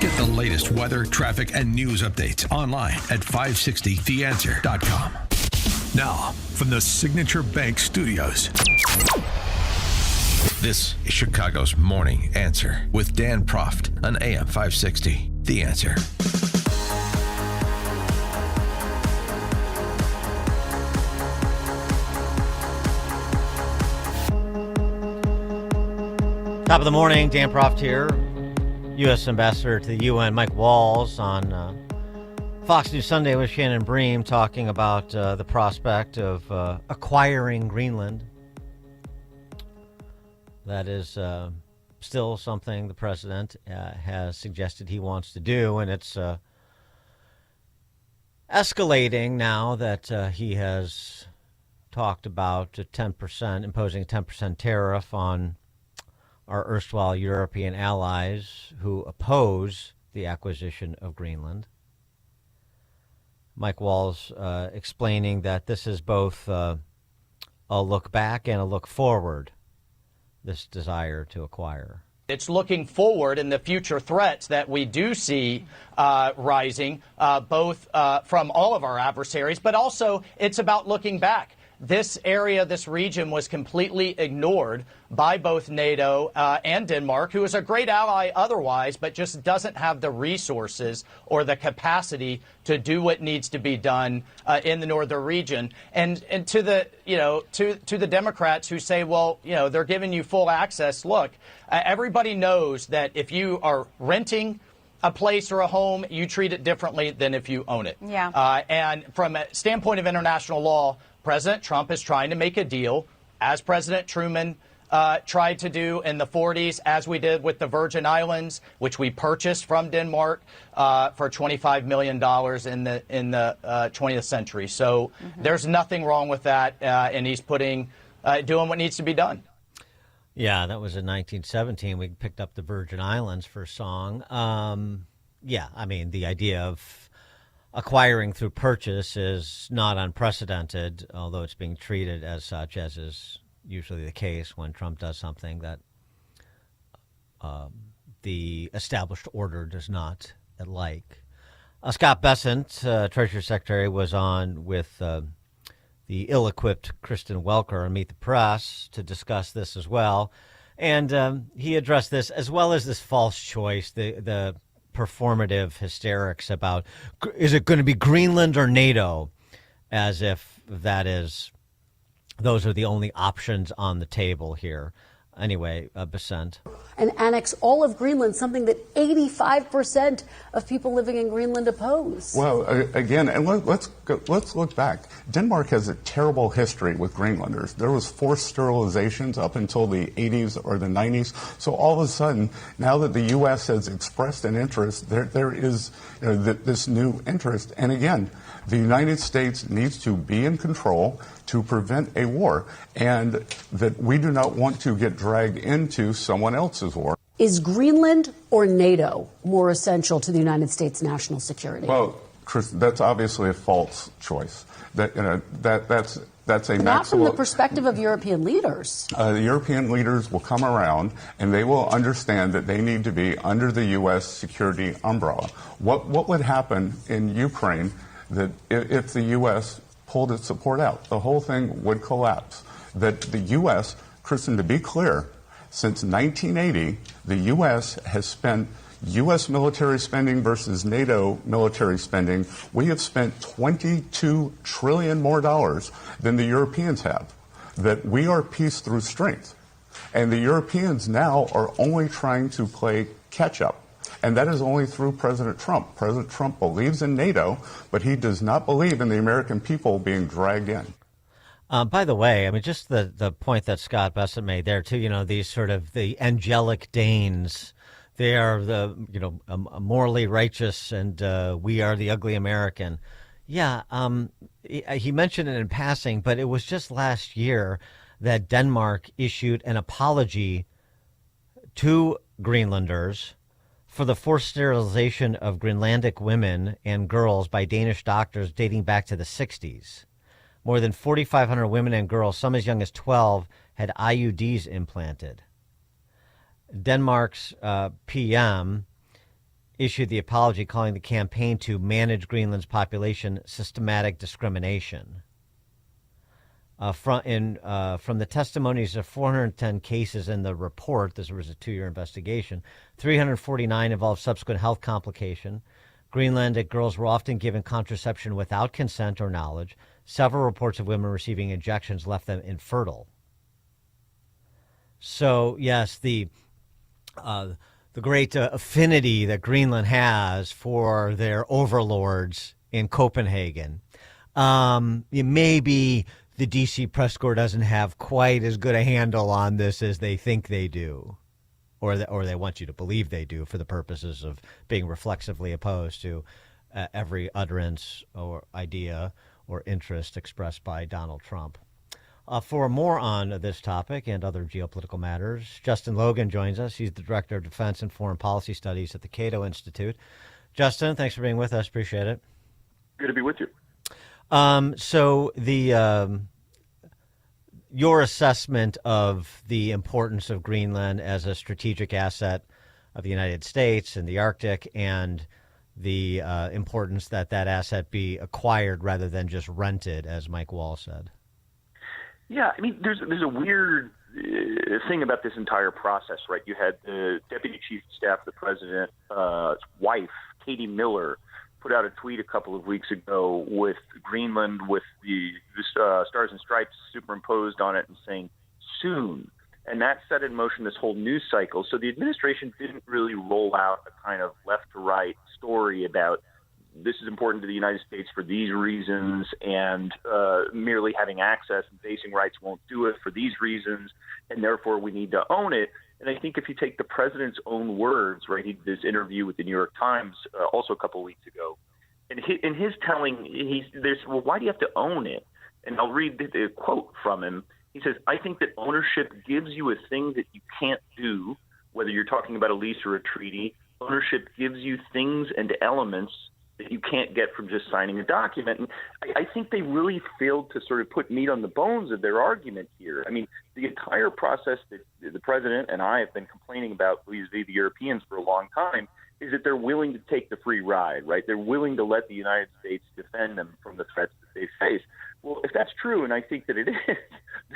Get the latest weather, traffic, and news updates online at 560theanswer.com. Now, from the Signature Bank Studios, this is Chicago's Morning Answer with Dan Proft on AM 560, The Answer. Top of the morning, Dan Proft here. U.S. Ambassador to the UN, Mike Walls, on Fox News Sunday with Shannon Bream, talking about the prospect of acquiring Greenland. That is still something the president has suggested he wants to do, and it's escalating now that he has talked about imposing a 10% tariff on our erstwhile European allies who oppose the acquisition of Greenland. Mike Walls explaining that this is both a look back and a look forward, this desire to acquire. It's looking forward in the future threats that we do see rising, both from all of our adversaries, but also it's about looking back. This area, this region was completely ignored by both NATO and Denmark, who is a great ally otherwise, but just doesn't have the resources or the capacity to do what needs to be done in the northern region. And to the to the Democrats who say, well, they're giving you full access. Look, everybody knows that if you are renting a place or a home, you treat it differently than if you own it. Yeah. And from a standpoint of international law, President Trump is trying to make a deal, as President Truman tried to do in the 40s, as we did with the Virgin Islands, which we purchased from Denmark for $25 million in the 20th century. So there's nothing wrong with that, and he's doing what needs to be done. Yeah, that was in 1917. We picked up the Virgin Islands for a song. Yeah, I mean, the idea of acquiring through purchase is not unprecedented, although it's being treated as such, as is usually the case when Trump does something that the established order does not like. Scott Bessent, Treasury Secretary, was on with the ill-equipped Kristen Welker on Meet the Press to discuss this as well. And he addressed this as well as this false choice, the performative hysterics about, is it going to be Greenland or NATO, as if those are the only options on the table here. Anyway, Besant. And annex all of Greenland, something that 85% of people living in Greenland oppose. Well, again, and let's look back. Denmark has a terrible history with Greenlanders. There was forced sterilizations up until the 80s or the 90s. So all of a sudden, now that the U.S. has expressed an interest, there is this new interest. And again, the United States needs to be in control to prevent a war, and that we do not want to get dragged into someone else's war. Is Greenland or NATO more essential to the United States national security? Well, Chris, that's obviously a false choice. That's a not from the perspective of European leaders. The European leaders will come around and they will understand that they need to be under the U.S. security umbrella. What would happen in Ukraine that if the U.S. pulled its support out? The whole thing would collapse. That the U.S., Kristen, to be clear, since 1980, the U.S. has spent U.S. military spending versus NATO military spending. We have spent $22 trillion more than the Europeans have. That we are peace through strength. And the Europeans now are only trying to play catch up. And that is only through President Trump. President Trump believes in NATO, but he does not believe in the American people being dragged in. By the way, I mean, just the point that Scott Bessent made there, too, these sort of the angelic Danes, they are the, morally righteous, and we are the ugly American. Yeah, he mentioned it in passing, but it was just last year that Denmark issued an apology to Greenlanders for the forced sterilization of Greenlandic women and girls by Danish doctors dating back to the 60s. More than 4,500 women and girls, some as young as 12, had IUDs implanted. Denmark's PM issued the apology, calling the campaign to manage Greenland's population systematic discrimination. From the testimonies of 410 cases in the report, this was a 2-year investigation, 349 involved subsequent health complication. Greenlandic girls were often given contraception without consent or knowledge. Several reports of women receiving injections left them infertile. So, yes, the great affinity that Greenland has for their overlords in Copenhagen. Maybe the D.C. press corps doesn't have quite as good a handle on this as they think they do, or they want you to believe they do for the purposes of being reflexively opposed to every utterance or idea or interest expressed by Donald Trump. For more on this topic and other geopolitical matters, Justin Logan joins us. He's the Director of Defense and Foreign Policy Studies at the Cato Institute. Justin, thanks for being with us. Appreciate it. Good to be with you. So your assessment of the importance of Greenland as a strategic asset of the United States in the Arctic, and the importance that asset be acquired rather than just rented, as Mike Wall said. Yeah, I mean, there's a weird thing about this entire process, right? You had the Deputy Chief of Staff of the President's wife, Katie Miller, put out a tweet a couple of weeks ago with Greenland with the Stars and Stripes superimposed on it and saying, soon. And that set in motion this whole news cycle. So the administration didn't really roll out a kind of left-to-right story about this is important to the United States for these reasons, and merely having access and basing rights won't do it for these reasons, and therefore we need to own it. And I think if you take the president's own words, right, he did this interview with the New York Times also a couple of weeks ago, and in his telling, there's, well, why do you have to own it? And I'll read the quote from him. He says, I think that ownership gives you a thing that you can't do, whether you're talking about a lease or a treaty. Ownership gives you things and elements that you can't get from just signing a document. And I think they really failed to sort of put meat on the bones of their argument here. I mean, the entire process that the president and I have been complaining about vis-a-vis the Europeans for a long time is that they're willing to take the free ride, right? They're willing to let the United States defend them from the threats that they face. Well, if that's true, and I think that it is,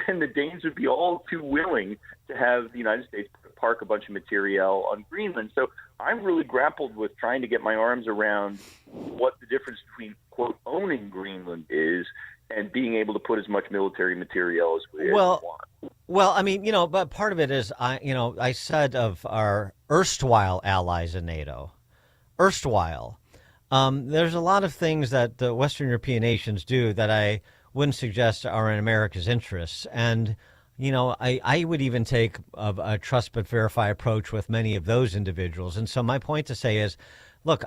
then the Danes would be all too willing to have the United States park a bunch of materiel on Greenland. So I've really grappled with trying to get my arms around what the difference between, quote, owning Greenland is and being able to put as much military material as we Well, want. Well, I mean, but part of it is, I said of our erstwhile allies in NATO, there's a lot of things that the Western European nations do that I wouldn't suggest are in America's interests. And, I would even take a trust but verify approach with many of those individuals. And so my point to say is, look,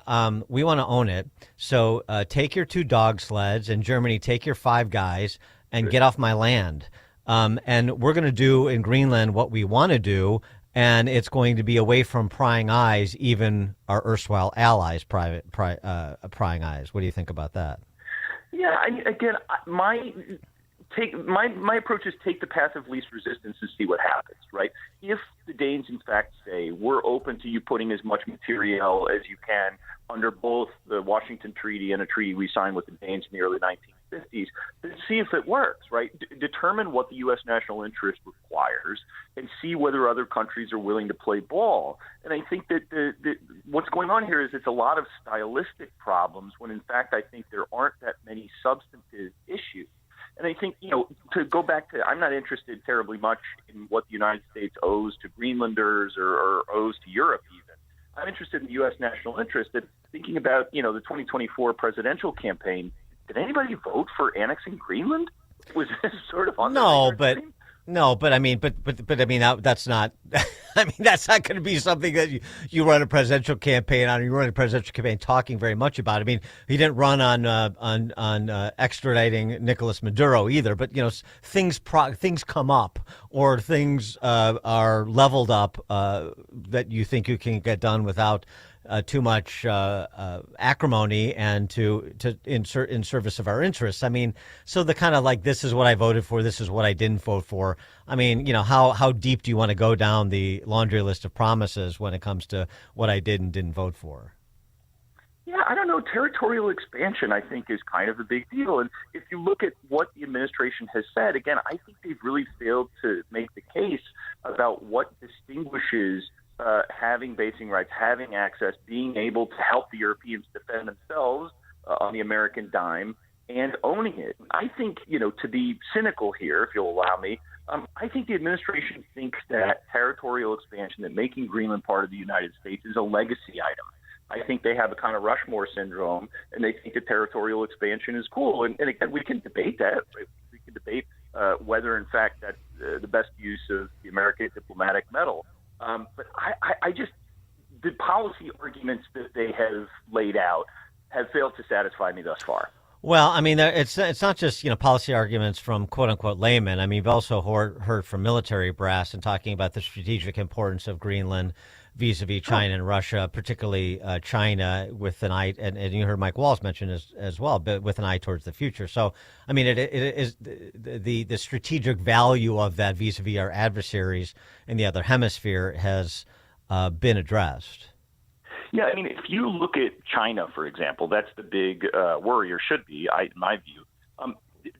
we want to own it. So take your 2 dog sleds, and Germany, take your 5 guys and get off my land. And we're going to do in Greenland what we want to do, and it's going to be away from prying eyes, even our erstwhile allies' prying eyes. What do you think about that? Yeah, again, my approach is take the path of least resistance and see what happens, right? If the Danes, in fact, say, we're open to you putting as much material as you can under both the Washington Treaty and a treaty we signed with the Danes in the early 1950s, then see if it works, right? Determine what the U.S. national interest requires and see whether other countries are willing to play ball. And I think that what's going on here is it's a lot of stylistic problems when, in fact, I think there aren't that many substantive issues. And I think, to go back to, I'm not interested terribly much in what the United States owes to Greenlanders or owes to Europe even. I'm interested in the U.S. national interest. And thinking about, the 2024 presidential campaign, did anybody vote for annexing Greenland? Was this sort of on No, but I mean, that's not. I meing, that's not going to be something that you run a presidential campaign on. Or you run a presidential campaign talking very much about. I mean, he didn't run on extraditing Nicolas Maduro either. But things come up, or things are leveled up that you think you can get done without too much acrimony and to insert in service of our interests. I mean, so the kind of like, this is what I voted for, this is what I didn't vote for. I mean, how deep do you want to go down the laundry list of promises when it comes to what I did and didn't vote for? Yeah, I don't know. Territorial expansion, I think, is kind of a big deal. And if you look at what the administration has said, again, I think they've really failed to make the case about what distinguishes having basing rights, having access, being able to help the Europeans defend themselves on the American dime, and owning it. I think, to be cynical here, if you'll allow me, I think the administration thinks that territorial expansion, that making Greenland part of the United States, is a legacy item. I think they have a kind of Rushmore syndrome, and they think that territorial expansion is cool. And again, we can debate that. We can debate whether, in fact, that's the best use of the American diplomatic medal. But I just, the policy arguments that they have laid out have failed to satisfy me thus far. Well, I mean, it's not just, policy arguments from quote unquote laymen. I mean, we've also heard from military brass and talking about the strategic importance of Greenland vis-a-vis China and Russia, particularly China, with an eye, and you heard Mike Walls mention as well, but with an eye towards the future. So, I mean, it is the strategic value of that vis-a-vis our adversaries in the other hemisphere has been addressed. Yeah, I mean, if you look at China, for example, that's the big worry, or should be, in my view.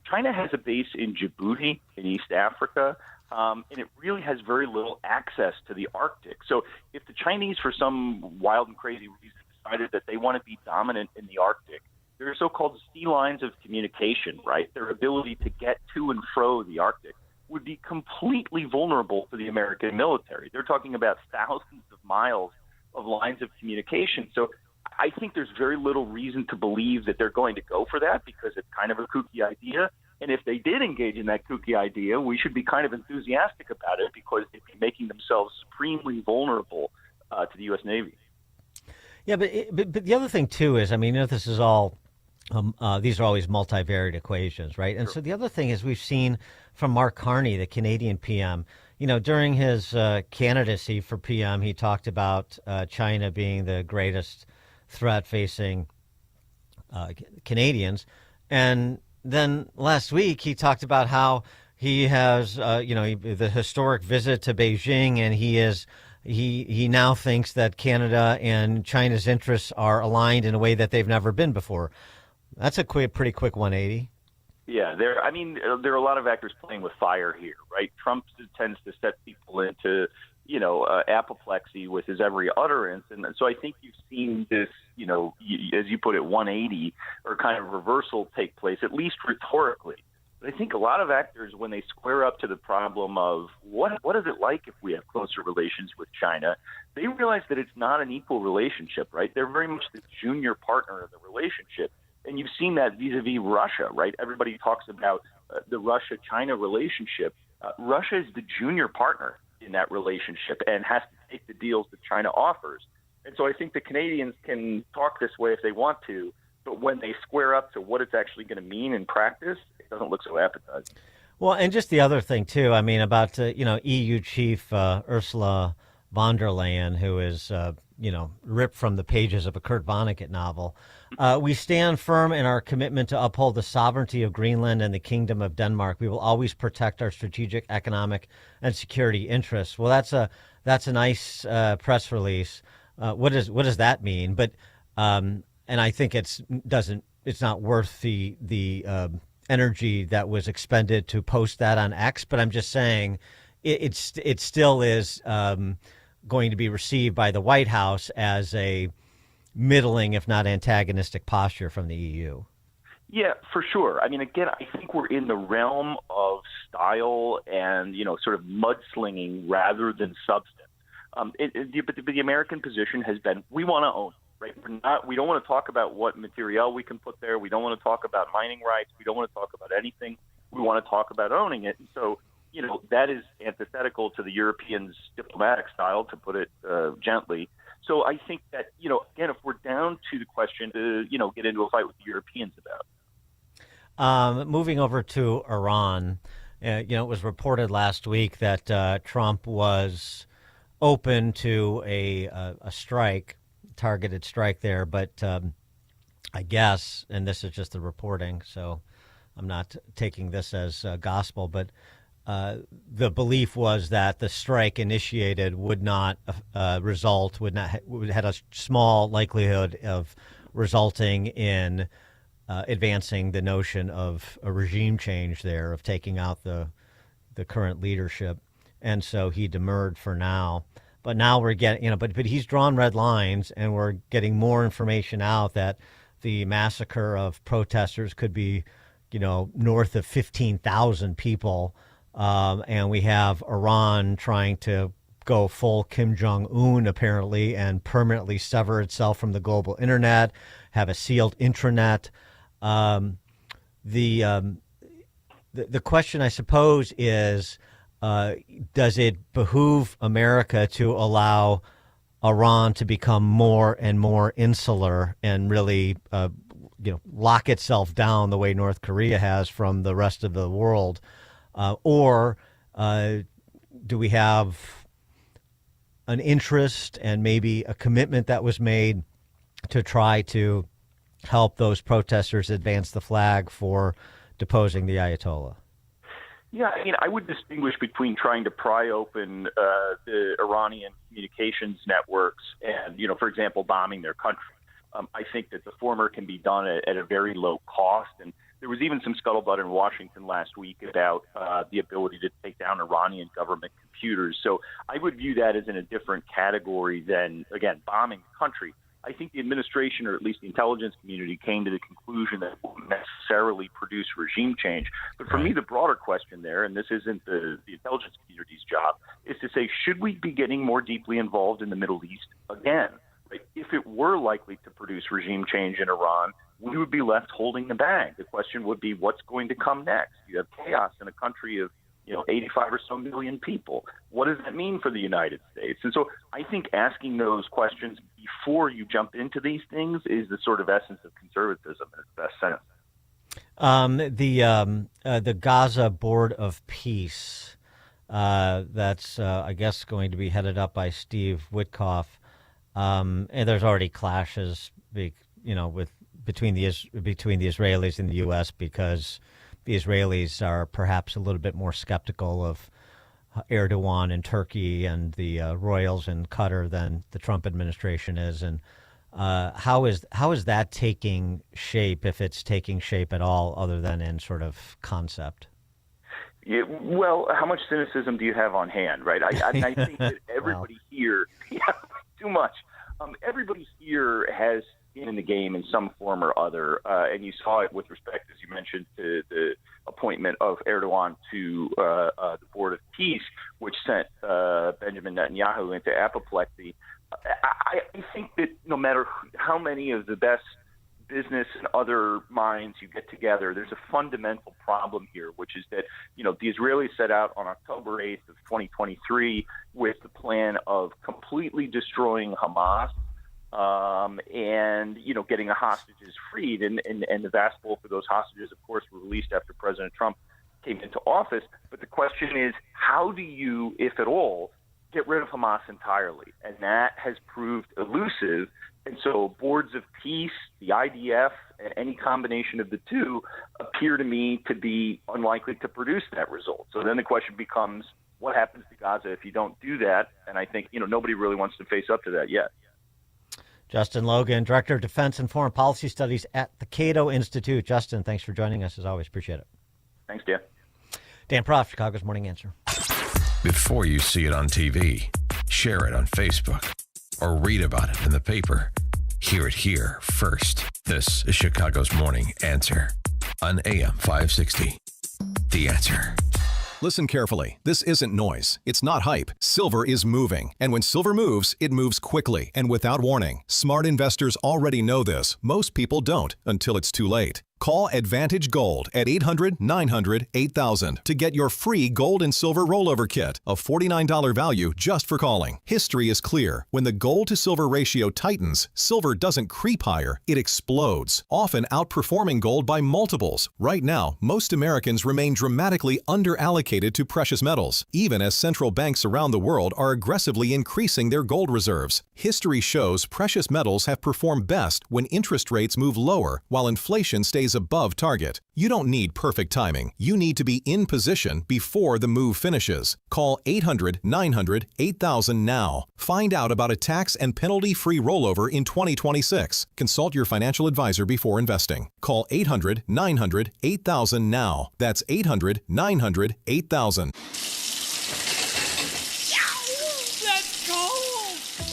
China has a base in Djibouti in East Africa, and it really has very little access to the Arctic. So if the Chinese, for some wild and crazy reason, decided that they want to be dominant in the Arctic, there are so-called sea lines of communication, right? Their ability to get to and fro the Arctic would be completely vulnerable to the American military. They're talking about thousands of miles of lines of communication. So I think there's very little reason to believe that they're going to go for that, because it's kind of a kooky idea. And if they did engage in that kooky idea, we should be kind of enthusiastic about it, because they'd be making themselves supremely vulnerable to the U.S. Navy. Yeah, but the other thing, too, is, I mean, this is all, these are always multivariate equations, right? And so the other thing is, we've seen from Mark Carney, the Canadian PM, during his candidacy for PM, he talked about China being the greatest threat facing Canadians. And then last week, he talked about how he has, the historic visit to Beijing, and he now thinks that Canada and China's interests are aligned in a way that they've never been before. That's a pretty quick 180. Yeah, there are a lot of actors playing with fire here, right? Trump tends to set people into, apoplexy with his every utterance. And so I think you've seen this, as you put it, 180 or kind of reversal take place, at least rhetorically. But I think a lot of actors, when they square up to the problem of what is it like if we have closer relations with China, they realize that it's not an equal relationship, right? They're very much the junior partner of the relationship. And you've seen that vis-a-vis Russia, right? Everybody talks about the Russia-China relationship. Russia is the junior partner in that relationship and has to take the deals that China offers. And so I think the Canadians can talk this way if they want to, but when they square up to what it's actually going to mean in practice, it doesn't look so appetizing. Well, and just the other thing, too, I mean, about, EU chief Ursula von der Leyen, who is, ripped from the pages of a Kurt Vonnegut novel. We stand firm in our commitment to uphold the sovereignty of Greenland and the Kingdom of Denmark. We will always protect our strategic, economic, and security interests. Well, that's a nice press release. What does that mean? But and I think it's not worth the energy that was expended to post that on X. But I'm just saying it still is going to be received by the White House as a middling, if not antagonistic, posture from the EU. Yeah, for sure. I mean, again, I think we're in the realm of style and, sort of mudslinging rather than substance. But the American position has been, we want to own, right? We don't want to talk about what material we can put there. We don't want to talk about mining rights. We don't want to talk about anything. We want to talk about owning it. And so, that is antithetical to the Europeans' diplomatic style, to put it gently. So I think that, again, if we're down to the question to, get into a fight with the Europeans about. Moving over to Iran, it was reported last week that Trump was open to a strike, targeted strike there. But I guess, and this is just the reporting, so I'm not taking this as gospel, but the belief was that the strike initiated would not had a small likelihood of resulting in advancing the notion of a regime change there, of taking out the current leadership. And so he demurred for now. But now we're getting, but he's drawn red lines, and we're getting more information out that the massacre of protesters could be, north of 15,000 people. And we have Iran trying to go full Kim Jong-un, apparently, and permanently sever itself from the global internet, have a sealed intranet. The question, I suppose, is, does it behoove America to allow Iran to become more and more insular and really, lock itself down the way North Korea has from the rest of the world? Or do we have an interest and maybe a commitment that was made to try to help those protesters advance the flag for deposing the Ayatollah? Yeah, I mean, I would distinguish between trying to pry open the Iranian communications networks and, for example, bombing their country. I think that the former can be done at a very low cost. And there was even some scuttlebutt in Washington last week about the ability to take down Iranian government computers. So I would view that as in a different category than, again, bombing the country. I think the administration, or at least the intelligence community, came to the conclusion that it wouldn't necessarily produce regime change. But for me, the broader question there, and this isn't the intelligence community's job, is to say, should we be getting more deeply involved in the Middle East again? Right? If it were likely to produce regime change in Iran, we would be left holding the bag. The question would be, what's going to come next? You have chaos in a country of 85 or so million people. What does that mean for the United States? And so I think asking those questions before you jump into these things is the sort of essence of conservatism in its best sense. The Gaza Board of Peace, that's, I guess, going to be headed up by Steve Witkoff. And there's already clashes, between the Israelis and the U.S. because the Israelis are perhaps a little bit more skeptical of Erdogan in Turkey and the royals in Qatar than the Trump administration is. And how is that taking shape, if it's taking shape at all, other than in sort of concept? Yeah, well, how much cynicism do you have on hand, right? I think that everybody here, too much. Everybody here has skin in the game in some form or other, and you saw it with respect, as you mentioned, to the appointment of Erdogan to the Board of Peace, which sent Benjamin Netanyahu into apoplexy. I think that no matter how many of the best business and other minds you get together, there's a fundamental problem here, which is that, the Israelis set out on October 8th of 2023 with the plan of completely destroying Hamas and, getting the hostages freed. And the vast bulk of those hostages, of course, were released after President Trump came into office. But the question is, how do you, if at all, get rid of Hamas entirely? And that has proved elusive. And so boards of peace, the IDF, and any combination of the two appear to me to be unlikely to produce that result. So then the question becomes, what happens to Gaza if you don't do that? And I think, nobody really wants to face up to that yet. Justin Logan, Director of Defense and Foreign Policy Studies at the Cato Institute. Justin, thanks for joining us as always. Appreciate it. Thanks, Dan. Dan Proft, Chicago's Morning Answer. Before you see it on TV, share it on Facebook, or read about it in the paper. Hear it here first. This is Chicago's Morning Answer on AM 560. The Answer. Listen carefully. This isn't noise. It's not hype. Silver is moving. And when silver moves, it moves quickly and without warning. Smart investors already know this. Most people don't until it's too late. Call Advantage Gold at 800-900-8000 to get your free gold and silver rollover kit, a $49 value just for calling. History is clear. When the gold to silver ratio tightens, silver doesn't creep higher, it explodes, often outperforming gold by multiples. Right now, most Americans remain dramatically underallocated to precious metals, even as central banks around the world are aggressively increasing their gold reserves. History shows precious metals have performed best when interest rates move lower while inflation stays above target. You don't need perfect timing. You need to be in position before the move finishes. Call 800-900-8000 now. Find out about a tax and penalty-free rollover in 2026. Consult your financial advisor before investing. Call 800-900-8000 now. That's 800-900-8000.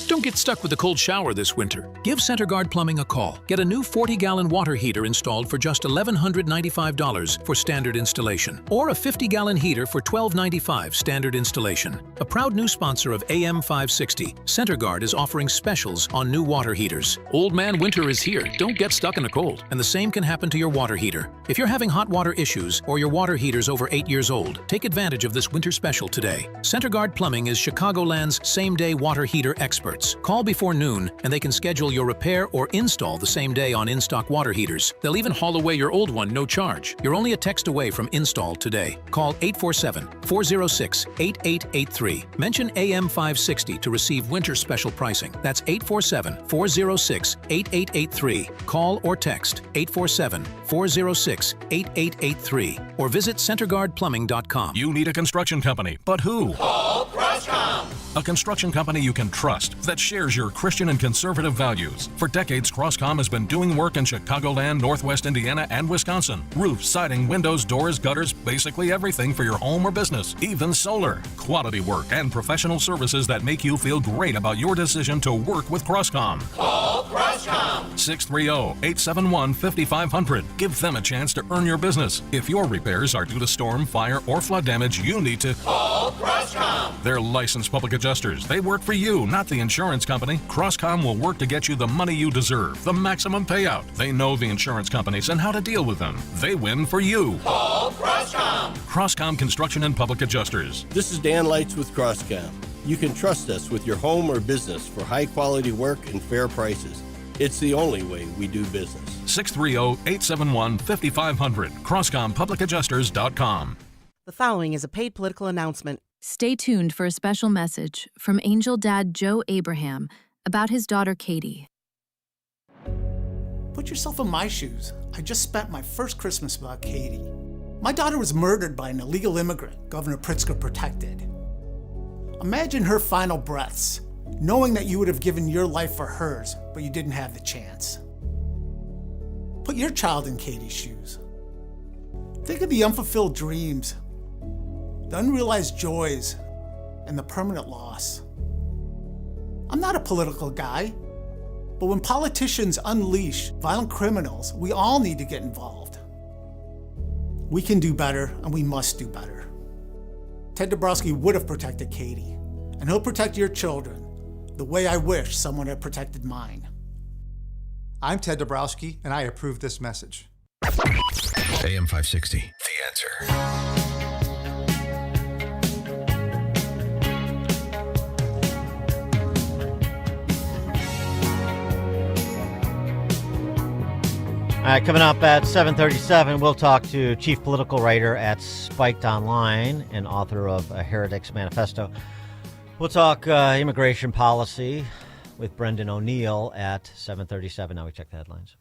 Don't get stuck with a cold shower this winter. Give CenterGuard Plumbing a call. Get a new 40-gallon water heater installed for just $1,195 for standard installation, or a 50-gallon heater for $1,295 standard installation. A proud new sponsor of AM 560, CenterGuard is offering specials on new water heaters. Old man winter is here. Don't get stuck in the cold, and the same can happen to your water heater. If you're having hot water issues or your water heater's over 8 years old, take advantage of this winter special today. CenterGuard Plumbing is Chicagoland's same-day water heater experts. Call before noon and they can schedule your repair or install the same day on in-stock water heaters. They'll even haul away your old one no charge. You're only a text away from install today. Call 847-406-8883. Mention AM 560 to receive winter special pricing. That's 847-406-8883. Call or text 847-406-8883 or visit CenterGuardPlumbing.com. You need a construction company, but who? Call Crosscom. A construction company you can trust that shares your Christian and conservative values. For decades, Crosscom has been doing work in Chicagoland, Northwest Indiana, and Wisconsin. Roofs, siding, windows, doors, gutters, basically everything for your home or business, even solar. Quality work and professional services that make you feel great about your decision to work with Crosscom. Call Crosscom. 630-871-5500. Give them a chance to earn your business. If your repairs are due to storm, fire, or flood damage, you need to call Crosscom. They're licensed public adjusters. They work for you, not the insurance company. Crosscom will work to get you the money you deserve, the maximum payout. They know the insurance companies and how to deal with them. They win for you. Call Crosscom. Crosscom Construction and Public Adjusters. This is Dan Lights with Crosscom. You can trust us with your home or business for high-quality work and fair prices. It's the only way we do business. 630-871-5500. CrosscomPublicAdjusters.com. The following is a paid political announcement. Stay tuned for a special message from Angel Dad Joe Abraham about his daughter Katie. Put yourself in my shoes. I just spent my first Christmas without Katie. My daughter was murdered by an illegal immigrant Governor Pritzker protected. Imagine her final breaths, knowing that you would have given your life for hers, but you didn't have the chance. Put your child in Katie's shoes. Think of the unfulfilled dreams, the unrealized joys, and the permanent loss. I'm not a political guy, but when politicians unleash violent criminals, we all need to get involved. We can do better, and we must do better. Ted Dabrowski would have protected Katie, and he'll protect your children the way I wish someone had protected mine. I'm Ted Dabrowski, and I approve this message. AM 560, The Answer. All right, coming up at 7:37, we'll talk to chief political writer at Spiked Online and author of A Heretic's Manifesto. We'll talk immigration policy with Brendan O'Neill at 7:37. Now we check the headlines.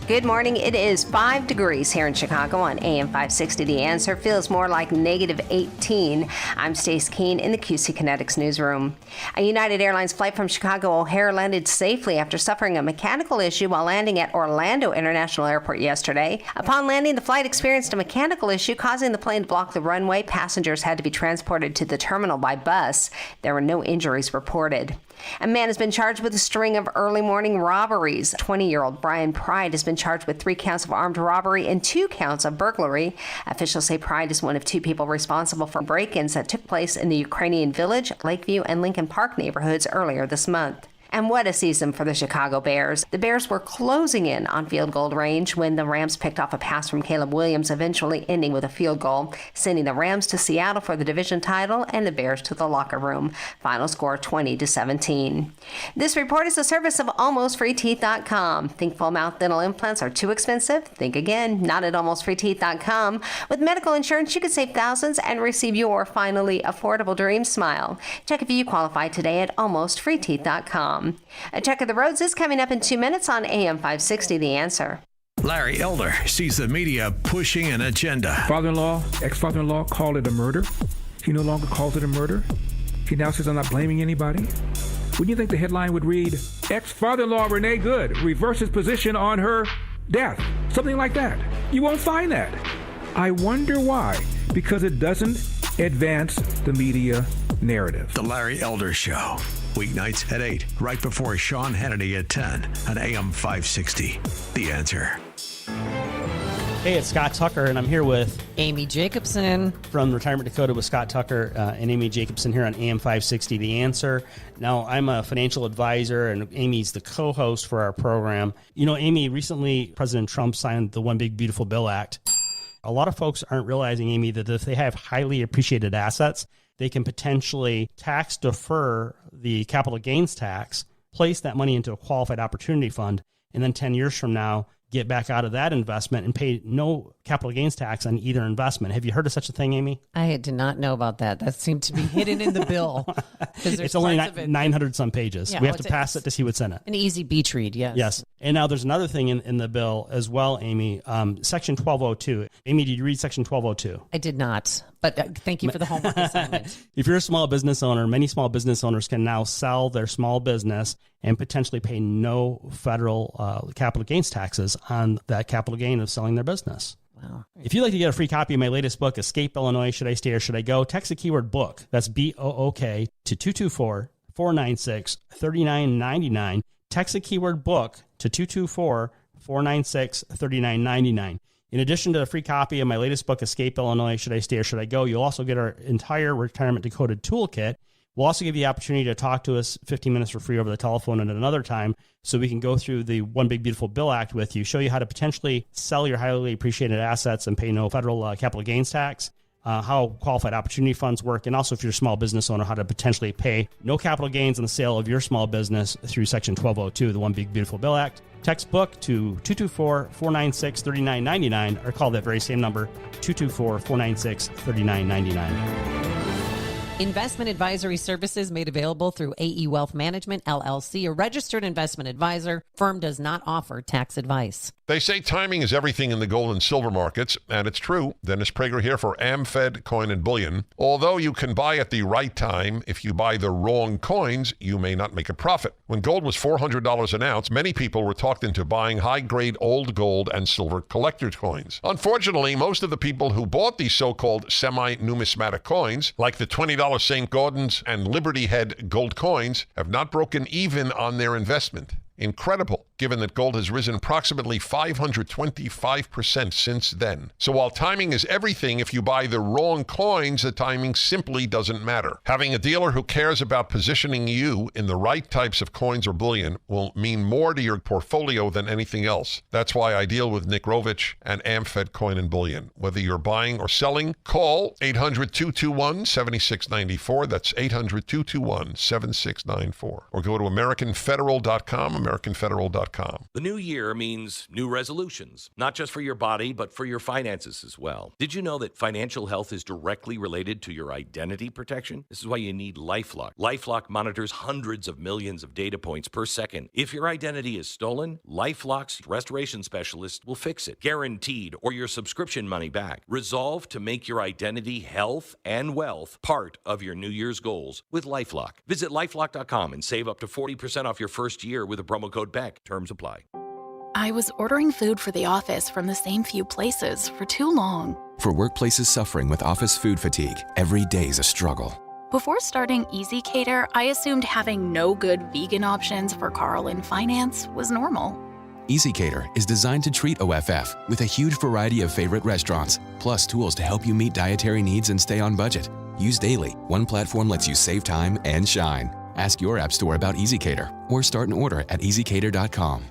Good morning. It is 5 degrees here in Chicago on AM 560. The Answer feels more like negative 18. I'm Stace Keene in the QC Kinetics newsroom. A United Airlines flight from Chicago O'Hare landed safely after suffering a mechanical issue while landing at Orlando International Airport yesterday. Upon landing, the flight experienced a mechanical issue causing the plane to block the runway. Passengers had to be transported to the terminal by bus. There were no injuries reported. A man has been charged with a string of early morning robberies. 20-year-old Brian Pride has been charged with 3 counts of armed robbery and 2 counts of burglary. Officials say Pride is one of 2 people responsible for break-ins that took place in the Ukrainian Village, Lakeview, and Lincoln Park neighborhoods earlier this month. And what a season for the Chicago Bears. The Bears were closing in on field goal range when the Rams picked off a pass from Caleb Williams, eventually ending with a field goal, sending the Rams to Seattle for the division title and the Bears to the locker room. Final score 20-17. This report is a service of AlmostFreeTeeth.com. Think full mouth dental implants are too expensive? Think again. Not at AlmostFreeTeeth.com. With medical insurance, you could save thousands and receive your finally affordable dream smile. Check if you qualify today at AlmostFreeTeeth.com. A check of the roads is coming up in 2 minutes on AM 560, The Answer. Larry Elder sees the media pushing an agenda. Father-in-law, ex-father-in-law called it a murder. He no longer calls it a murder. He now says, I'm not blaming anybody. Wouldn't you think the headline would read, ex-father-in-law Renee Good reverses position on her death? Something like that. You won't find that. I wonder why. Because it doesn't advance the media narrative. The Larry Elder Show. Weeknights at 8, right before Sean Hannity at 10 on AM 560. The Answer. Hey, it's Scott Tucker, and I'm here with Amy Jacobson from Retirement Dakota with Scott Tucker and Amy Jacobson here on AM 560, The Answer. Now, I'm a financial advisor, and Amy's the co-host for our program. You know, Amy, recently President Trump signed the One Big Beautiful Bill Act. A lot of folks aren't realizing, Amy, that if they have highly appreciated assets, they can potentially tax defer the capital gains tax, place that money into a qualified opportunity fund, and then 10 years from now, get back out of that investment and pay no capital gains tax on either investment. Have you heard of such a thing, Amy? I did not know about that. That seemed to be hidden in the bill. It's only 900 some pages. Yeah, we have to pass it to see what's in it. An easy beach read, yes. Yes. And now there's another thing in the bill as well, Amy. Section 1202. Amy, did you read Section 1202? I did not, but thank you for the homework assignment. If you're a small business owner, many small business owners can now sell their small business and potentially pay no federal capital gains taxes on that capital gain of selling their business. Wow. If you'd like to get a free copy of my latest book, Escape Illinois, Should I Stay or Should I Go? Text the keyword book, that's BOOK, to 224-496-3999. Text the keyword book to 224-496-3999. In addition to the free copy of my latest book, Escape Illinois, Should I Stay or Should I Go? You'll also get our entire Retirement Dakota toolkit. We'll also give you the opportunity to talk to us 15 minutes for free over the telephone at another time so we can go through the One Big Beautiful Bill Act with you, show you how to potentially sell your highly appreciated assets and pay no federal capital gains tax, how qualified opportunity funds work, and also if you're a small business owner, how to potentially pay no capital gains on the sale of your small business through Section 1202, the One Big Beautiful Bill Act. Text book to 224-496-3999 or call that very same number, 224-496-3999. Investment advisory services made available through AE Wealth Management, LLC, a registered investment advisor. Firm does not offer tax advice. They say timing is everything in the gold and silver markets, and it's true. Dennis Prager here for AmFed Coin and Bullion. Although you can buy at the right time, if you buy the wrong coins, you may not make a profit. When gold was $400 an ounce, many people were talked into buying high-grade old gold and silver collector's coins. Unfortunately, most of the people who bought these so-called semi-numismatic coins, like the $20 St. Gaudens and Liberty Head gold coins, have not broken even on their investment. Incredible, given that gold has risen approximately 525% since then. So while timing is everything, if you buy the wrong coins, the timing simply doesn't matter. Having a dealer who cares about positioning you in the right types of coins or bullion will mean more to your portfolio than anything else. That's why I deal with Nick Rovich and AmFed Coin and Bullion. Whether you're buying or selling, call 800-221-7694. That's 800-221-7694. Or go to AmericanFederal.com, AmericanFederal.com. The new year means new resolutions, not just for your body, but for your finances as well. Did you know that financial health is directly related to your identity protection? This is why you need LifeLock. LifeLock monitors hundreds of millions of data points per second. If your identity is stolen, LifeLock's restoration specialist will fix it, guaranteed, or your subscription money back. Resolve to make your identity, health, and wealth part of your New Year's goals with LifeLock. Visit LifeLock.com and save up to 40% off your first year with a promo code BECK. Terms apply. I was ordering food for the office from the same few places for too long. For workplaces suffering with office food fatigue, every day's a struggle. Before starting Easy Cater, I assumed having no good vegan options for Carl in finance was normal. Easy Cater is designed to treat OFF with a huge variety of favorite restaurants, plus tools to help you meet dietary needs and stay on budget. Used daily, one platform lets you save time and shine. Ask your app store about Easy Cater or start an order at easycater.com.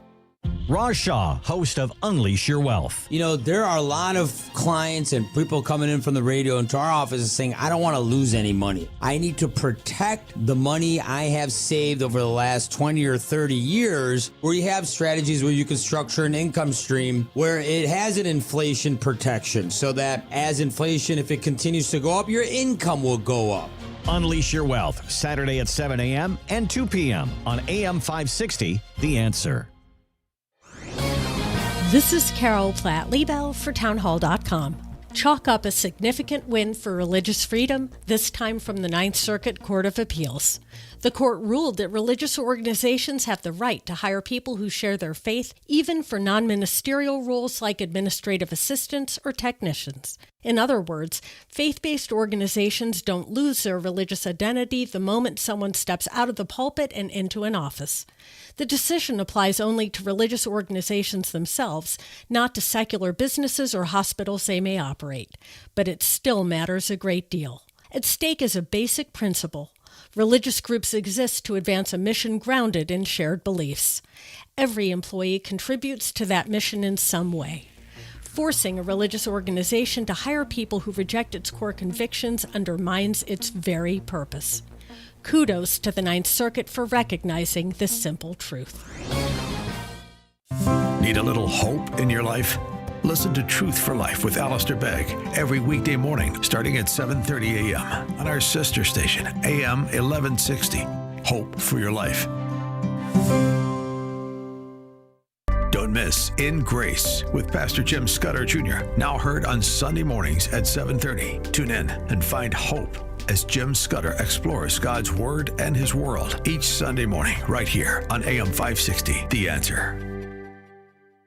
Raj Shah, host of Unleash Your Wealth. You know, there are a lot of clients and people coming in from the radio into our office saying, I don't want to lose any money. I need to protect the money I have saved over the last 20 or 30 years, where you have strategies where you can structure an income stream where it has an inflation protection so that as inflation, if it continues to go up, your income will go up. Unleash Your Wealth, Saturday at 7 a.m. and 2 p.m. on AM 560, The Answer. This is Carol Platt-Liebel for townhall.com. Chalk up a significant win for religious freedom, this time from the Ninth Circuit Court of Appeals. The court ruled that religious organizations have the right to hire people who share their faith, even for non-ministerial roles like administrative assistants or technicians. In other words, faith-based organizations don't lose their religious identity the moment someone steps out of the pulpit and into an office. The decision applies only to religious organizations themselves, not to secular businesses or hospitals they may operate. But it still matters a great deal. At stake is a basic principle. Religious groups exist to advance a mission grounded in shared beliefs. Every employee contributes to that mission in some way. Forcing a religious organization to hire people who reject its core convictions undermines its very purpose. Kudos to the Ninth Circuit for recognizing this simple truth. Need a little hope in your life? Listen to Truth for Life with Alistair Begg every weekday morning starting at 7:30 a.m. on our sister station, AM 1160. Hope for your life. Don't miss In Grace with Pastor Jim Scudder Jr., now heard on Sunday mornings at 7:30. Tune in and find hope as Jim Scudder explores God's Word and His world each Sunday morning right here on AM 560, The Answer.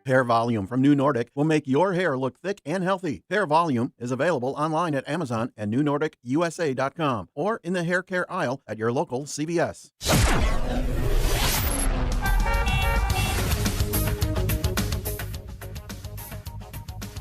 Hair Volume from New Nordic will make your hair look thick and healthy. Hair Volume is available online at Amazon and NewNordicUSA.com or in the hair care aisle at your local CVS.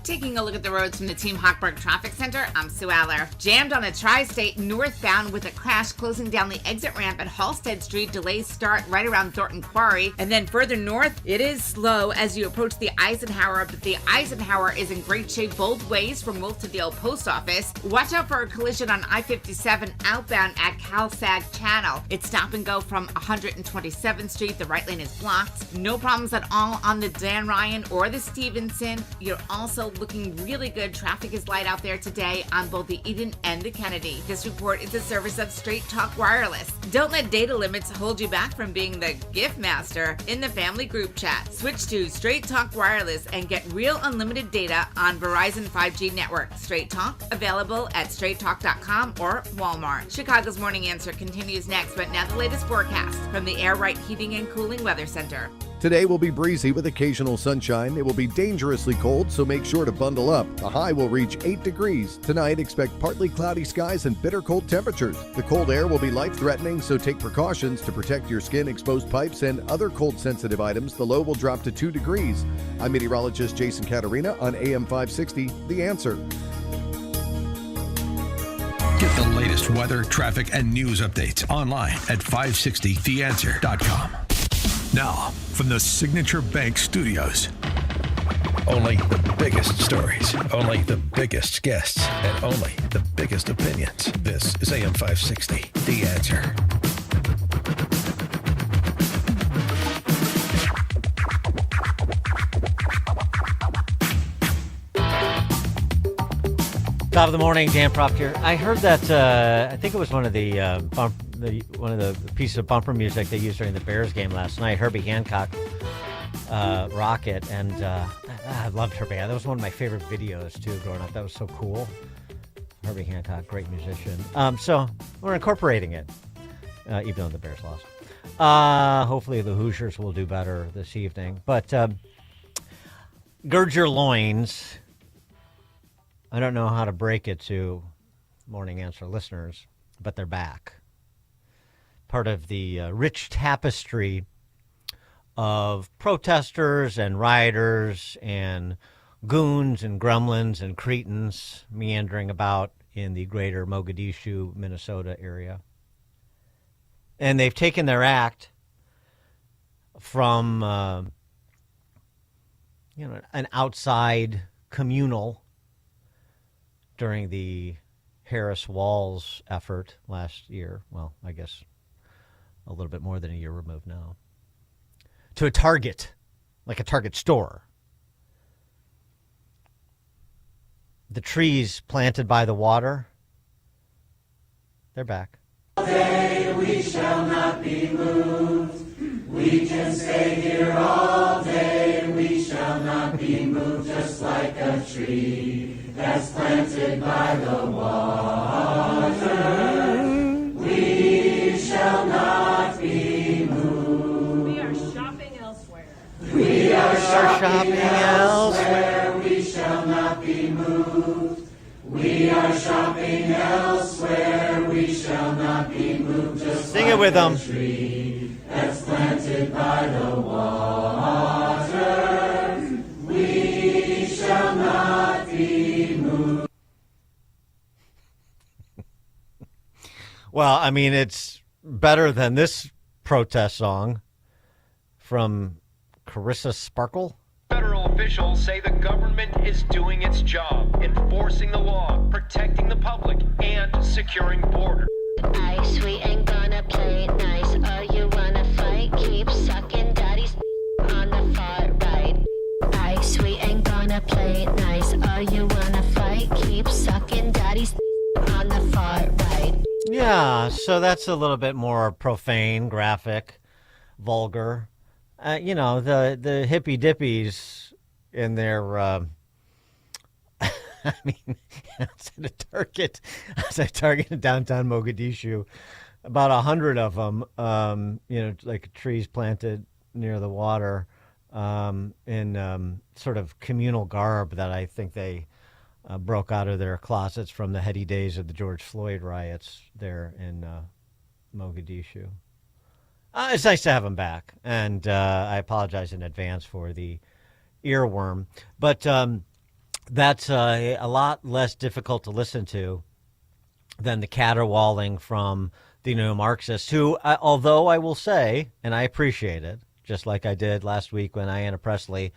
Taking a look at the roads from the Team Hochberg Traffic Center, I'm Sue Aller. Jammed on a tri-state northbound with a crash closing down the exit ramp at Halstead Street. Delays start right around Thornton Quarry. And then further north, it is slow as you approach the Eisenhower, but the Eisenhower is in great shape both ways from Wolf to the old post office. Watch out for a collision on I-57 outbound at Cal-Sag Channel. It's stop and go from 127th Street. The right lane is blocked. No problems at all on the Dan Ryan or the Stevenson. You're also looking really good. Traffic is light out there today on both the Eden and the Kennedy. This report is a service of Straight Talk Wireless. Don't let data limits hold you back from being the gift master in the family group chat. Switch to Straight Talk Wireless and get real unlimited data on Verizon 5G network. Straight Talk, available at straighttalk.com or Walmart. Chicago's Morning Answer continues next, but now the latest forecast from the Air Right Heating and Cooling Weather Center. Today will be breezy with occasional sunshine. It will be dangerously cold, so make sure to bundle up. The high will reach 8 degrees. Tonight, expect partly cloudy skies and bitter cold temperatures. The cold air will be life-threatening, so take precautions to protect your skin, exposed pipes, and other cold-sensitive items. The low will drop to 2 degrees. I'm meteorologist Jason Caterina on AM 560, The Answer. Get the latest weather, traffic, and news updates online at 560theanswer.com. Now, from the Signature Bank Studios. Only the biggest stories, only the biggest guests, and only the biggest opinions. This is AM 560, The Answer. Top of the morning, Dan Proft here. I heard that I think it was one of the one of the pieces of bumper music they used during the Bears game last night. Herbie Hancock, Rocket, and I loved Herbie. That was one of my favorite videos too, growing up. That was so cool. Herbie Hancock, great musician. So we're incorporating it, even though the Bears lost. Hopefully the Hoosiers will do better this evening. But gird your loins. I don't know how to break it to Morning Answer listeners, but they're back. Part of the rich tapestry of protesters and rioters and goons and gremlins and cretins meandering about in the greater Mogadishu, Minnesota area. And they've taken their act from an outside communal during the Harris Walls effort last year. Well, I guess a little bit more than a year removed now. To a Target, like a Target store. The trees planted by the water, they're back. All day we shall not be moved. We can stay here all day. We shall not be moved, just like a tree that's planted by the water. We shall not be moved. We are shopping elsewhere. We are shopping elsewhere. We shall not be moved. We are shopping elsewhere. We shall not be moved. Just sing it with them. Tree that's planted by the water. We shall not be moved. Well, I mean, it's better than this protest song from Carissa Sparkle. Federal officials say the government is doing its job, enforcing the law, protecting the public, and securing borders. Ice, we ain't gonna play it nice. Oh, you wanna fight? Keep sucking daddy's on the far right. Ice, we ain't gonna play it nice. Oh, you wanna fight? Keep sucking daddy's on the far right. Yeah, so that's a little bit more profane, graphic, vulgar. The hippy dippies in their, I mean, outside a Target in downtown Mogadishu, about 100 of them, like trees planted near the water, in sort of communal garb that I think they broke out of their closets from the heady days of the George Floyd riots there in Mogadishu. It's nice to have them back, and I apologize in advance for the earworm. But that's a lot less difficult to listen to than the caterwauling from the neo-Marxists, who, although I will say, and I appreciate it, just like I did last week when Ayanna Pressley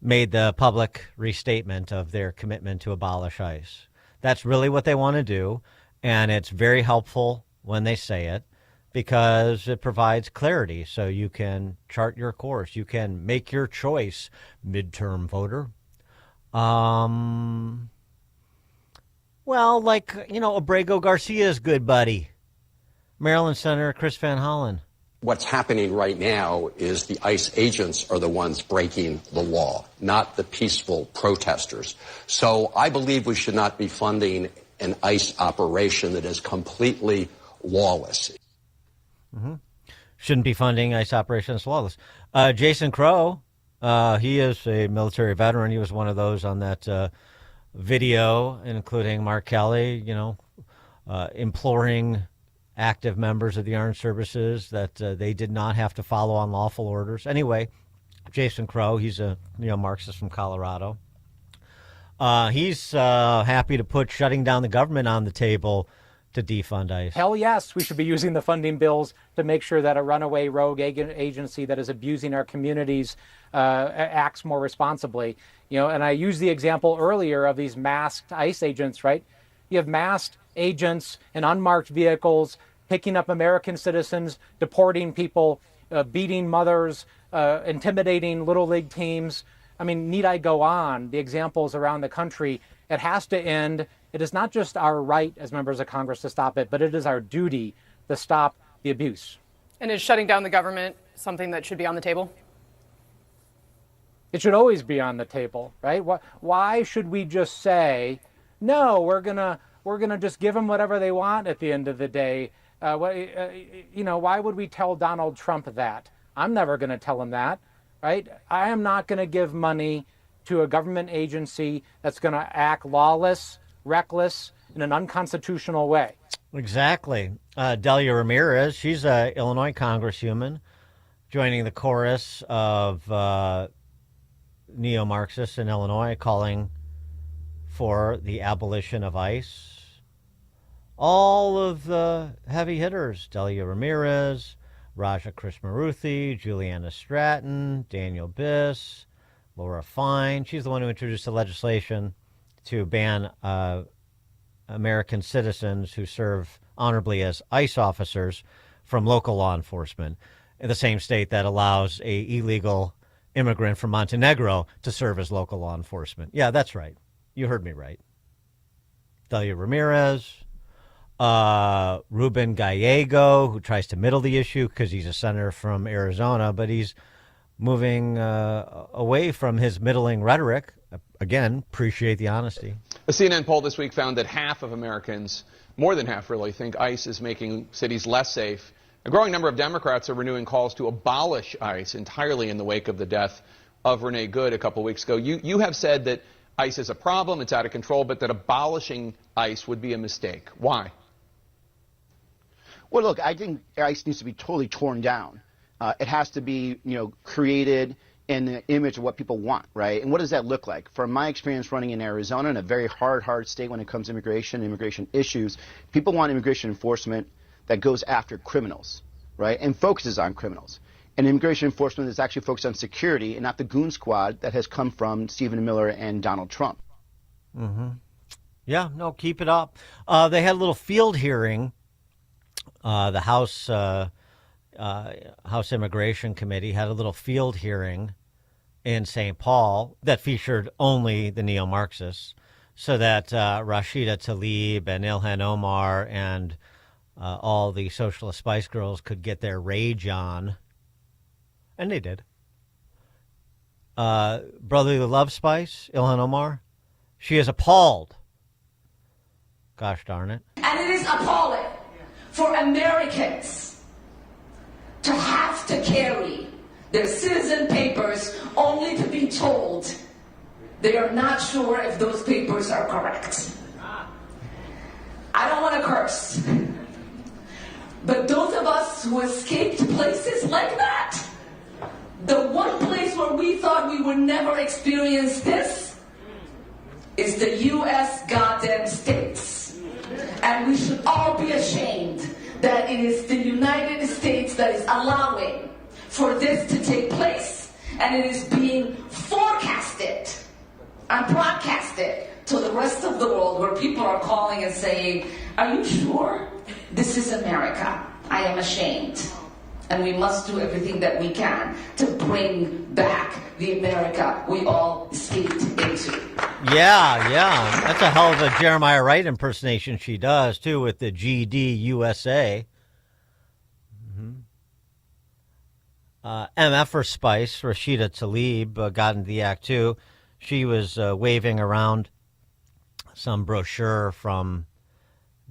made the public restatement of their commitment to abolish ICE. That's really what they want to do, and it's very helpful when they say it, because it provides clarity so you can chart your course. You can make your choice, midterm voter. Well, like, Abrego Garcia's good buddy, Maryland Senator Chris Van Hollen. What's happening right now is the ICE agents are the ones breaking the law, not the peaceful protesters. So I believe we should not be funding an ICE operation that is completely lawless. Mm-hmm. Shouldn't be funding ICE operations lawless. Jason Crow, he is a military veteran. He was one of those on that video, including Mark Kelly, imploring active members of the armed services that they did not have to follow unlawful orders. Anyway, Jason Crow, he's a Marxist from Colorado. He's happy to put shutting down the government on the table to defund ICE. Hell yes, we should be using the funding bills to make sure that a runaway rogue agency that is abusing our communities acts more responsibly. And I used the example earlier of these masked ICE agents, right? You have masked agents in unmarked vehicles picking up American citizens, deporting people, beating mothers, intimidating little league teams. I mean, need I go on? The examples around the country. It has to end. It is not just our right as members of Congress to stop it, but it is our duty to stop the abuse. And is shutting down the government something that should be on the table? It should always be on the table, right? Why should we just say, no, we're gonna just give them whatever they want at the end of the day? Why would we tell Donald Trump that? I'm never going to tell him that, right? I am not going to give money to a government agency that's going to act lawless, reckless, in an unconstitutional way. Exactly. Delia Ramirez, she's an Illinois congresswoman, joining the chorus of neo-Marxists in Illinois calling for the abolition of ICE. All of the heavy hitters, Delia Ramirez, Raja Krishnamoorthy, Juliana Stratton, Daniel Biss, Laura Fine. She's the one who introduced the legislation to ban American citizens who serve honorably as ICE officers from local law enforcement in the same state that allows a illegal immigrant from Montenegro to serve as local law enforcement. Yeah, that's right. You heard me right. Delia Ramirez, Ruben Gallego, who tries to middle the issue because he's a senator from Arizona, but he's moving away from his middling rhetoric. Again, appreciate the honesty. A CNN poll this week found that half of Americans, more than half really, think ICE is making cities less safe. A growing number of Democrats are renewing calls to abolish ICE entirely in the wake of the death of Renee Good a couple weeks ago. You have said that ICE is a problem, it's out of control, but that abolishing ICE would be a mistake. Why? Well, look, I think ICE needs to be totally torn down. It has to be, created in the image of what people want, right? And what does that look like? From my experience running in Arizona, in a very hard state when it comes to immigration issues, people want immigration enforcement that goes after criminals, right, and focuses on criminals. And immigration enforcement is actually focused on security and not the goon squad that has come from Stephen Miller and Donald Trump. Mm-hmm. Yeah, no, keep it up. They had a little field hearing. The House Immigration Committee had a little field hearing in St. Paul that featured only the neo-Marxists, so that Rashida Tlaib and Ilhan Omar and all the Socialist Spice Girls could get their rage on. And they did. Brotherly Love Spice, Ilhan Omar, she is appalled. Gosh darn it. And it is appalling for Americans to have to carry their citizen papers only to be told they are not sure if those papers are correct. I don't want to curse, but those of us who escaped places like that, the one place where we thought we would never experience this is the U.S. goddamn States. And we should all be ashamed that it is the United States that is allowing for this to take place, and it is being forecasted and broadcasted to the rest of the world, where people are calling and saying, are you sure? This is America. I am ashamed. And we must do everything that we can to bring back the America we all escaped into. Yeah. That's a hell of a Jeremiah Wright impersonation she does, too, with the GD USA. MF for Spice, Rashida Tlaib, got into the act, too. She was waving around some brochure from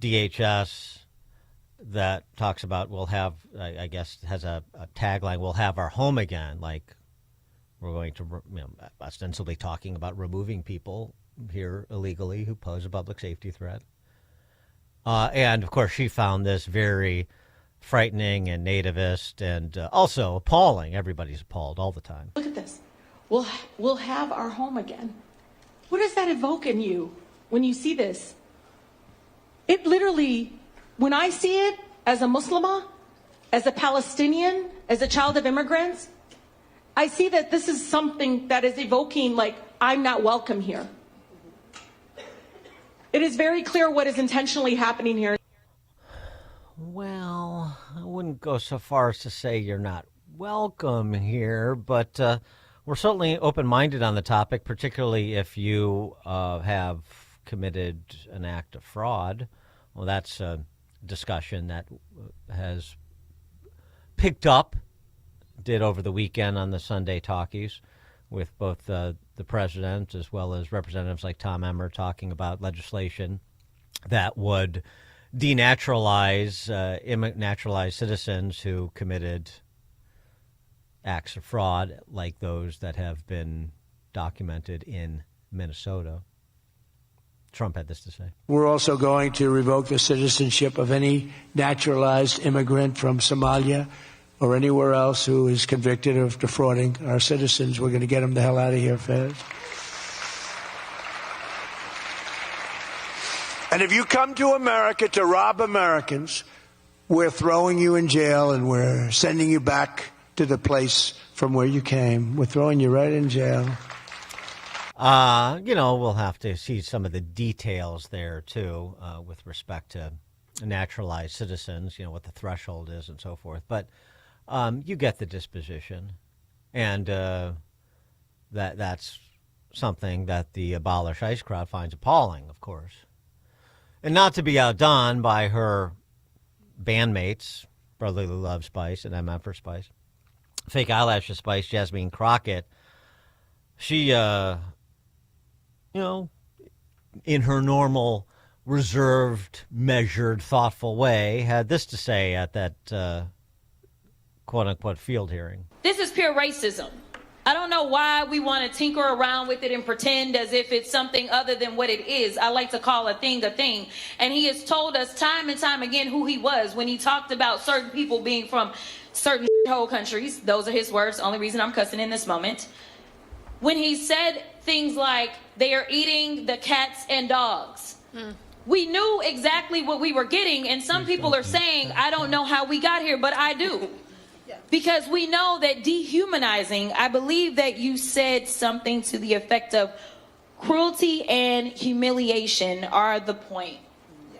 DHS that talks about we'll have, I guess, has a tagline, we'll have our home again, like we're going to, ostensibly talking about removing people here illegally who pose a public safety threat. And, of course, she found this very frightening and nativist and also appalling. Everybody's appalled all the time. Look at this. We'll have our home again. What does that evoke in you when you see this? It literally, when I see it as a Muslimah, as a Palestinian, as a child of immigrants, I see that this is something that is evoking, like, I'm not welcome here. It is very clear what is intentionally happening here. Well, I wouldn't go so far as to say you're not welcome here, but we're certainly open-minded on the topic, particularly if you have committed an act of fraud. Well, that's a discussion that has picked up, did over the weekend on the Sunday talkies with both the president as well as representatives like Tom Emmer talking about legislation that would denaturalize, naturalize citizens who committed acts of fraud like those that have been documented in Minnesota. Trump had this to say. We're also going to revoke the citizenship of any naturalized immigrant from Somalia or anywhere else who is convicted of defrauding our citizens. We're going to get them the hell out of here fast. And if you come to America to rob Americans, we're throwing you in jail and we're sending you back to the place from where you came. We're throwing you right in jail. We'll have to see some of the details there, too, with respect to naturalized citizens, what the threshold is and so forth. But you get the disposition. And that's something that the Abolish ICE crowd finds appalling, of course. And not to be outdone by her bandmates, Brotherly Love Spice and MF for Spice, Fake Eyelashes Spice, Jasmine Crockett. She, in her normal, reserved, measured, thoughtful way, had this to say at that quote-unquote field hearing. This is pure racism. I don't know why we want to tinker around with it and pretend as if it's something other than what it is. I like to call a thing. And he has told us time and time again who he was when he talked about certain people being from certain whole countries. Those are his words. The only reason I'm cussing in this moment. When he said things like, they are eating the cats and dogs. We knew exactly what we were getting. And some people are saying, I don't know how we got here, but I do. Because we know that dehumanizing, I believe that you said something to the effect of cruelty and humiliation are the point.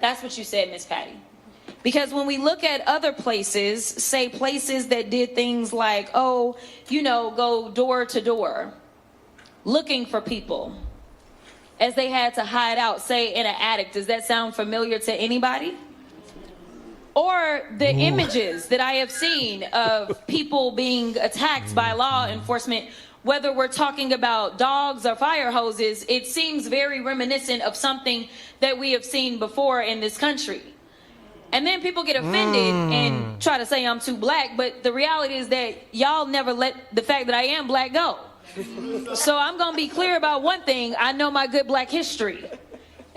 That's what you said, Miss Patty. Because when we look at other places, say places that did things like, go door to door, looking for people, as they had to hide out, say in an attic. Does that sound familiar to anybody? Or the images that I have seen of people being attacked by law enforcement, whether we're talking about dogs or fire hoses, it seems very reminiscent of something that we have seen before in this country. And then people get offended and try to say I'm too black, but the reality is that y'all never let the fact that I am black go. So I'm going to be clear about one thing. I know my good black history.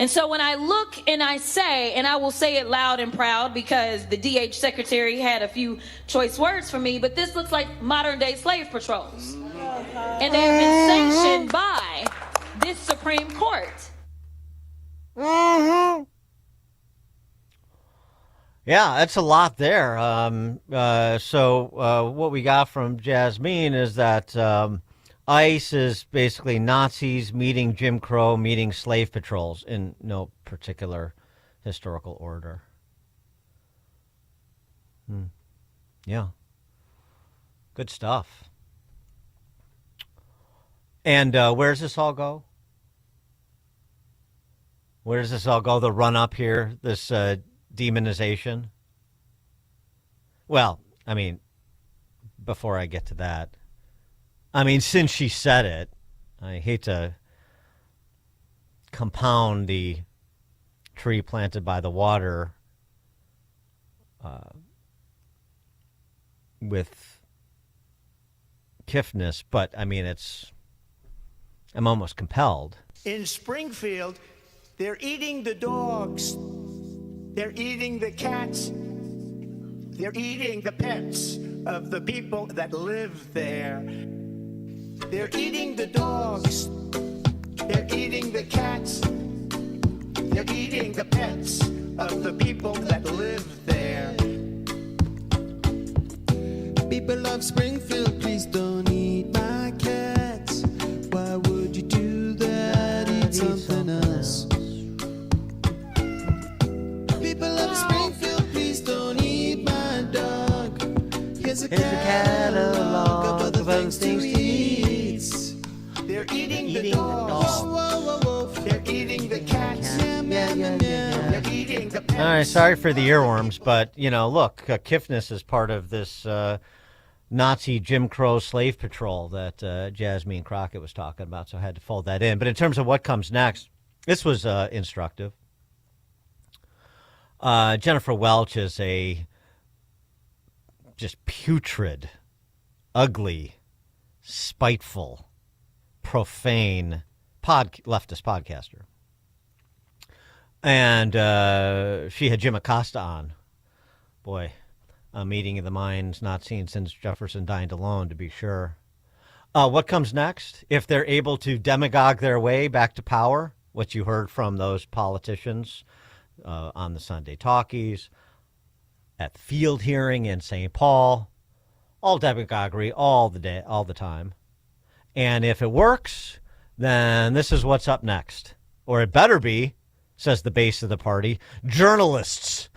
And so when I look and I say, and I will say it loud and proud because the DH secretary had a few choice words for me, but this looks like modern day slave patrols. And they have been sanctioned by this Supreme Court. Yeah, that's a lot there. So what we got from Jasmine is that ICE is basically Nazis meeting Jim Crow, meeting slave patrols in no particular historical order. Yeah. Good stuff. And where does this all go? Where does this all go? The run up here, this demonization? Well, I mean, before I get to that, I mean, since she said it, I hate to compound the tree planted by the water with kiffness, but I mean, I'm almost compelled. In Springfield, they're eating the dogs. They're eating the cats. They're eating the pets of the people that live there. They're eating the dogs. They're eating the cats. They're eating the pets of the people that live there. People of Springfield, please don't eat my cats. Why would you do that? Eat something else. People of Springfield, please don't eat my dog. Here's a catalog of other things to eat. They're eating the dogs. Whoa, whoa, whoa. They're eating the cats. They're eating the pets. All right, sorry for the earworms, but, look, kiffness is part of this Nazi Jim Crow slave patrol that Jasmine Crockett was talking about, so I had to fold that in. But in terms of what comes next, this was instructive. Jennifer Welch is a just putrid, ugly, spiteful, profane leftist podcaster. And she had Jim Acosta on. Boy, a meeting of the minds not seen since Jefferson dined alone, to be sure. What comes next? If they're able to demagogue their way back to power, what you heard from those politicians on the Sunday talkies, at the field hearing in St. Paul, all demagoguery all the time. And if it works, then this is what's up next. Or it better be, says the base of the party, journalists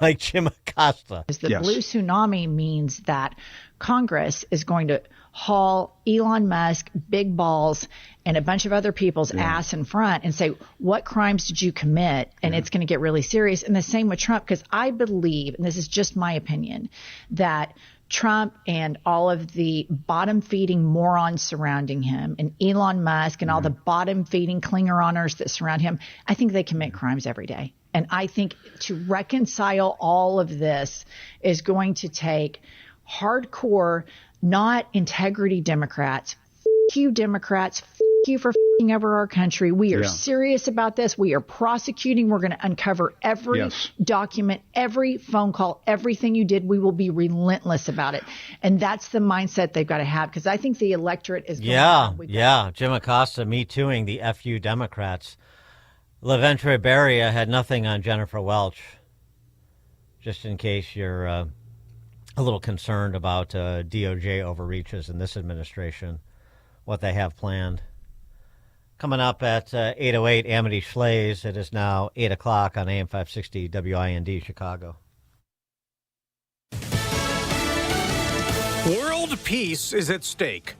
like Jim Acosta. The blue tsunami means that Congress is going to haul Elon Musk, big balls, and a bunch of other people's ass in front and say, what crimes did you commit? And it's going to get really serious. And the same with Trump, because I believe, and this is just my opinion, that Trump and all of the bottom-feeding morons surrounding him and Elon Musk and all the bottom-feeding Klingeroners that surround him, I think they commit crimes every day. And I think to reconcile all of this is going to take hardcore, not integrity Democrats. F*** you Democrats. F*** you for f***ing over our country. We are serious about this. We are prosecuting. We're going to uncover every document, every phone call, everything you did. We will be relentless about it. And that's the mindset they've got to have, because I think the electorate is going Jim Acosta me tooing the FU Democrats. LaVentre Beria had nothing on Jennifer Welch, just in case you're a little concerned about DOJ overreaches in this administration, what they have planned. Coming up at 8:08, Amity Schlaze. It is now 8 o'clock on AM 560 WIND Chicago. World peace is at stake.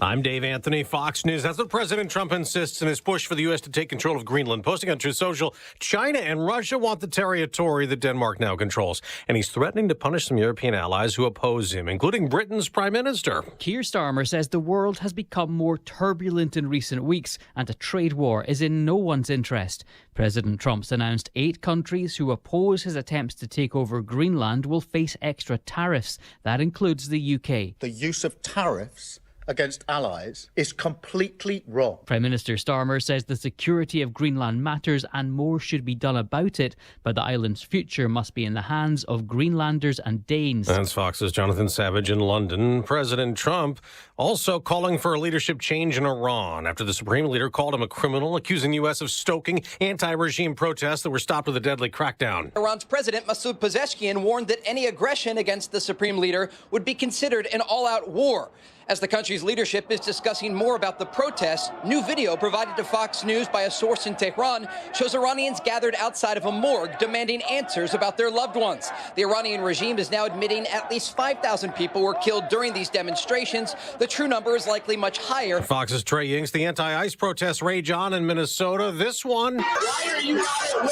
I'm Dave Anthony, Fox News. That's what President Trump insists in his push for the U.S. to take control of Greenland. Posting on Truth Social, China and Russia want the territory that Denmark now controls. And he's threatening to punish some European allies who oppose him, including Britain's Prime Minister. Keir Starmer says the world has become more turbulent in recent weeks and a trade war is in no one's interest. President Trump's announced 8 countries who oppose his attempts to take over Greenland will face extra tariffs. That includes the UK. The use of tariffs against allies is completely wrong. Prime Minister Starmer says the security of Greenland matters and more should be done about it, but the island's future must be in the hands of Greenlanders and Danes. That's Fox's Jonathan Savage in London. President Trump also calling for a leadership change in Iran after the Supreme Leader called him a criminal, accusing the U.S. of stoking anti-regime protests that were stopped with a deadly crackdown. Iran's President Masoud Pezeshkian warned that any aggression against the Supreme Leader would be considered an all-out war. As the country's country's leadership is discussing more about the protests. New video provided to Fox News by a source in Tehran shows Iranians gathered outside of a morgue demanding answers about their loved ones. The Iranian regime is now admitting at least 5,000 people were killed during these demonstrations. The true number is likely much higher. Fox's Trey Yingst. The anti-ICE protests rage on in Minnesota. This one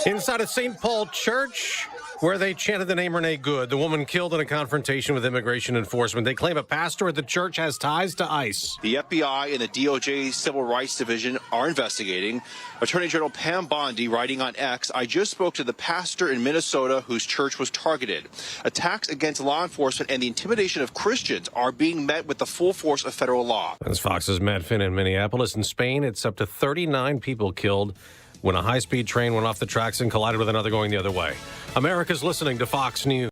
inside a St. Paul church, where they chanted the name Renee Good, the woman killed in a confrontation with immigration enforcement. They claim a pastor at the church has ties to ICE. The FBI and the DOJ Civil Rights Division are investigating. Attorney General Pam Bondi writing on X, I just spoke to the pastor in Minnesota whose church was targeted. Attacks against law enforcement and the intimidation of Christians are being met with the full force of federal law. That's Fox's Matt Finn in Minneapolis. In Spain, it's up to 39 people killed when a high-speed train went off the tracks and collided with another going the other way. America's listening to Fox News.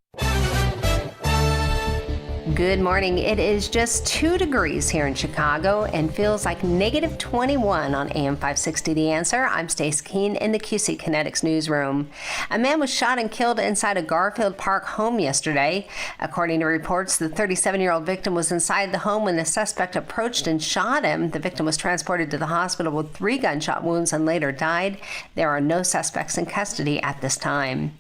Good morning. It is just 2 degrees here in Chicago and feels like negative 21 on AM 560 The Answer. I'm Stace Keene in the QC Kinetics newsroom. A man was shot and killed inside a Garfield Park home yesterday. According to reports, the 37-year-old victim was inside the home when the suspect approached and shot him. The victim was transported to the hospital with 3 gunshot wounds and later died. There are no suspects in custody at this time.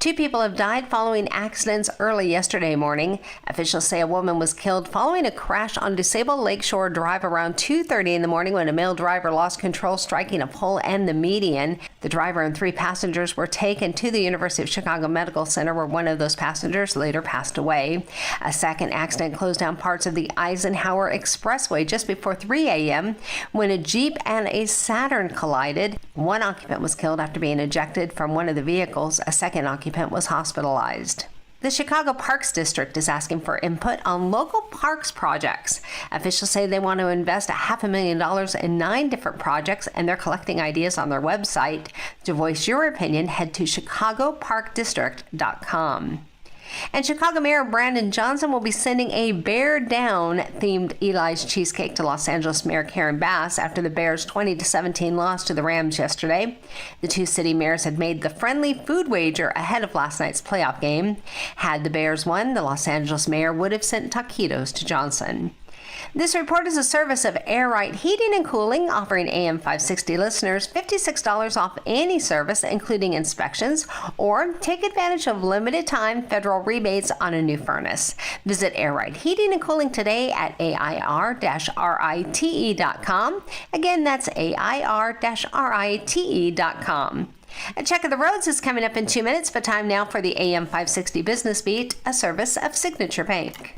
2 people have died following accidents early yesterday morning. Officials say a woman was killed following a crash on disabled Lakeshore Drive around 2:30 in the morning when a male driver lost control, striking a pole and the median. The driver and 3 passengers were taken to the University of Chicago Medical Center, where one of those passengers later passed away. A second accident closed down parts of the Eisenhower Expressway just before 3 a.m. when a Jeep and a Saturn collided. One occupant was killed after being ejected from one of the vehicles. A second occupant was hospitalized. The Chicago Parks District is asking for input on local parks projects. Officials say they want to invest $500,000 in 9 different projects, and they're collecting ideas on their website. To voice your opinion, head to chicagoparkdistrict.com. And Chicago Mayor Brandon Johnson will be sending a Bear Down-themed Eli's Cheesecake to Los Angeles Mayor Karen Bass after the Bears' 20-17 loss to the Rams yesterday. The 2 city mayors had made the friendly food wager ahead of last night's playoff game. Had the Bears won, the Los Angeles mayor would have sent taquitos to Johnson. This report is a service of Air Right Heating and Cooling, offering AM 560 listeners $56 off any service, including inspections, or take advantage of limited-time federal rebates on a new furnace. Visit Air Right Heating and Cooling today at air-rite.com. Again, that's air-rite.com. A check of the roads is coming up in 2 minutes, but time now for the AM 560 Business Beat, a service of Signature Bank.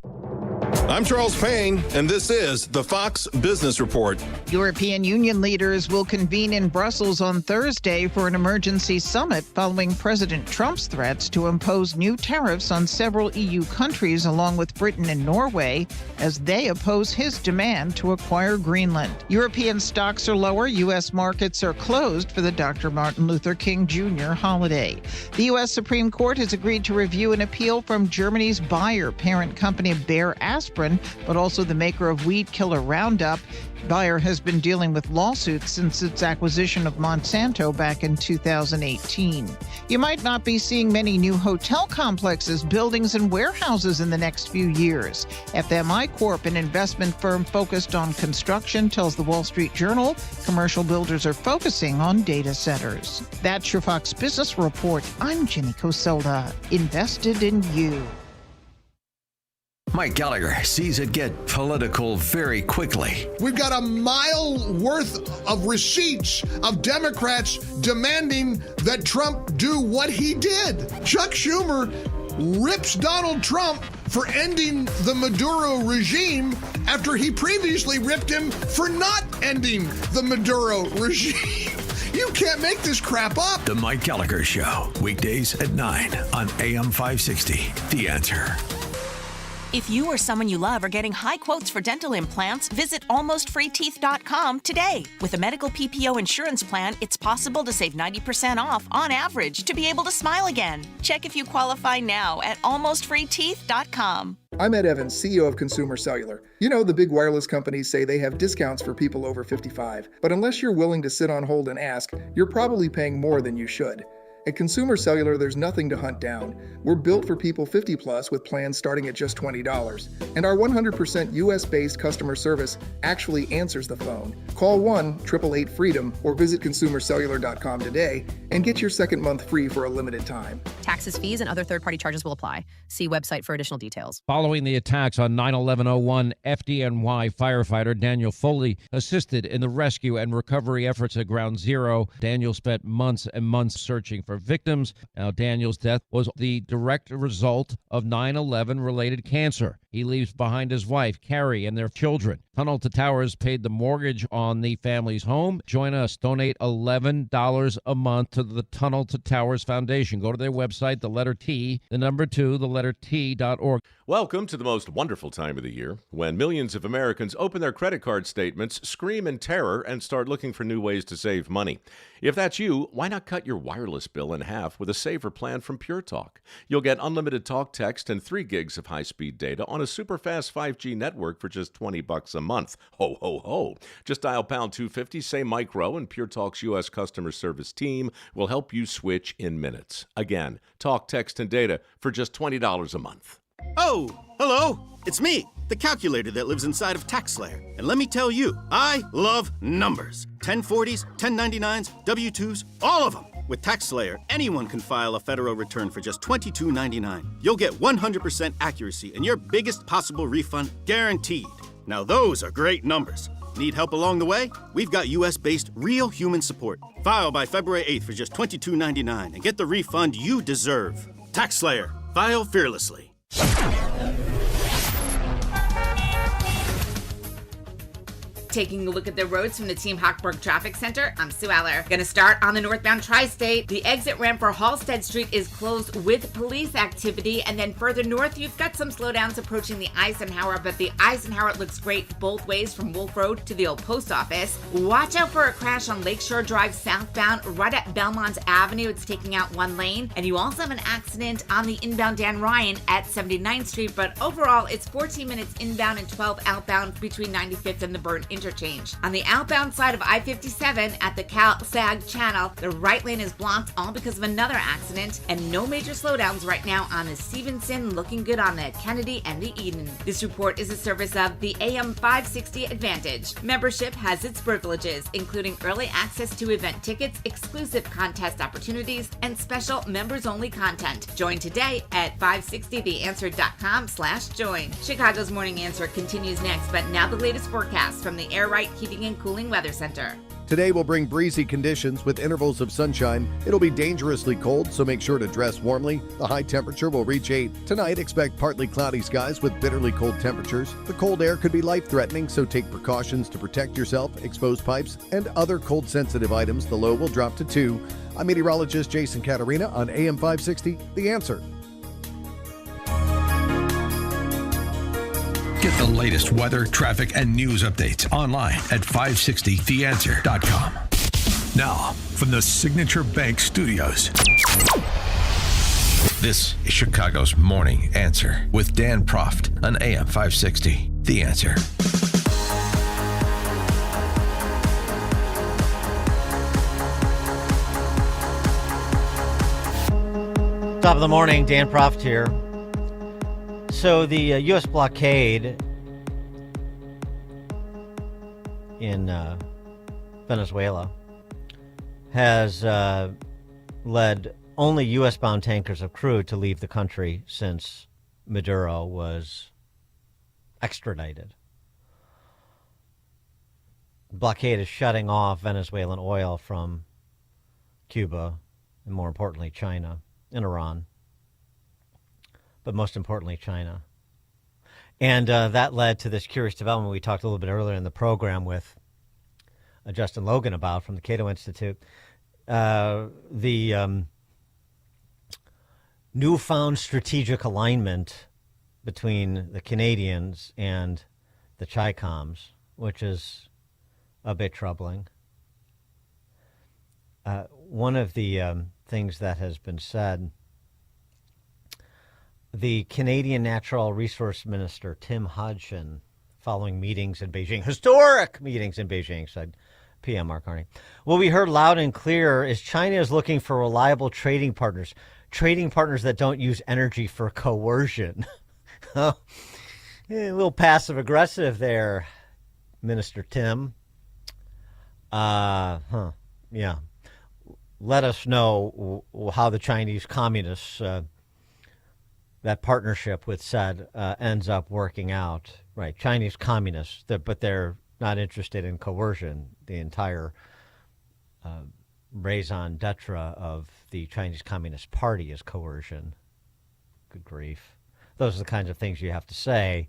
I'm Charles Payne, and this is the Fox Business Report. European Union leaders will convene in Brussels on Thursday for an emergency summit following President Trump's threats to impose new tariffs on several EU countries, along with Britain and Norway, as they oppose his demand to acquire Greenland. European stocks are lower. U.S. markets are closed for the Dr. Martin Luther King Jr. holiday. The U.S. Supreme Court has agreed to review an appeal from Germany's Bayer parent company Bayer Aspirin, but also the maker of weed killer Roundup. Bayer has been dealing with lawsuits since its acquisition of Monsanto back in 2018. You might not be seeing many new hotel complexes, buildings, and warehouses in the next few years. FMI Corp, an investment firm focused on construction, tells the Wall Street Journal commercial builders are focusing on data centers. That's your Fox Business Report. I'm Jenny Coselda. Invested in you. Mike Gallagher sees it get political very quickly. We've got a mile worth of receipts of Democrats demanding that Trump do what he did. Chuck Schumer rips Donald Trump for ending the Maduro regime after he previously ripped him for not ending the Maduro regime. You can't make this crap up. The Mike Gallagher Show, weekdays at 9 on AM 560. The Answer. If you or someone you love are getting high quotes for dental implants, visit almostfreeteeth.com today. With a medical PPO insurance plan, it's possible to save 90% off on average to be able to smile again. Check if you qualify now at almostfreeteeth.com. I'm Ed Evans, CEO of Consumer Cellular. You know, the big wireless companies say they have discounts for people over 55, but unless you're willing to sit on hold and ask, you're probably paying more than you should. At Consumer Cellular, there's nothing to hunt down. We're built for people 50 plus with plans starting at just $20. And our 100% US-based customer service actually answers the phone. Call 1-888-FREEDOM or visit consumercellular.com today and get your second month free for a limited time. Taxes, fees, and other third-party charges will apply. See website for additional details. Following the attacks on 9/11/01, FDNY firefighter Daniel Foley assisted in the rescue and recovery efforts at Ground Zero. Daniel spent months and months searching for victims. Now, Daniel's death was the direct result of 9/11-related cancer. He leaves behind his wife, Carrie, and their children. Tunnel to Towers paid the mortgage on the family's home. Join us. Donate $11 a month to the Tunnel to Towers Foundation. Go to their website, the letter T, the number 2, the letter T.org. Welcome to the most wonderful time of the year, when millions of Americans open their credit card statements, scream in terror, and start looking for new ways to save money. If that's you, why not cut your wireless bill in half with a saver plan from Pure Talk? You'll get unlimited talk, text, and 3 gigs of high-speed data on a super fast 5G network for just $20 a month. Ho, ho, ho. Just dial pound 250, say micro, and Pure Talk's U.S. customer service team will help you switch in minutes. Again, talk, text, and data for just $20 a month. Oh, hello. It's me, the calculator that lives inside of TaxSlayer. And let me tell you, I love numbers. 1040s, 1099s, W-2s, all of them. With TaxSlayer, anyone can file a federal return for just $22.99. You'll get 100% accuracy and your biggest possible refund guaranteed. Now those are great numbers. Need help along the way? We've got US-based real human support. File by February 8th for just $22.99 and get the refund you deserve. TaxSlayer. File fearlessly. Taking a look at the roads from the Team Hochberg Traffic Center, I'm Sue Eller. Gonna start on the northbound tri-state. The exit ramp for Halstead Street is closed with police activity, and then further north, you've got some slowdowns approaching the Eisenhower, but the Eisenhower looks great both ways from Wolf Road to the old post office. Watch out for a crash on Lakeshore Drive southbound right at Belmont Avenue. It's taking out one lane, and you also have an accident on the inbound Dan Ryan at 79th Street, but overall, it's 14 minutes inbound and 12 outbound between 95th and the Burn interchange. On the outbound side of I-57 at the Cal-Sag Channel, the right lane is blocked, all because of another accident, and no major slowdowns right now on the Stevenson, looking good on the Kennedy and the Eden. This report is a service of the AM 560 Advantage. Membership has its privileges, including early access to event tickets, exclusive contest opportunities, and special members-only content. Join today at 560theanswer.com/join. Chicago's Morning Answer continues next, but now the latest forecast from the Air Right Heating and Cooling Weather Center. Today will bring breezy conditions with intervals of sunshine. It'll be dangerously cold, so make sure to dress warmly. The high temperature will reach 8. Tonight, expect partly cloudy skies with bitterly cold temperatures. The cold air could be life-threatening, so take precautions to protect yourself, expose pipes, and other cold-sensitive items. The low will drop to 2. I'm meteorologist Jason Catarina on AM 560, The Answer. Get the latest weather, traffic, and news updates online at 560theanswer.com. Now, from the Signature Bank Studios, this is Chicago's Morning Answer with Dan Proft on AM 560, The Answer. Top of the morning, Dan Proft here. So the U.S. blockade in Venezuela has led only U.S.-bound tankers of crude to leave the country since Maduro was extradited. The blockade is shutting off Venezuelan oil from Cuba and, more importantly, China and Iran. But most importantly, China. And that led to this curious development we talked a little bit earlier in the program with Justin Logan about from the Cato Institute. The newfound strategic alignment between the Canadians and the Chicoms, which is a bit troubling. One of the things that has been said, the Canadian Natural Resource Minister, Tim Hodgson, following meetings in Beijing, historic meetings in Beijing, said PM, Mark Carney. What we heard loud and clear is China is looking for reliable trading partners that don't use energy for coercion. A little passive aggressive there, Minister Tim. Yeah. Let us know how the Chinese communists, that partnership with said, ends up working out. Right, Chinese communists, but they're not interested in coercion. The entire raison d'etre of the Chinese Communist Party is coercion. Good grief. Those are the kinds of things you have to say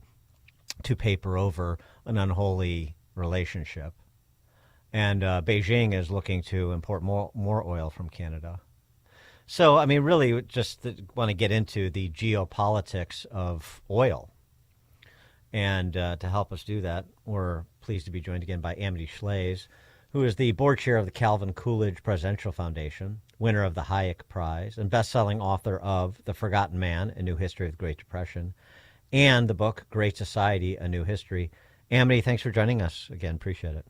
to paper over an unholy relationship. And Beijing is looking to import more oil from Canada. So, I mean, really just want to get into the geopolitics of oil. And to help us do that, we're pleased to be joined again by Amity Shlaes, who is the board chair of the Calvin Coolidge Presidential Foundation, winner of the Hayek Prize, and best-selling author of The Forgotten Man, A New History of the Great Depression, and the book Great Society, A New History. Amity, thanks for joining us again. Appreciate it.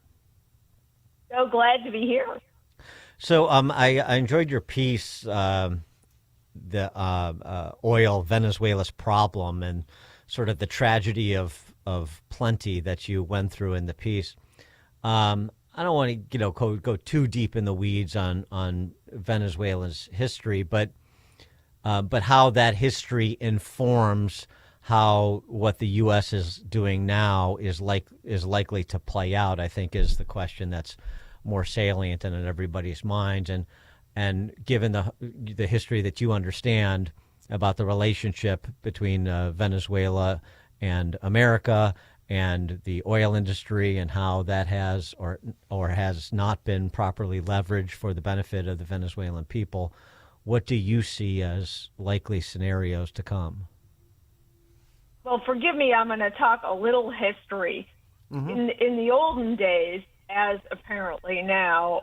So glad to be here. So I enjoyed your piece, the oil, Venezuela's problem, and sort of the tragedy of plenty that you went through in the piece. I don't want to go too deep in the weeds on Venezuela's history, but how that history informs how what the U.S. is doing now is likely to play out, I think, is the question that's more salient and in everybody's minds. And given the history that you understand about the relationship between Venezuela and America and the oil industry and how that has or has not been properly leveraged for the benefit of the Venezuelan people, what do you see as likely scenarios to come? Well, forgive me, I'm going to talk a little history. Mm-hmm. In the olden days, as apparently now,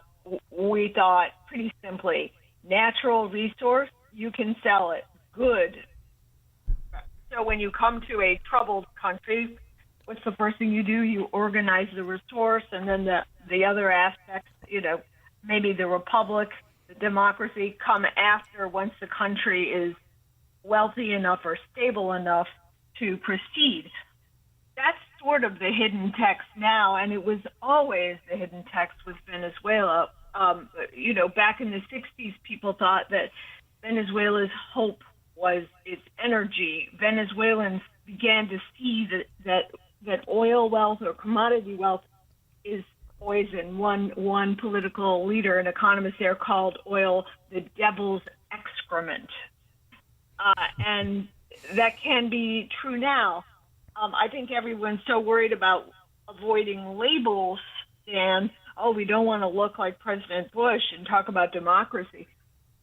we thought pretty simply, natural resource, you can sell it. Good. So when you come to a troubled country, what's the first thing you do? You organize the resource, and then the other aspects, maybe the republic, the democracy, come after once the country is wealthy enough or stable enough to proceed. That's sort of the hidden text now, and it was always the hidden text with Venezuela. Back in the 60s, people thought that Venezuela's hope was its energy. Venezuelans began to see that oil wealth or commodity wealth is poison. One political leader, an economist there, called oil the devil's excrement. And that can be true now. I think everyone's so worried about avoiding labels, Dan. Oh, we don't want to look like President Bush and talk about democracy.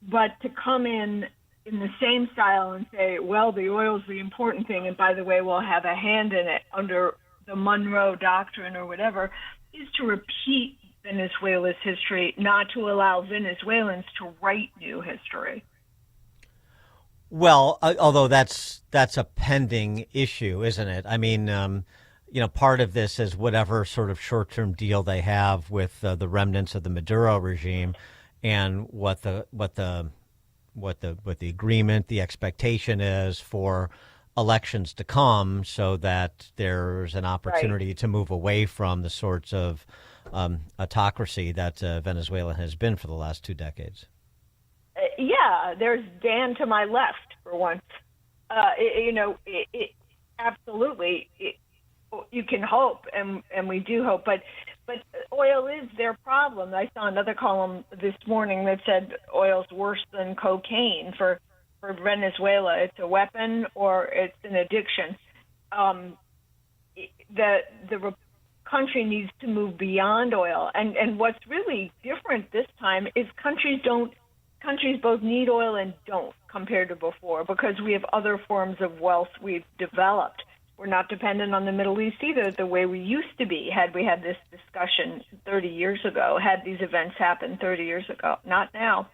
But to come in the same style and say, well, the oil's the important thing, and by the way, we'll have a hand in it under the Monroe Doctrine or whatever, is to repeat Venezuela's history, not to allow Venezuelans to write new history. Well, although that's a pending issue, isn't it? I mean, part of this is whatever sort of short-term deal they have with the remnants of the Maduro regime, and what the agreement, the expectation is for elections to come, so that there's an opportunity to move away from the sorts of autocracy that Venezuela has been for the last 2 decades. There's Dan to my left for once. Absolutely. You can hope, and we do hope, but oil is their problem. I saw another column this morning that said oil's worse than cocaine for Venezuela. It's a weapon or it's an addiction. The country needs to move beyond oil, and what's really different this time is countries both need oil and don't compared to before, because we have other forms of wealth we've developed. We're not dependent on the Middle East either the way we used to be had we had this discussion 30 years ago, had these events happened 30 years ago. Not now.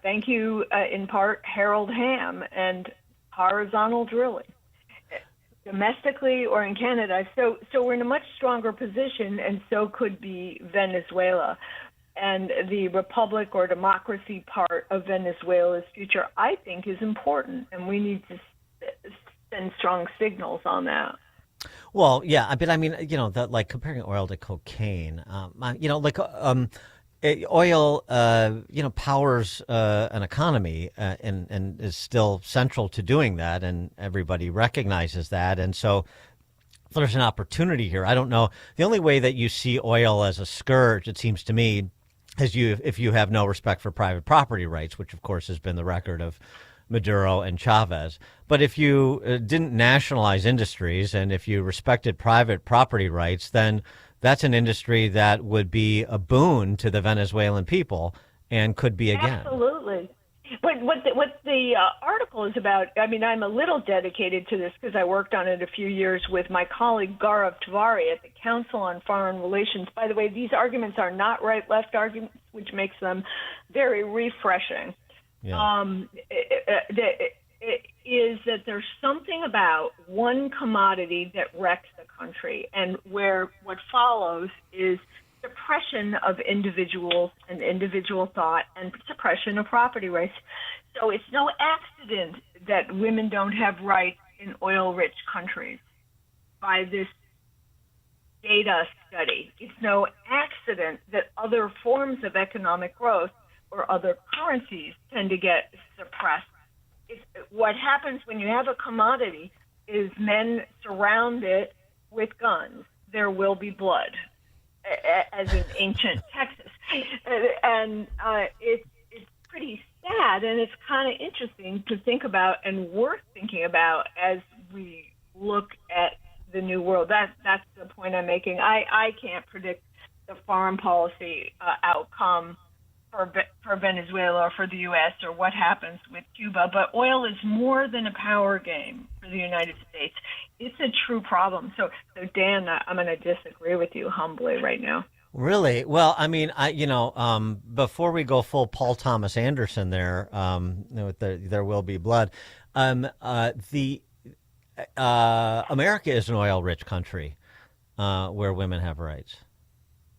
Thank you, in part, Harold Hamm and horizontal drilling. domestically or in Canada. So we're in a much stronger position, and so could be Venezuela. And the republic or democracy part of Venezuela's future, I think, is important, and we need to send strong signals on that. Well, yeah, but I mean, like comparing oil to cocaine, oil, powers an economy and is still central to doing that, and everybody recognizes that. And so there's an opportunity here. I don't know. The only way that you see oil as a scourge, it seems to me, is if you have no respect for private property rights, which, of course, has been the record of Maduro and Chavez. But if you didn't nationalize industries and if you respected private property rights, then that's an industry that would be a boon to the Venezuelan people and could be again. Absolutely. But what the article is about, I mean, I'm a little dedicated to this because I worked on it a few years with my colleague Gaurav Tiwari at the Council on Foreign Relations. By the way, these arguments are not right-left arguments, which makes them very refreshing. Yeah. Is that there's something about one commodity that wrecks the country, and where what follows is suppression of individuals and individual thought and suppression of property rights. So it's no accident that women don't have rights in oil-rich countries by this data study. It's no accident that other forms of economic growth or other currencies tend to get suppressed. What happens when you have a commodity is men surround it with guns. There will be blood, as in ancient Texas. And it's pretty sad, and it's kind of interesting to think about and worth thinking about as we look at the new world. That's the point I'm making. I can't predict the foreign policy outcome for Venezuela or for the U.S. or what happens with Cuba, but oil is more than a power game for the United States. It's a true problem. So Dan, I'm going to disagree with you humbly right now. Really? Well, I mean, before we go full Paul Thomas Anderson there, with There Will Be Blood, America is an oil-rich country where women have rights.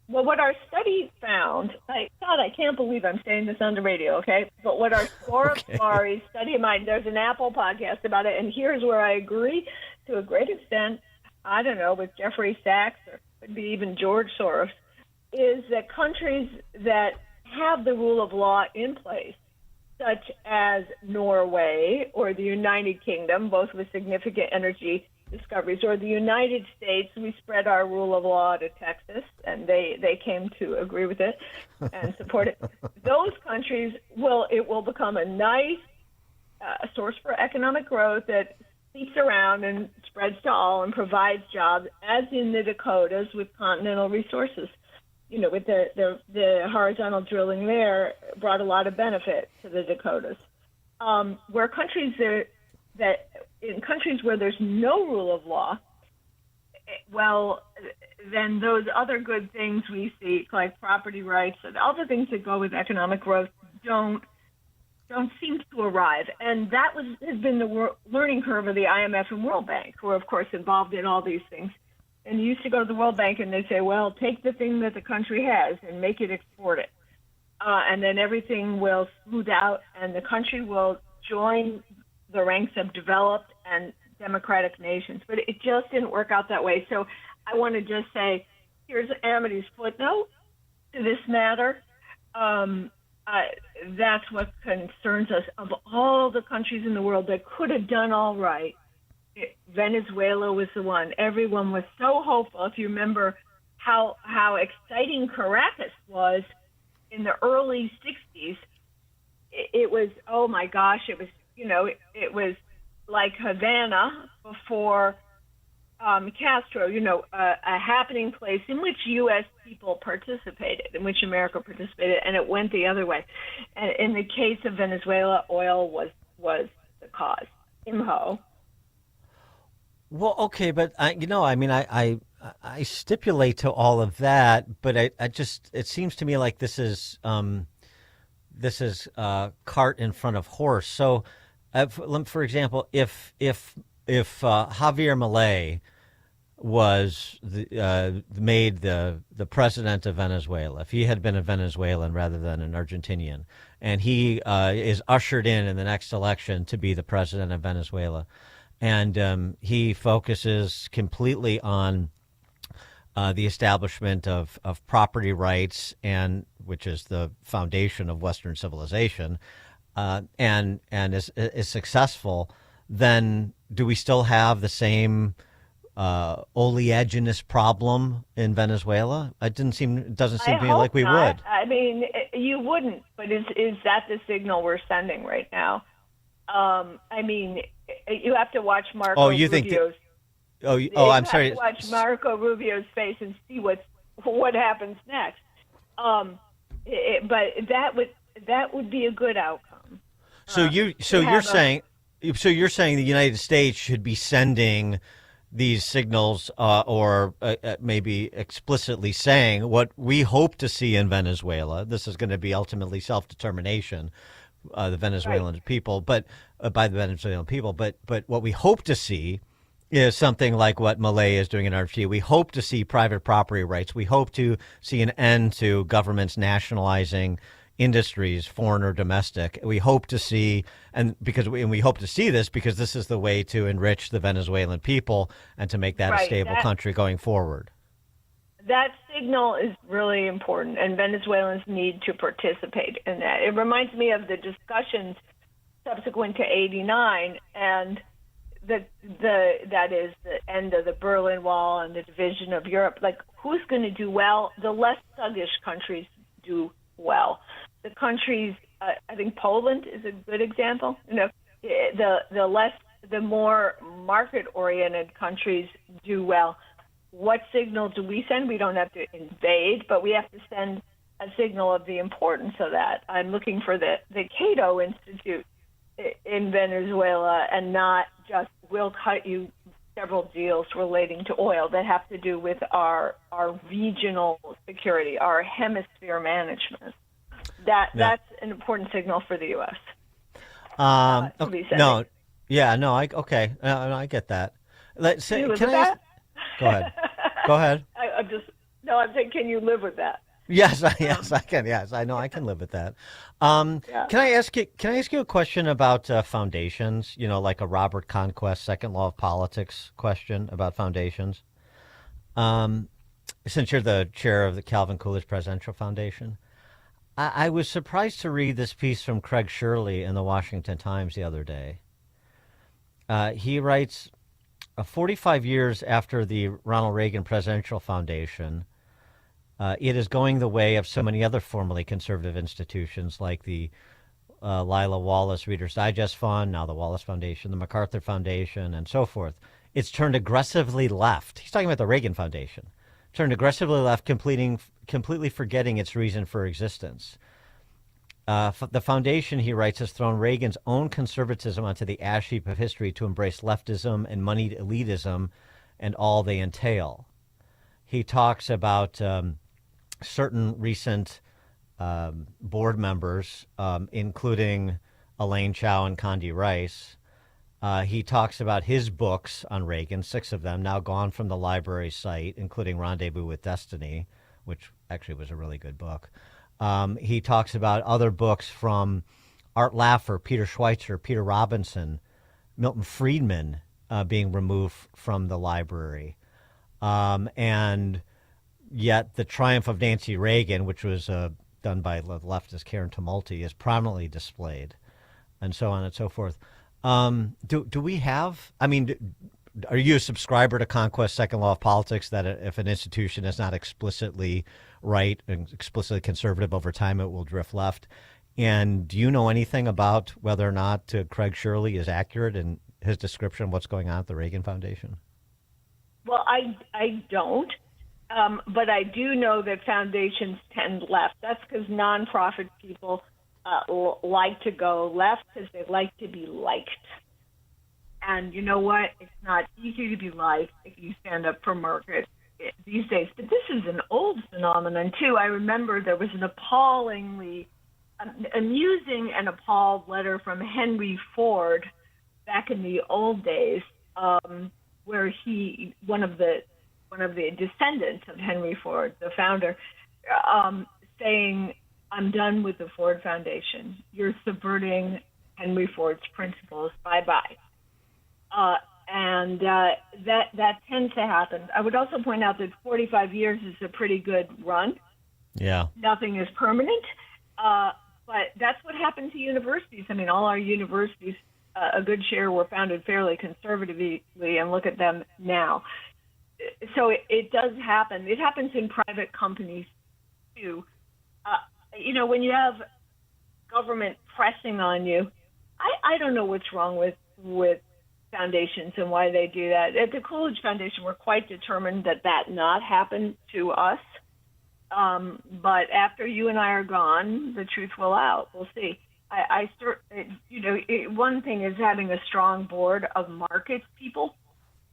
Well, what our study found, I can't believe I'm saying this on the radio, okay? But what our Swarab study of mine, there's an Apple podcast about it, and here's where I agree to a great extent, I don't know, with Jeffrey Sachs or maybe even George Soros, is that countries that have the rule of law in place, such as Norway or the United Kingdom, both with significant energy discoveries, or the United States, we spread our rule of law to Texas, and they came to agree with it and support it. Those countries will become a nice source for economic growth that seeps around and spreads to all and provides jobs, as in the Dakotas with Continental Resources. With the horizontal drilling there brought a lot of benefit to the Dakotas. Where countries in countries where there's no rule of law, well, then those other good things we see, like property rights and other things that go with economic growth, don't seem to arrive. And that has been the learning curve of the IMF and World Bank, who are, of course, involved in all these things. And you used to go to the World Bank and they'd say, well, take the thing that the country has and make it export it. And then everything will smooth out and the country will join the ranks of developed and democratic nations. But it just didn't work out that way. So I want to just say, here's Amity's footnote to this matter. That's what concerns us. Of all the countries in the world that could have done all right, Venezuela was the one. Everyone was so hopeful. If you remember how exciting Caracas was in the early 60s, it was, oh my gosh, it was, it was like Havana before Castro, a happening place in which U.S. people participated, in which America participated, and it went the other way. And in the case of Venezuela, oil was the cause. Imho. Well, okay, but I stipulate to all of that, but it seems to me like this is cart in front of horse. So, for example, if Javier Milei was made the president of Venezuela, if he had been a Venezuelan rather than an Argentinian, and he is ushered in the next election to be the president of Venezuela, and he focuses completely on the establishment of property rights, and which is the foundation of Western civilization, and is successful, then do we still have the same oleaginous problem in Venezuela? It doesn't seem to me like we would. I mean, you wouldn't, but is that the signal we're sending right now? I mean, you have to watch Marco Rubio's. I'm sorry. You have to watch Marco Rubio's face and see what happens next. But that would be a good outcome. You're saying the United States should be sending these signals, or maybe explicitly saying what we hope to see in Venezuela. This is going to be ultimately self-determination, the Venezuelan people, but by the Venezuelan people. But what we hope to see is something like what Milei is doing in Argentina. We hope to see private property rights. We hope to see an end to governments nationalizing industries, foreign or domestic. We hope to see, and we hope to see this because this is the way to enrich the Venezuelan people and to make that a stable country going forward. That signal is really important, and Venezuelans need to participate in that. It reminds me of the discussions subsequent to '89 and that is the end of the Berlin Wall and the division of Europe. Like, who's going to do well? The less sluggish countries do well. The countries, I think Poland is a good example. The more market-oriented countries do well. What signal do we send? We don't have to invade, but we have to send a signal of the importance of that. I'm looking for the Cato Institute in Venezuela, and not just we'll cut you several deals relating to oil that have to do with our regional security, our hemisphere management. That's an important signal for the U.S. I get that. Can I ask? Go ahead. I'm saying, can you live with that? Yes, I can. Yes, I know I can live with that. Can I ask you a question about foundations? Like a Robert Conquest Second Law of Politics question about foundations. Since you're the chair of the Calvin Coolidge Presidential Foundation, I was surprised to read this piece from Craig Shirley in the Washington Times the other day. He writes, 45 years after the Ronald Reagan Presidential Foundation, it is going the way of so many other formerly conservative institutions like the Lila Wallace Reader's Digest Fund, now the Wallace Foundation, the MacArthur Foundation, and so forth. It's turned aggressively left. He's talking about the Reagan Foundation. Turned aggressively left, completely forgetting its reason for existence. The foundation, he writes, has thrown Reagan's own conservatism onto the ash heap of history to embrace leftism and moneyed elitism and all they entail. He talks about certain recent board members, including Elaine Chao and Condi Rice. He talks about his books on Reagan, 6 of them, now gone from the library site, including Rendezvous with Destiny, which actually was a really good book. He talks about other books from Art Laffer, Peter Schweitzer, Peter Robinson, Milton Friedman being removed from the library. And yet the triumph of Nancy Reagan, which was done by the leftist Karen Tumulty, is prominently displayed, and so on and so forth. Do we have, are you a subscriber to Conquest Second Law of Politics, that if an institution is not explicitly right and explicitly conservative over time, it will drift left? And do you know anything about whether or not Craig Shirley is accurate in his description of what's going on at the Reagan Foundation? Well, I don't, but I do know that foundations tend left. That's because nonprofit people like to go left because they like to be liked. And you know what? It's not easy to be liked if you stand up for market these days. But this is an old phenomenon, too. I remember there was an appallingly amusing and appalled letter from Henry Ford back in the old days where one of the descendants of Henry Ford, the founder, saying, "I'm done with the Ford Foundation. You're subverting Henry Ford's principles. Bye-bye." And that tends to happen. I would also point out that 45 years is a pretty good run. Yeah. Nothing is permanent. But that's what happened to universities. I mean, all our universities, a good share were founded fairly conservatively, and look at them now. So it does happen. It happens in private companies, too. When you have government pressing on you, I don't know what's wrong with foundations and why they do that. At the Coolidge Foundation, we're quite determined that not happen to us. But after you and I are gone, the truth will out. We'll see. One thing is having a strong board of markets people.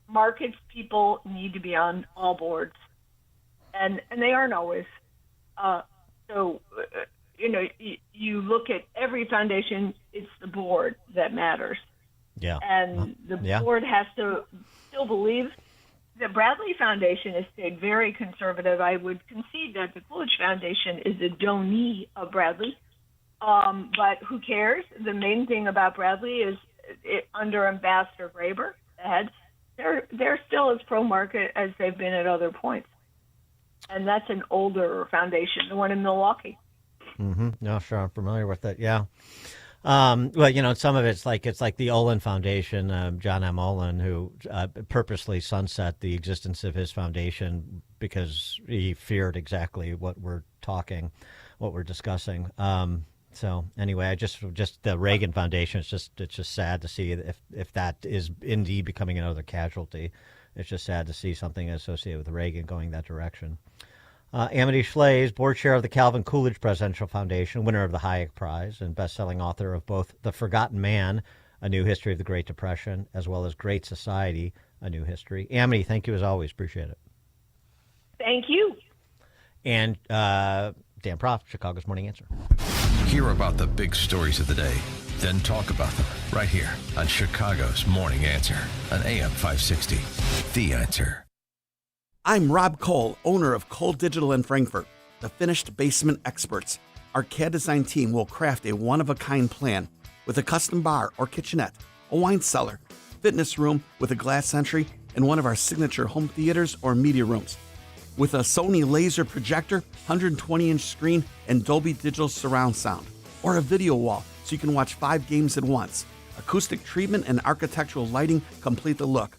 Markets people need to be on all boards, and they aren't always. You look at every foundation, it's the board that matters. Yeah. And the board has to still believe. The Bradley Foundation has stayed very conservative. I would concede that the Coolidge Foundation is a donee of Bradley. But who cares? The main thing about Bradley is under Ambassador Graber, the head, they're still as pro-market as they've been at other points. And that's an older foundation, the one in Milwaukee. Mm-hmm. No, sure. I'm familiar with it. Yeah. Well, some of it's like the Olin Foundation, John M. Olin, who purposely sunset the existence of his foundation because he feared exactly what we're discussing. So anyway, I just the Reagan Foundation. It's just sad to see if that is indeed becoming another casualty. It's just sad to see something associated with Reagan going that direction. Amity Schlaze, board chair of the Calvin Coolidge Presidential Foundation, winner of the Hayek Prize, and best-selling author of both The Forgotten Man, A New History of the Great Depression, as well as Great Society, A New History. Amity, thank you as always. Appreciate it. Thank you. And Dan Proft, Chicago's Morning Answer. Hear about the big stories of the day, then talk about them right here on Chicago's Morning Answer on AM 560. The Answer. I'm Rob Cole, owner of Cole Digital in Frankfort, the finished basement experts. Our CAD design team will craft a one-of-a-kind plan with a custom bar or kitchenette, a wine cellar, fitness room with a glass entry, and one of our signature home theaters or media rooms. With a Sony laser projector, 120-inch screen, and Dolby Digital surround sound. Or a video wall so you can watch 5 games at once. Acoustic treatment and architectural lighting complete the look.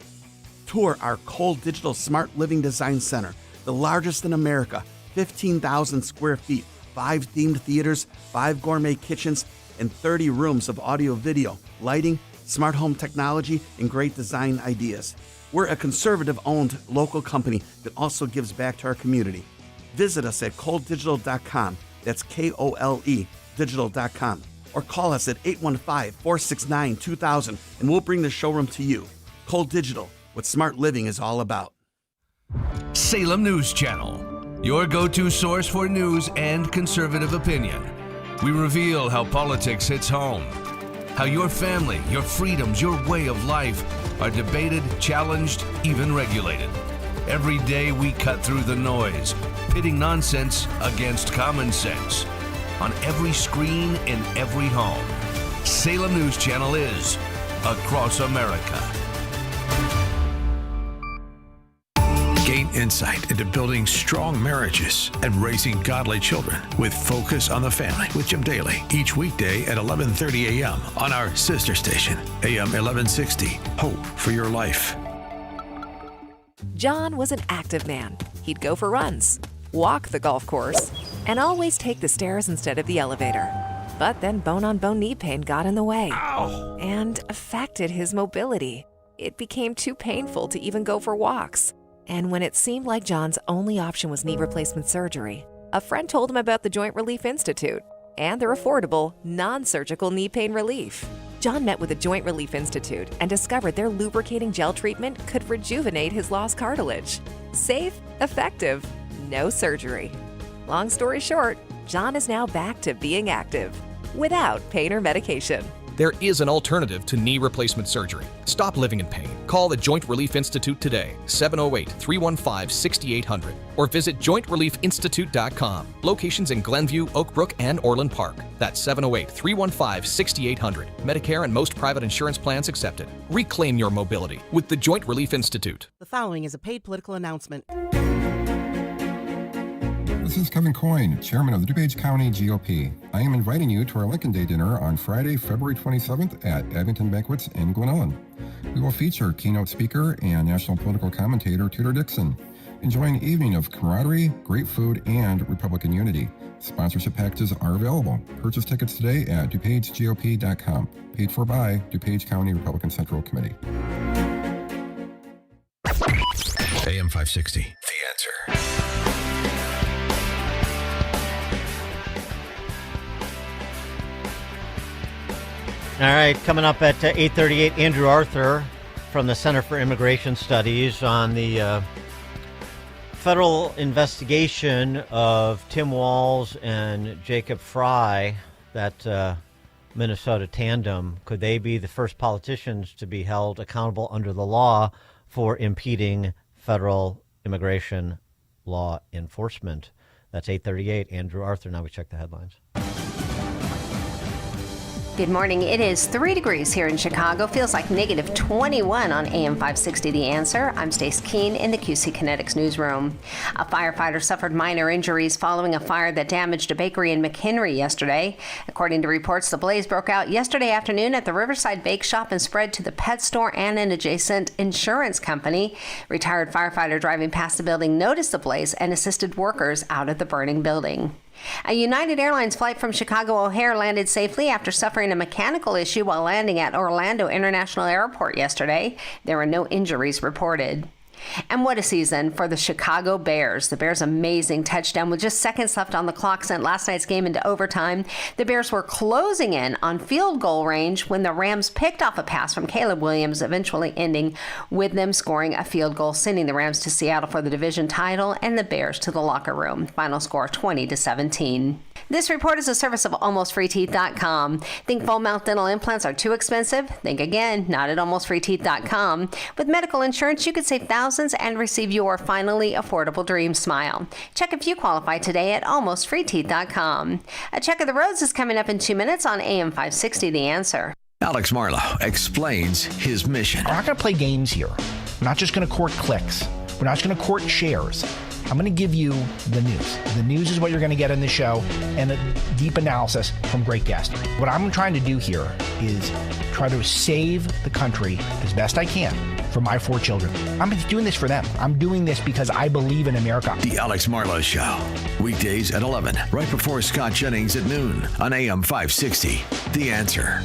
Tour our Cole Digital Smart Living Design Center, the largest in America, 15,000 square feet, 5 themed theaters, 5 gourmet kitchens, and 30 rooms of audio-video, lighting, smart home technology, and great design ideas. We're a conservative-owned local company that also gives back to our community. Visit us at coledigital.com, that's K-O-L-E, digital.com, or call us at 815-469-2000, and we'll bring the showroom to you. Cole Digital, what smart living is all about. Salem News Channel, your go-to source for news and conservative opinion. We reveal how politics hits home, how your family, your freedoms, your way of life are debated, challenged, even regulated. Every day we cut through the noise, pitting nonsense against common sense. On every screen, in every home, Salem News Channel is across America. Gain insight into building strong marriages and raising godly children with Focus on the Family with Jim Daly each weekday at 11:30 a.m. on our sister station, AM 1160. Hope for your life. John was an active man. He'd go for runs, walk the golf course, and always take the stairs instead of the elevator. But then bone-on-bone knee pain got in the way and affected his mobility. It became too painful to even go for walks. And when it seemed like John's only option was knee replacement surgery, a friend told him about the Joint Relief Institute and their affordable, non-surgical knee pain relief. John met with the Joint Relief Institute and discovered their lubricating gel treatment could rejuvenate his lost cartilage. Safe, effective, no surgery. Long story short, John is now back to being active without pain or medication. There is an alternative to knee replacement surgery. Stop living in pain. Call the Joint Relief Institute today, 708-315-6800, or visit jointreliefinstitute.com. Locations in Glenview, Oak Brook, and Orland Park. That's 708-315-6800. Medicare and most private insurance plans accepted. Reclaim your mobility with the Joint Relief Institute. The following is a paid political announcement. This is Kevin Coyne, Chairman of the DuPage County GOP. I am inviting you to our Lincoln Day dinner on Friday, February 27th at Abington Banquets in Glen Ellen. We will feature keynote speaker and national political commentator Tudor Dixon. Enjoy an evening of camaraderie, great food, and Republican unity. Sponsorship packages are available. Purchase tickets today at DuPageGOP.com. Paid for by DuPage County Republican Central Committee. AM 560, The Answer. All right, coming up at 8:38, Andrew Arthur from the Center for Immigration Studies on the federal investigation of Tim Walz and Jacob Frey, that Minnesota tandem. Could they be the first politicians to be held accountable under the law for impeding federal immigration law enforcement? That's 8:38, Andrew Arthur. Now we check the headlines. Good morning. It is 3 degrees here in Chicago. Feels like negative 21 on AM 560 The Answer. I'm Stace Keene in the QC Kinetics newsroom. A firefighter suffered minor injuries following a fire that damaged a bakery in McHenry yesterday. According to reports, the blaze broke out yesterday afternoon at the Riverside Bake Shop and spread to the pet store and an adjacent insurance company. Retired firefighter driving past the building noticed the blaze and assisted workers out of the burning building. A United Airlines flight from Chicago O'Hare landed safely after suffering a mechanical issue while landing at Orlando International Airport yesterday. There were no injuries reported. And what a season for the Chicago Bears. The Bears' amazing touchdown with just seconds left on the clock sent last night's game into overtime. The Bears were closing in on field goal range when the Rams picked off a pass from Caleb Williams, eventually ending with them scoring a field goal, sending the Rams to Seattle for the division title and the Bears to the locker room. Final score 20-17. This report is a service of AlmostFreeTeeth.com. Think full mouth dental implants are too expensive? Think again, not at AlmostFreeTeeth.com. With medical insurance, you could save thousands and receive your finally affordable dream smile. Check if you qualify today at AlmostFreeTeeth.com. A check of the roads is coming up in 2 minutes on AM 560 The Answer. Alex Marlow explains his mission. We're not going to play games here. We're not just going to court clicks. We're not just going to court shares. I'm going to give you the news. The news is what you're going to get in the show, and a deep analysis from great guests. What I'm trying to do here is try to save the country as best I can for my 4 children. I'm doing this for them. I'm doing this because I believe in America. The Alex Marlow Show, weekdays at 11, right before Scott Jennings at noon on AM 560. The Answer.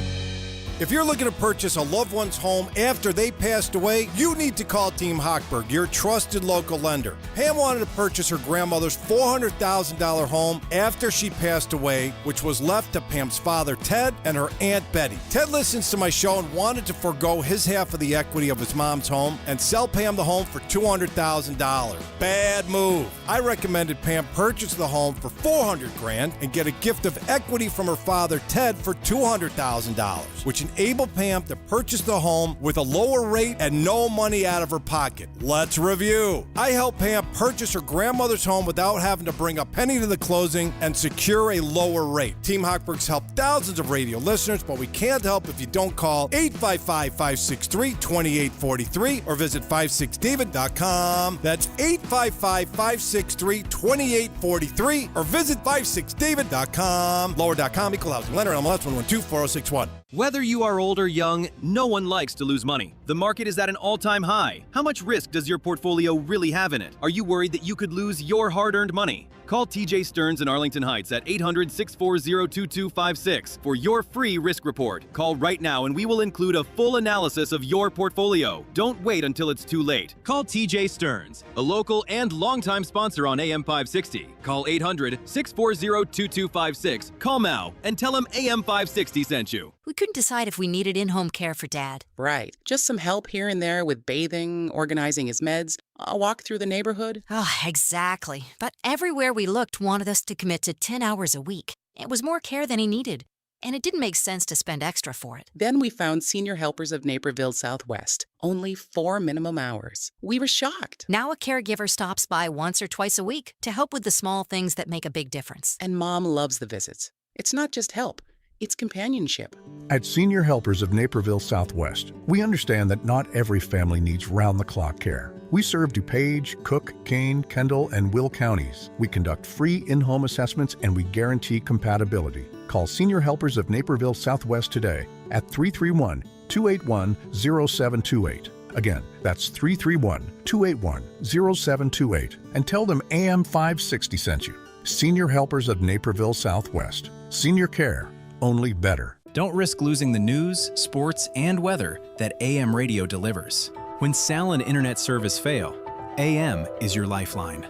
If you're looking to purchase a loved one's home after they passed away, you need to call Team Hochberg, your trusted local lender. Pam wanted to purchase her grandmother's $400,000 home after she passed away, which was left to Pam's father, Ted, and her Aunt Betty. Ted listens to my show and wanted to forgo his half of the equity of his mom's home and sell Pam the home for $200,000. Bad move. I recommended Pam purchase the home for $400,000 and get a gift of equity from her father, Ted, for $200,000, which enabled Pam to purchase the home with a lower rate and no money out of her pocket. Let's review. I helped Pam purchase her grandmother's home without having to bring a penny to the closing and secure a lower rate. Team Hochberg's helped thousands of radio listeners, but we can't help if you don't call 855-563-2843 or visit 56david.com. That's 855-563-2843 or visit 56david.com. Lower.com, equal housing lender, MLS 1124061. Whether you are old or young, no one likes to lose money. The market is at an all-time high. How much risk does your portfolio really have in it? Are you worried that you could lose your hard-earned money? Call TJ Stearns in Arlington Heights at 800-640-2256 for your free risk report. Call right now and we will include a full analysis of your portfolio. Don't wait until it's too late. Call TJ Stearns, a local and longtime sponsor on AM 560. Call 800-640-2256. Call now and tell him AM 560 sent you. We couldn't decide if we needed in-home care for Dad. Right. Just some help here and there with bathing, organizing his meds, a walk through the neighborhood. Oh, exactly. But everywhere we looked wanted us to commit to 10 hours a week. It was more care than he needed. and it didn't make sense to spend extra for it. Then we found Senior Helpers of Naperville Southwest. Only 4 minimum hours. We were shocked. Now a caregiver stops by once or twice a week to help with the small things that make a big difference. And Mom loves the visits. It's not just help, it's companionship. At Senior Helpers of Naperville Southwest, we understand that not every family needs round-the-clock care. We serve DuPage, Cook, Kane, Kendall, and Will counties. We conduct free in-home assessments and we guarantee compatibility. Call Senior Helpers of Naperville Southwest today at 331-281-0728. Again, that's 331-281-0728. And tell them AM 560 sent you. Senior Helpers of Naperville Southwest. Senior care, only better. Don't risk losing the news, sports, and weather that AM radio delivers. When cell and internet service fail, AM is your lifeline.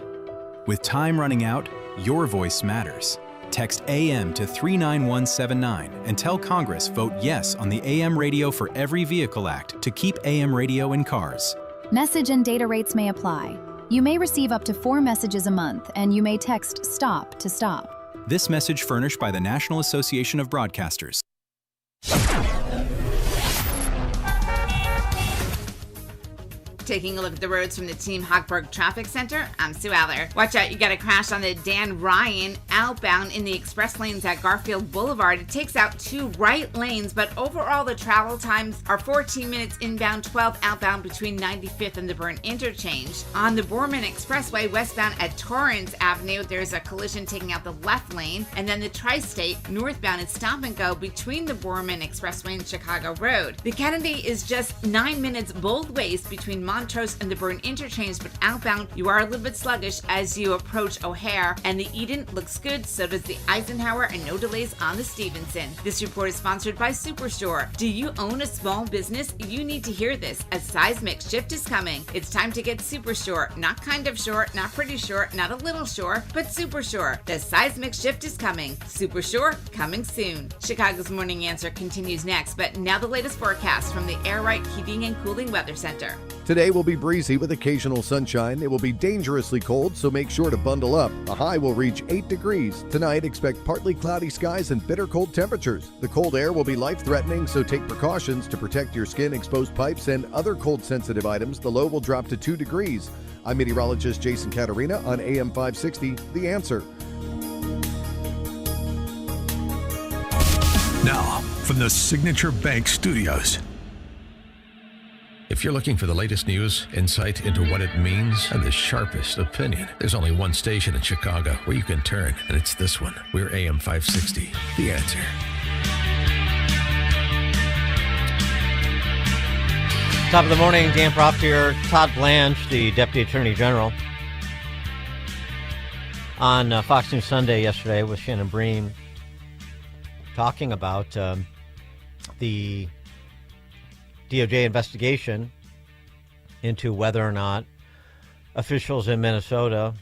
With time running out, your voice matters. Text AM to 39179 and tell Congress vote yes on the AM Radio for Every Vehicle Act to keep AM radio in cars. Message and data rates may apply. You may receive up to 4 messages a month, and you may text STOP to stop. This message furnished by the National Association of Broadcasters. Taking a look at the roads from the Team Hochberg Traffic Center, I'm Sue Aller. Watch out, you got a crash on the Dan Ryan outbound in the express lanes at Garfield Boulevard. It takes out 2 right lanes, but overall the travel times are 14 minutes inbound, 12 outbound between 95th and the Byrne Interchange. On the Borman Expressway westbound at Torrance Avenue, there's a collision taking out the left lane, and then the Tri-State northbound is stop and go between the Borman Expressway and Chicago Road. The Kennedy is just 9 minutes both ways between Montrose and the Byrne Interchange, but outbound you are a little bit sluggish as you approach O'Hare, and the Eden looks good, so does the Eisenhower, and no delays on the Stevenson. This report is sponsored by Superstore. Do you own a small business? You need to hear this. A seismic shift is coming. It's time to get Superstore. Not kind of sure, not pretty sure, not a little sure, but Superstore. The seismic shift is coming. Superstore, coming soon. Chicago's Morning Answer continues next, but now the latest forecast from the Air Right Heating and Cooling Weather Center. Today will be breezy with occasional sunshine. It will be dangerously cold, so make sure to bundle up. The high will reach 8 degrees. Tonight, expect partly cloudy skies and bitter cold temperatures. The cold air will be life-threatening, so take precautions to protect your skin, exposed pipes, and other cold-sensitive items. The low will drop to 2 degrees. I'm meteorologist Jason Caterina on AM 560, The Answer. Now, from the Signature Bank Studios. If you're looking for the latest news, insight into what it means, and the sharpest opinion, there's only one station in Chicago where you can turn, and it's this one. We're AM 560, The Answer. Top of the morning, Dan Proft here. Todd Blanche, the Deputy Attorney General, on Fox News Sunday yesterday with Shannon Bream, talking about the DOJ investigation into whether or not officials in Minnesota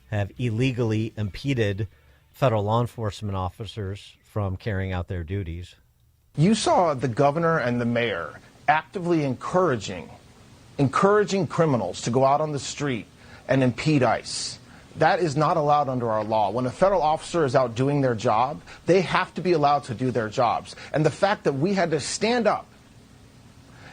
have illegally impeded federal law enforcement officers from carrying out their duties. You saw the governor and the mayor actively encouraging criminals to go out on the street and impede ICE. That is not allowed under our law. When a federal officer is out doing their job, they have to be allowed to do their jobs. And the fact that we had to stand up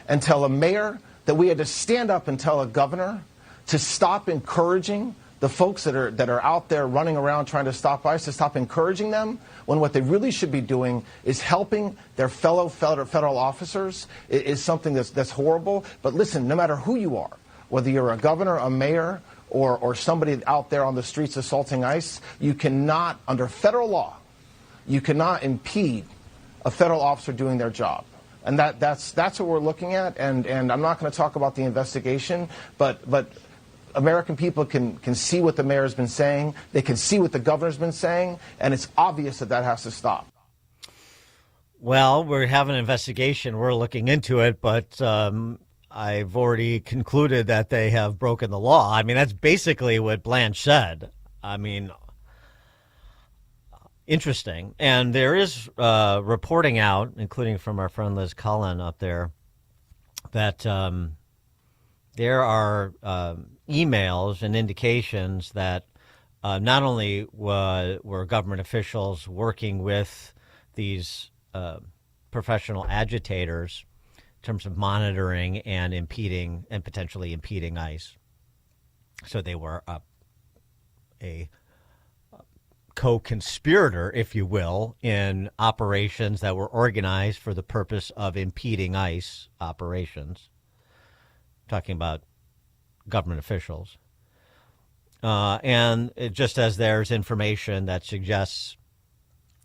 and tell a mayor, that we had to stand up and tell a governor to stop encouraging the folks that are out there running around trying to stop ICE, to stop encouraging them, when what they really should be doing is helping their fellow federal officers, is something that's horrible. But listen, no matter who you are, whether you're a governor, a mayor, or somebody out there on the streets assaulting ICE, you cannot, under federal law, you cannot impede a federal officer doing their job. And that's what we're looking at. And I'm not going to talk about the investigation, but American people can see what the mayor has been saying. They can see what the governor's been saying, and it's obvious that has to stop. Well, we're having an investigation. We're looking into it, but I've already concluded that they have broken the law. I mean, that's basically what Blanche said. I mean, interesting. And there is reporting out, including from our friend Liz Cullen up there, that there are emails and indications that not only were government officials working with these professional agitators in terms of monitoring and impeding and potentially impeding ICE. So they were a co-conspirator, if you will, in operations that were organized for the purpose of impeding ICE operations. Talking about government officials. And just as there's information that suggests,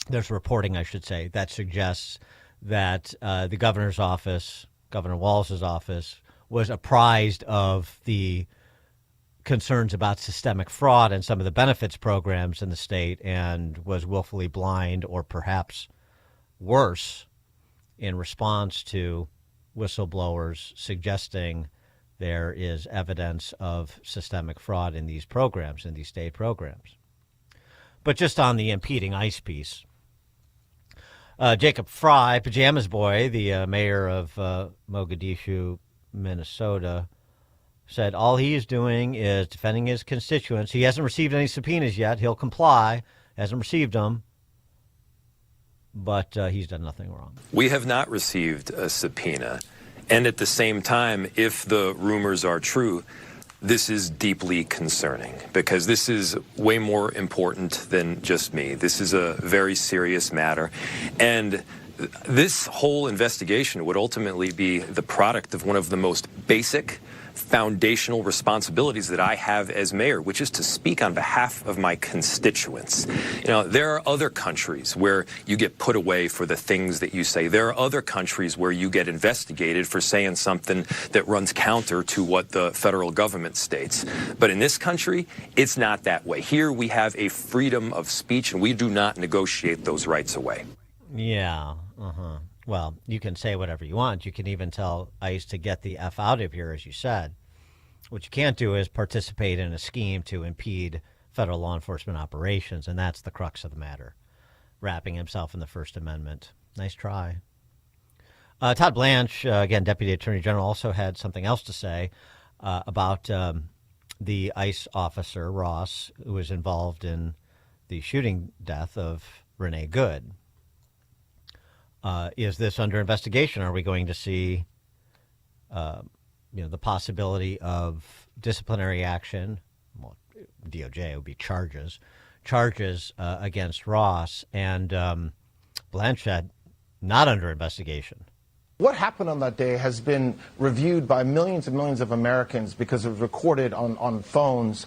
there's reporting, I should say, that suggests that the governor's office, Governor Walz's office, was apprised of the concerns about systemic fraud and some of the benefits programs in the state and was willfully blind, or perhaps worse, in response to whistleblowers suggesting there is evidence of systemic fraud in these programs, in these state programs. But just on the impeding ICE piece, Jacob Fry, Pajamas Boy, the mayor of Mogadishu, Minnesota, said all he is doing is defending his constituents. He hasn't received any subpoenas yet. He'll comply. Hasn't received them. But he's done nothing wrong. We have not received a subpoena. And at the same time, if the rumors are true, this is deeply concerning because this is way more important than just me. This is a very serious matter. And this whole investigation would ultimately be the product of one of the most basic foundational responsibilities that I have as mayor, which is to speak on behalf of my constituents. You know, there are other countries where you get put away for the things that you say. There are other countries where you get investigated for saying something that runs counter to what the federal government states. But in this country, it's not that way. Here we have a freedom of speech, and we do not negotiate those rights away. Yeah. Well, you can say whatever you want. You can even tell ICE to get the F out of here, as you said. What you can't do is participate in a scheme to impede federal law enforcement operations, and that's the crux of the matter. Wrapping himself in the First Amendment. Nice try. Todd Blanche, again, Deputy Attorney General, also had something else to say about the ICE officer, Ross, who was involved in the shooting death of Renee Good. Is this under investigation? Are we going to see, the possibility of disciplinary action? Well, DOJ would be charges against Ross, and Blanche said not under investigation. What happened on that day has been reviewed by millions and millions of Americans because it was recorded on phones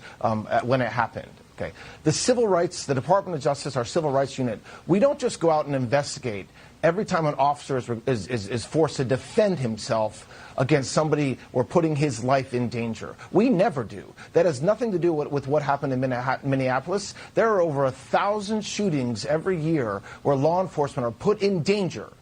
when it happened. Okay. The civil rights, the Department of Justice, our civil rights unit, we don't just go out and investigate every time an officer is forced to defend himself against somebody or putting his life in danger. We never do. That has nothing to do with what happened in Minneapolis. There are over 1,000 shootings every year where law enforcement are put in danger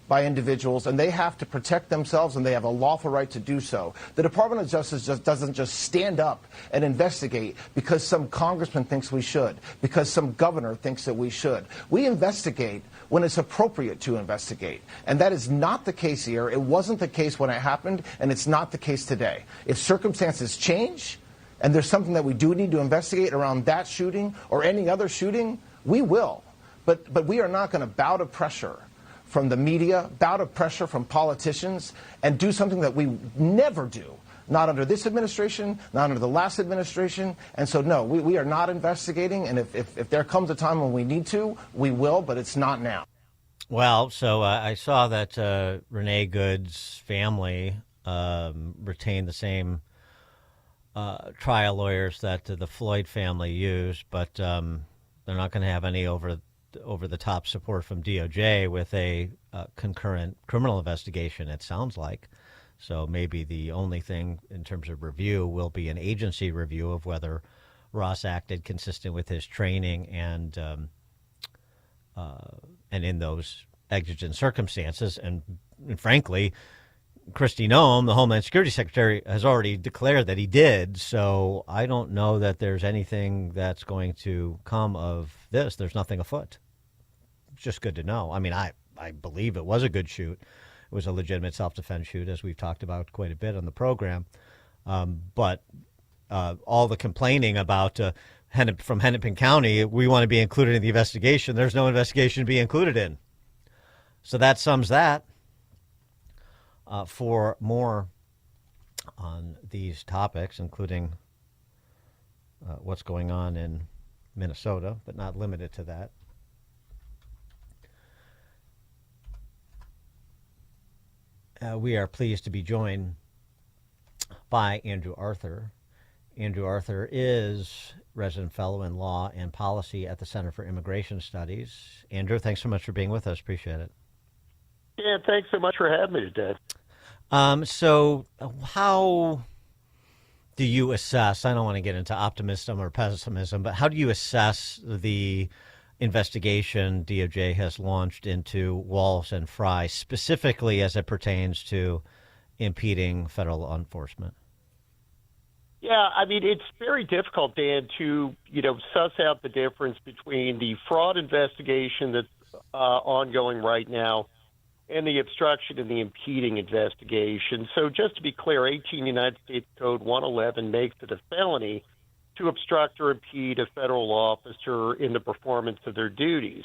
by individuals, and they have to protect themselves, and they have a lawful right to do so. The Department of Justice doesn't just stand up and investigate because some congressman thinks we should, because some governor thinks that we should. We investigate when it's appropriate to investigate, and that is not the case here. It wasn't the case when it happened, and it's not the case today. If circumstances change, and there's something that we do need to investigate around that shooting or any other shooting, we will. But we are not going to bow to pressure from the media, bout of pressure from politicians, and do something that we never do. Not under this administration, not under the last administration. And so, no, we are not investigating. And if there comes a time when we need to, we will, but it's not now. Well, so I saw that Renee Good's family retained the same trial lawyers that the Floyd family used, but they're not going to have any over-the-top support from DOJ with a concurrent criminal investigation, it sounds like. So maybe the only thing in terms of review will be an agency review of whether Ross acted consistent with his training and in those exigent circumstances. And frankly, Kristi Noem, the Homeland Security Secretary, has already declared that he did. So I don't know that there's anything that's going to come of this. There's nothing afoot. It's just good to know. I mean, I believe it was a good shoot. It was a legitimate self-defense shoot, as we've talked about quite a bit on the program. But all the complaining about from Hennepin County, we want to be included in the investigation. There's no investigation to be included in. So that sums that. For more on these topics, including what's going on in Minnesota, but not limited to that, we are pleased to be joined by Andrew Arthur. Andrew Arthur is resident fellow in law and policy at the Center for Immigration Studies. Andrew, thanks so much for being with us. Appreciate it. Yeah, thanks so much for having me today. So how do you assess, I don't want to get into optimism or pessimism, but how do you assess the investigation DOJ has launched into Walz and Frye, specifically as it pertains to impeding federal law enforcement? Yeah, I mean, it's very difficult, Dan, to, suss out the difference between the fraud investigation that's ongoing right now and the obstruction and the impeding investigation. So just to be clear, 18 United States Code 111 makes it a felony to obstruct or impede a federal officer in the performance of their duties.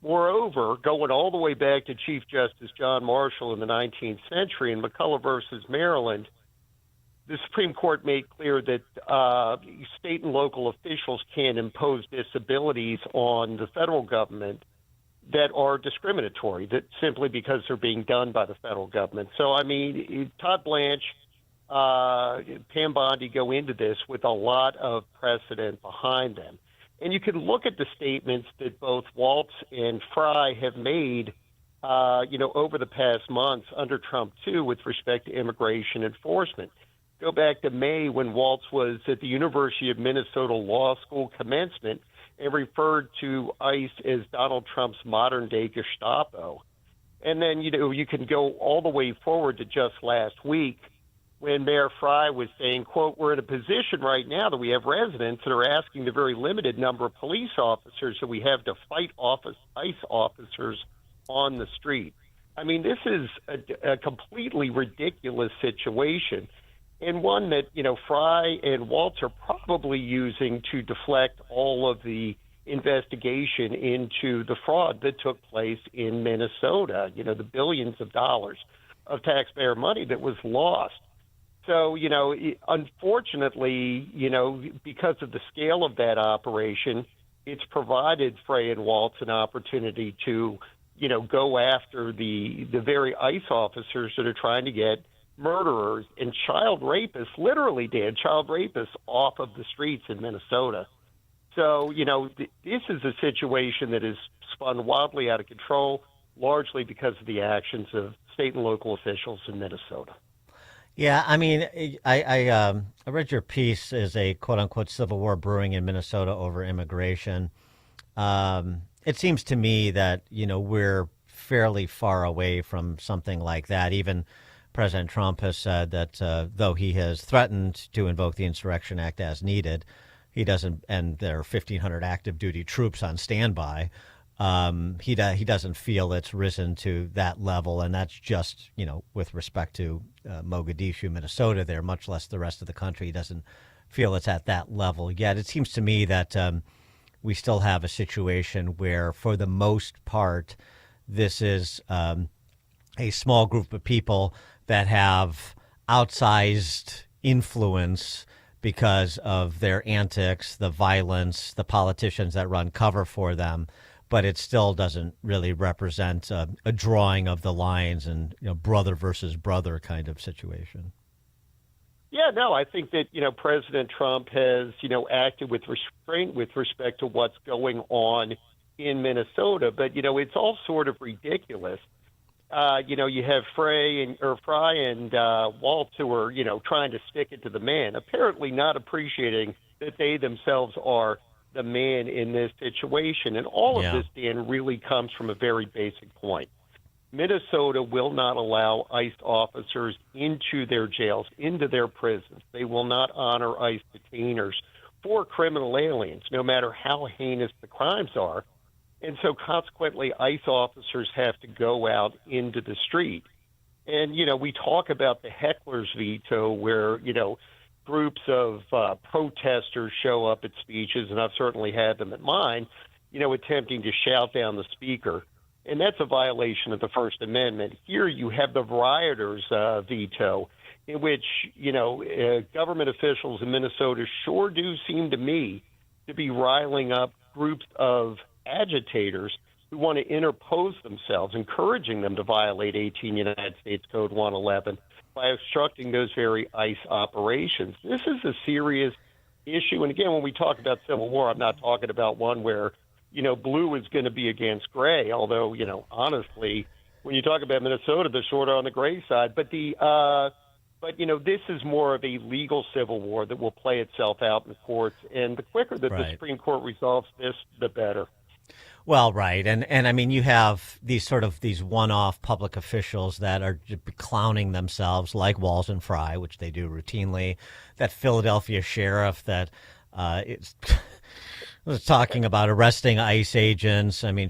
Moreover, going all the way back to Chief Justice John Marshall in the 19th century in McCullough versus Maryland, the Supreme Court made clear that state and local officials can impose disabilities on the federal government that are discriminatory, that simply because they're being done by the federal government. So, I mean, Todd Blanche, Pam Bondi go into this with a lot of precedent behind them. And you can look at the statements that both Walz and Frye have made, over the past months under Trump, too, with respect to immigration enforcement. Go back to May when Walz was at the University of Minnesota Law School commencement and referred to ICE as Donald Trump's modern-day Gestapo. And then, you can go all the way forward to just last week when Mayor Frye was saying, quote, we're in a position right now that we have residents that are asking the very limited number of police officers that we have to fight ICE officers on the street. I mean, this is a completely ridiculous situation, and one that, Frye and Walz are probably using to deflect all of the investigation into the fraud that took place in Minnesota, the billions of dollars of taxpayer money that was lost. So, unfortunately, because of the scale of that operation, it's provided Frye and Walz an opportunity to, go after the very ICE officers that are trying to get murderers and child rapists, literally, Dan, child rapists off of the streets in Minnesota. So, this is a situation that is spun wildly out of control, largely because of the actions of state and local officials in Minnesota. Yeah, I mean, I read your piece as a quote-unquote civil war brewing in Minnesota over immigration. It seems to me that, we're fairly far away from something like that. Even President Trump has said that though he has threatened to invoke the Insurrection Act as needed, he doesn't, and there are 1,500 active duty troops on standby. He doesn't feel it's risen to that level, and that's just, with respect to Mogadishu, Minnesota there, much less the rest of the country. He doesn't feel it's at that level yet. It seems to me that we still have a situation where, for the most part, this is a small group of people that have outsized influence because of their antics, the violence, the politicians that run cover for them. But it still doesn't really represent a drawing of the lines and, brother versus brother kind of situation. Yeah, no, I think that, President Trump has, acted with restraint with respect to what's going on in Minnesota. But, it's all sort of ridiculous. You have Frye and Walz who are, trying to stick it to the man, apparently not appreciating that they themselves are the man in this situation. And all of this, Dan, really comes from a very basic point. Minnesota will not allow ICE officers into their jails, into their prisons. They will not honor ICE detainers for criminal aliens, no matter how heinous the crimes are. And so consequently, ICE officers have to go out into the street. And, we talk about the heckler's veto where, groups of protesters show up at speeches, and I've certainly had them at mine, attempting to shout down the speaker. and that's a violation of the First Amendment. Here you have the rioters' veto, in which, government officials in Minnesota sure do seem to me to be riling up groups of agitators who want to interpose themselves, encouraging them to violate 18 United States Code 111 by obstructing those very ICE operations. This is a serious issue. And again, when we talk about civil war, I'm not talking about one where, blue is going to be against gray, although, honestly, when you talk about Minnesota, they're sort of on the gray side. But this is more of a legal civil war that will play itself out in the courts. And the quicker that the Supreme Court resolves this, the better. Well, right. And I mean, you have these one-off public officials that are clowning themselves like Walls and Fry, which they do routinely. That Philadelphia sheriff that was talking about arresting ICE agents. I mean,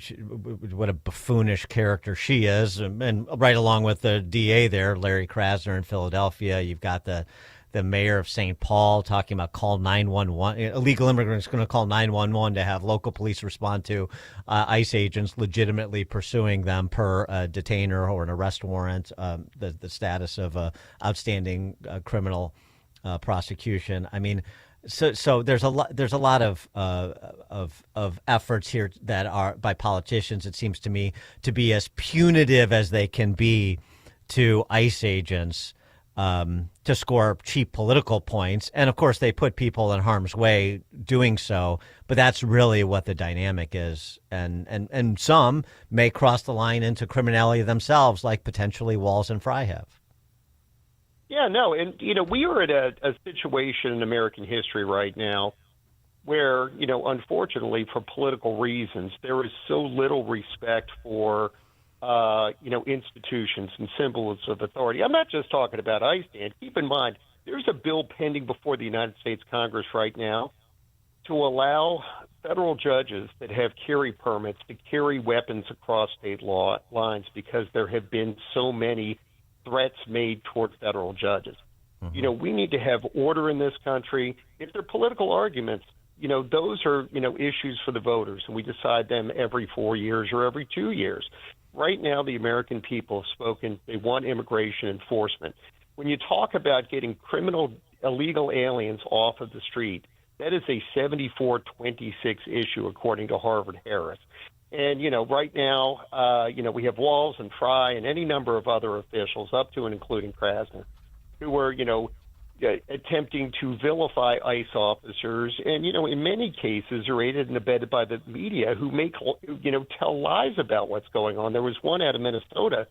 what a buffoonish character she is. And right along with the DA there, Larry Krasner in Philadelphia, you've got the mayor of St. Paul talking about call 911. Illegal immigrants going to call 911 to have local police respond to ICE agents legitimately pursuing them per detainer or an arrest warrant, the status of outstanding criminal prosecution. I mean, so there's a lot of efforts here that are by politicians, it seems to me, to be as punitive as they can be to ICE agents, to score cheap political points. And of course, they put people in harm's way doing so. But that's really what the dynamic is. And some may cross the line into criminality themselves, like potentially Walls and Fry have. Yeah, no. And, we are at a situation in American history right now where, unfortunately, for political reasons, there is so little respect for institutions and symbols of authority. I'm not just talking about ICE, Dan. Keep in mind, there's a bill pending before the United States Congress right now to allow federal judges that have carry permits to carry weapons across state law lines because there have been so many threats made toward federal judges. Mm-hmm. We need to have order in this country. If they're political arguments, those are, issues for the voters, and we decide them every 4 years or every 2 years. Right now, the American people have spoken. They want immigration enforcement. When you talk about getting illegal aliens off of the street, that is a 74-26 issue, according to Harvard Harris. And, right now, we have Walls and Fry and any number of other officials, up to and including Krasner, who are, attempting to vilify ICE officers and, in many cases are aided and abetted by the media who make, tell lies about what's going on. There was one out of Minnesota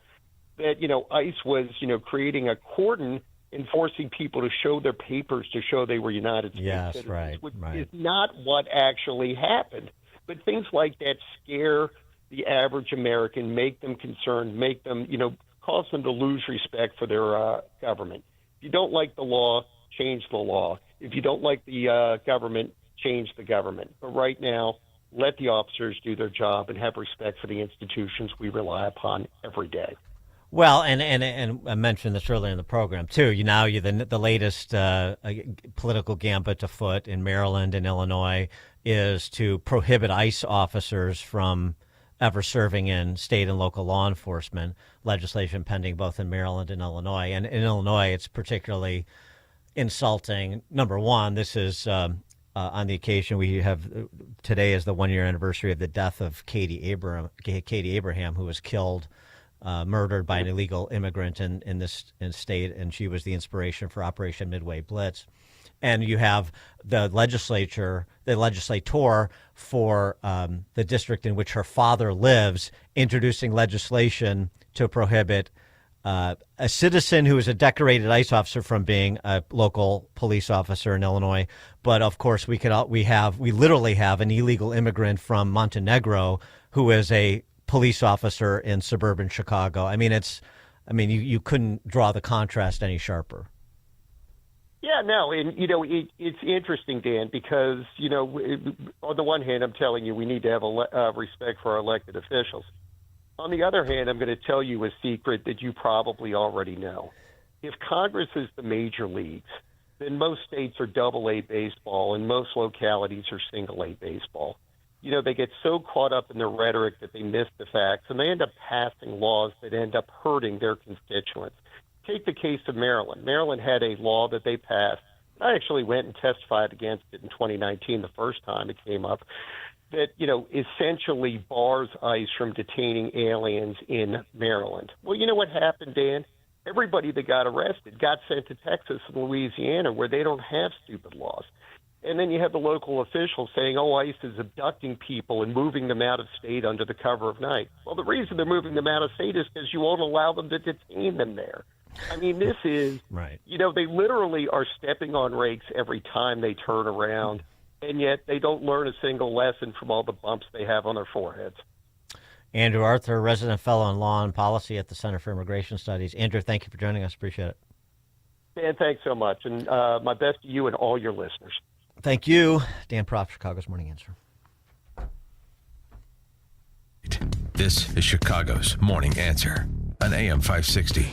that, ICE was, creating a cordon and forcing people to show their papers to show they were United States citizens, which is not what actually happened. But things like that scare the average American, make them concerned, make them, cause them to lose respect for their government. If you don't like the law, change the law. If you don't like the government, change the government. But right now, let the officers do their job and have respect for the institutions we rely upon every day. Well, and I mentioned this earlier in the program too. The latest political gambit afoot in Maryland and Illinois is to prohibit ICE officers from ever serving in state and local law enforcement. Legislation pending both in Maryland and Illinois. And in Illinois, it's particularly insulting. Number one, this is on the occasion we have today is the 1-year anniversary of the death of Katie Abraham, who was killed. Murdered by an illegal immigrant in this state, and she was the inspiration for Operation Midway Blitz. And you have the legislator for the district in which her father lives introducing legislation to prohibit a citizen who is a decorated ICE officer from being a local police officer in Illinois. But of course, we literally have an illegal immigrant from Montenegro who is a police officer in suburban Chicago. You couldn't draw the contrast any sharper. Yeah, no, and it's interesting, Dan, because on the one hand, I'm telling you we need to have respect for our elected officials. On the other hand, I'm going to tell you a secret that you probably already know. If Congress is the major leagues, then most states are AA baseball and most localities are single A baseball. they get so caught up in their rhetoric that they miss the facts, and they end up passing laws that end up hurting their constituents. Take the case of Maryland. Maryland had a law that they passed. I actually went and testified against it in 2019, the first time it came up, that, essentially bars ICE from detaining aliens in Maryland. Well, you know what happened, Dan? Everybody that got arrested got sent to Texas and Louisiana, where they don't have stupid laws. And then you have the local officials saying, ICE is abducting people and moving them out of state under the cover of night. Well, the reason they're moving them out of state is because you won't allow them to detain them there. I mean, this is, right. They literally are stepping on rakes every time they turn around, and yet they don't learn a single lesson from all the bumps they have on their foreheads. Andrew Arthur, resident fellow on law and policy at the Center for Immigration Studies. Andrew, thank you for joining us. Appreciate it. Dan, thanks so much, and my best to you and all your listeners. Thank you. Dan Proft, Chicago's Morning Answer. This is Chicago's Morning Answer on AM 560.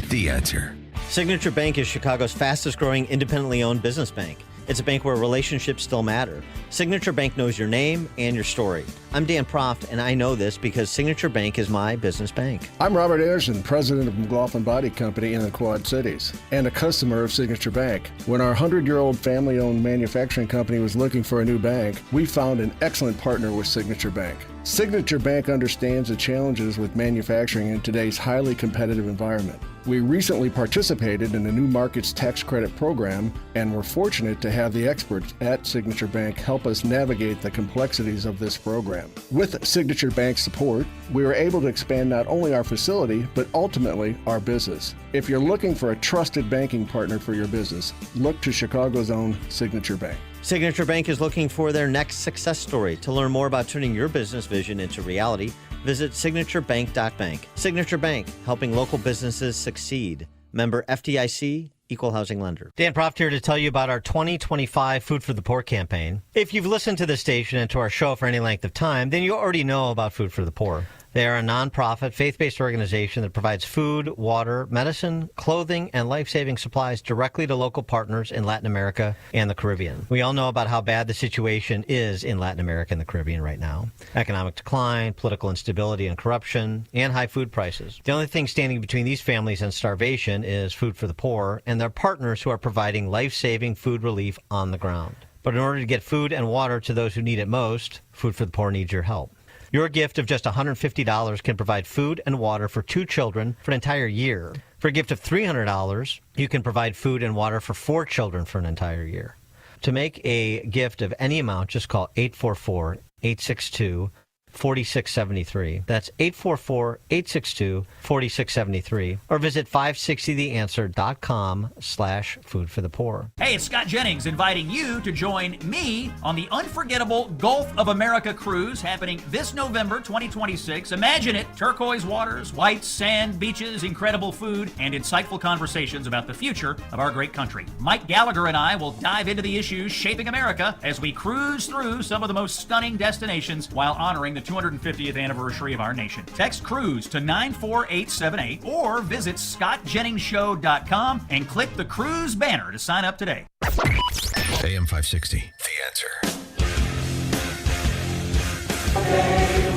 The Answer. Signature Bank is Chicago's fastest growing independently owned business bank. It's a bank where relationships still matter. Signature Bank knows your name and your story. I'm Dan Proft, and I know this because Signature Bank is my business bank. I'm Robert Anderson, president of McLaughlin Body Company in the Quad Cities, and a customer of Signature Bank. When our 100-year-old family-owned manufacturing company was looking for a new bank, we found an excellent partner with Signature Bank. Signature Bank understands the challenges with manufacturing in today's highly competitive environment. We recently participated in the New Markets Tax Credit Program and were fortunate to have the experts at Signature Bank help us navigate the complexities of this program. With Signature Bank's support, we were able to expand not only our facility, but ultimately our business. If you're looking for a trusted banking partner for your business, look to Chicago's own Signature Bank. Signature Bank is looking for their next success story. To learn more about turning your business vision into reality, visit signaturebank.bank. Signature Bank, helping local businesses succeed. Member FDIC, Equal Housing Lender. Dan Proft here to tell you about our 2025 Food for the Poor campaign. If you've listened to this station and to our show for any length of time, then you already know about Food for the Poor. They are a nonprofit, faith-based organization that provides food, water, medicine, clothing, and life-saving supplies directly to local partners in Latin America and the Caribbean. We all know about how bad the situation is in Latin America and the Caribbean right now. Economic decline, political instability and corruption, and high food prices. The only thing standing between these families and starvation is Food for the Poor and their partners who are providing life-saving food relief on the ground. But in order to get food and water to those who need it most, Food for the Poor needs your help. Your gift of just $150 can provide food and water for 2 children for an entire year. For a gift of $300, you can provide food and water for 4 children for an entire year. To make a gift of any amount, just call 844-862-4673. That's 844-862-4673. Or visit 560theanswer.com/foodforthepoor. Hey, it's Scott Jennings inviting you to join me on the unforgettable Gulf of America cruise happening this November 2026. Imagine it. Turquoise waters, white sand, beaches, incredible food, and insightful conversations about the future of our great country. Mike Gallagher and I will dive into the issues shaping America as we cruise through some of the most stunning destinations while honoring the 250th anniversary of our nation. Text CRUISE to 94878 or visit scottjenningsshow.com and click the cruise banner to sign up today. AM 560, The Answer.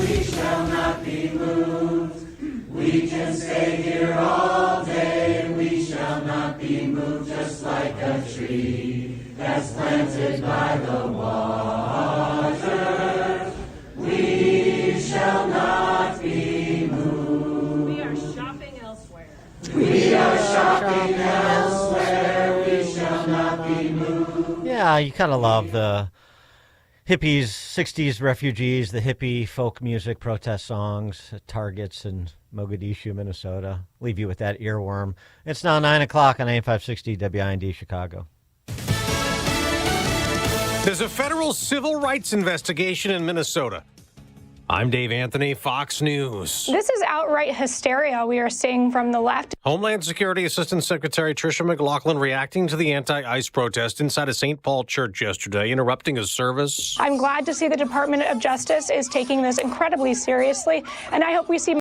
We shall not be moved. We can stay here all day. We shall not be moved, just like a tree that's planted by the water. We shall not be moved. We are shopping elsewhere. We are shopping elsewhere. We shall not be moved. Yeah, you kind of love the hippies, 60s refugees, the hippie folk music protest songs, Targets in Mogadishu, Minnesota. Leave you with that earworm. It's now 9 o'clock on AM 560 WIND Chicago. There's a federal civil rights investigation in Minnesota. I'm Dave Anthony, Fox News. This is outright hysteria we are seeing from the left. Homeland Security Assistant Secretary Tricia McLaughlin reacting to the anti-ICE protest inside a St. Paul church yesterday, interrupting a service. I'm glad to see the Department of Justice is taking this incredibly seriously, and I hope we see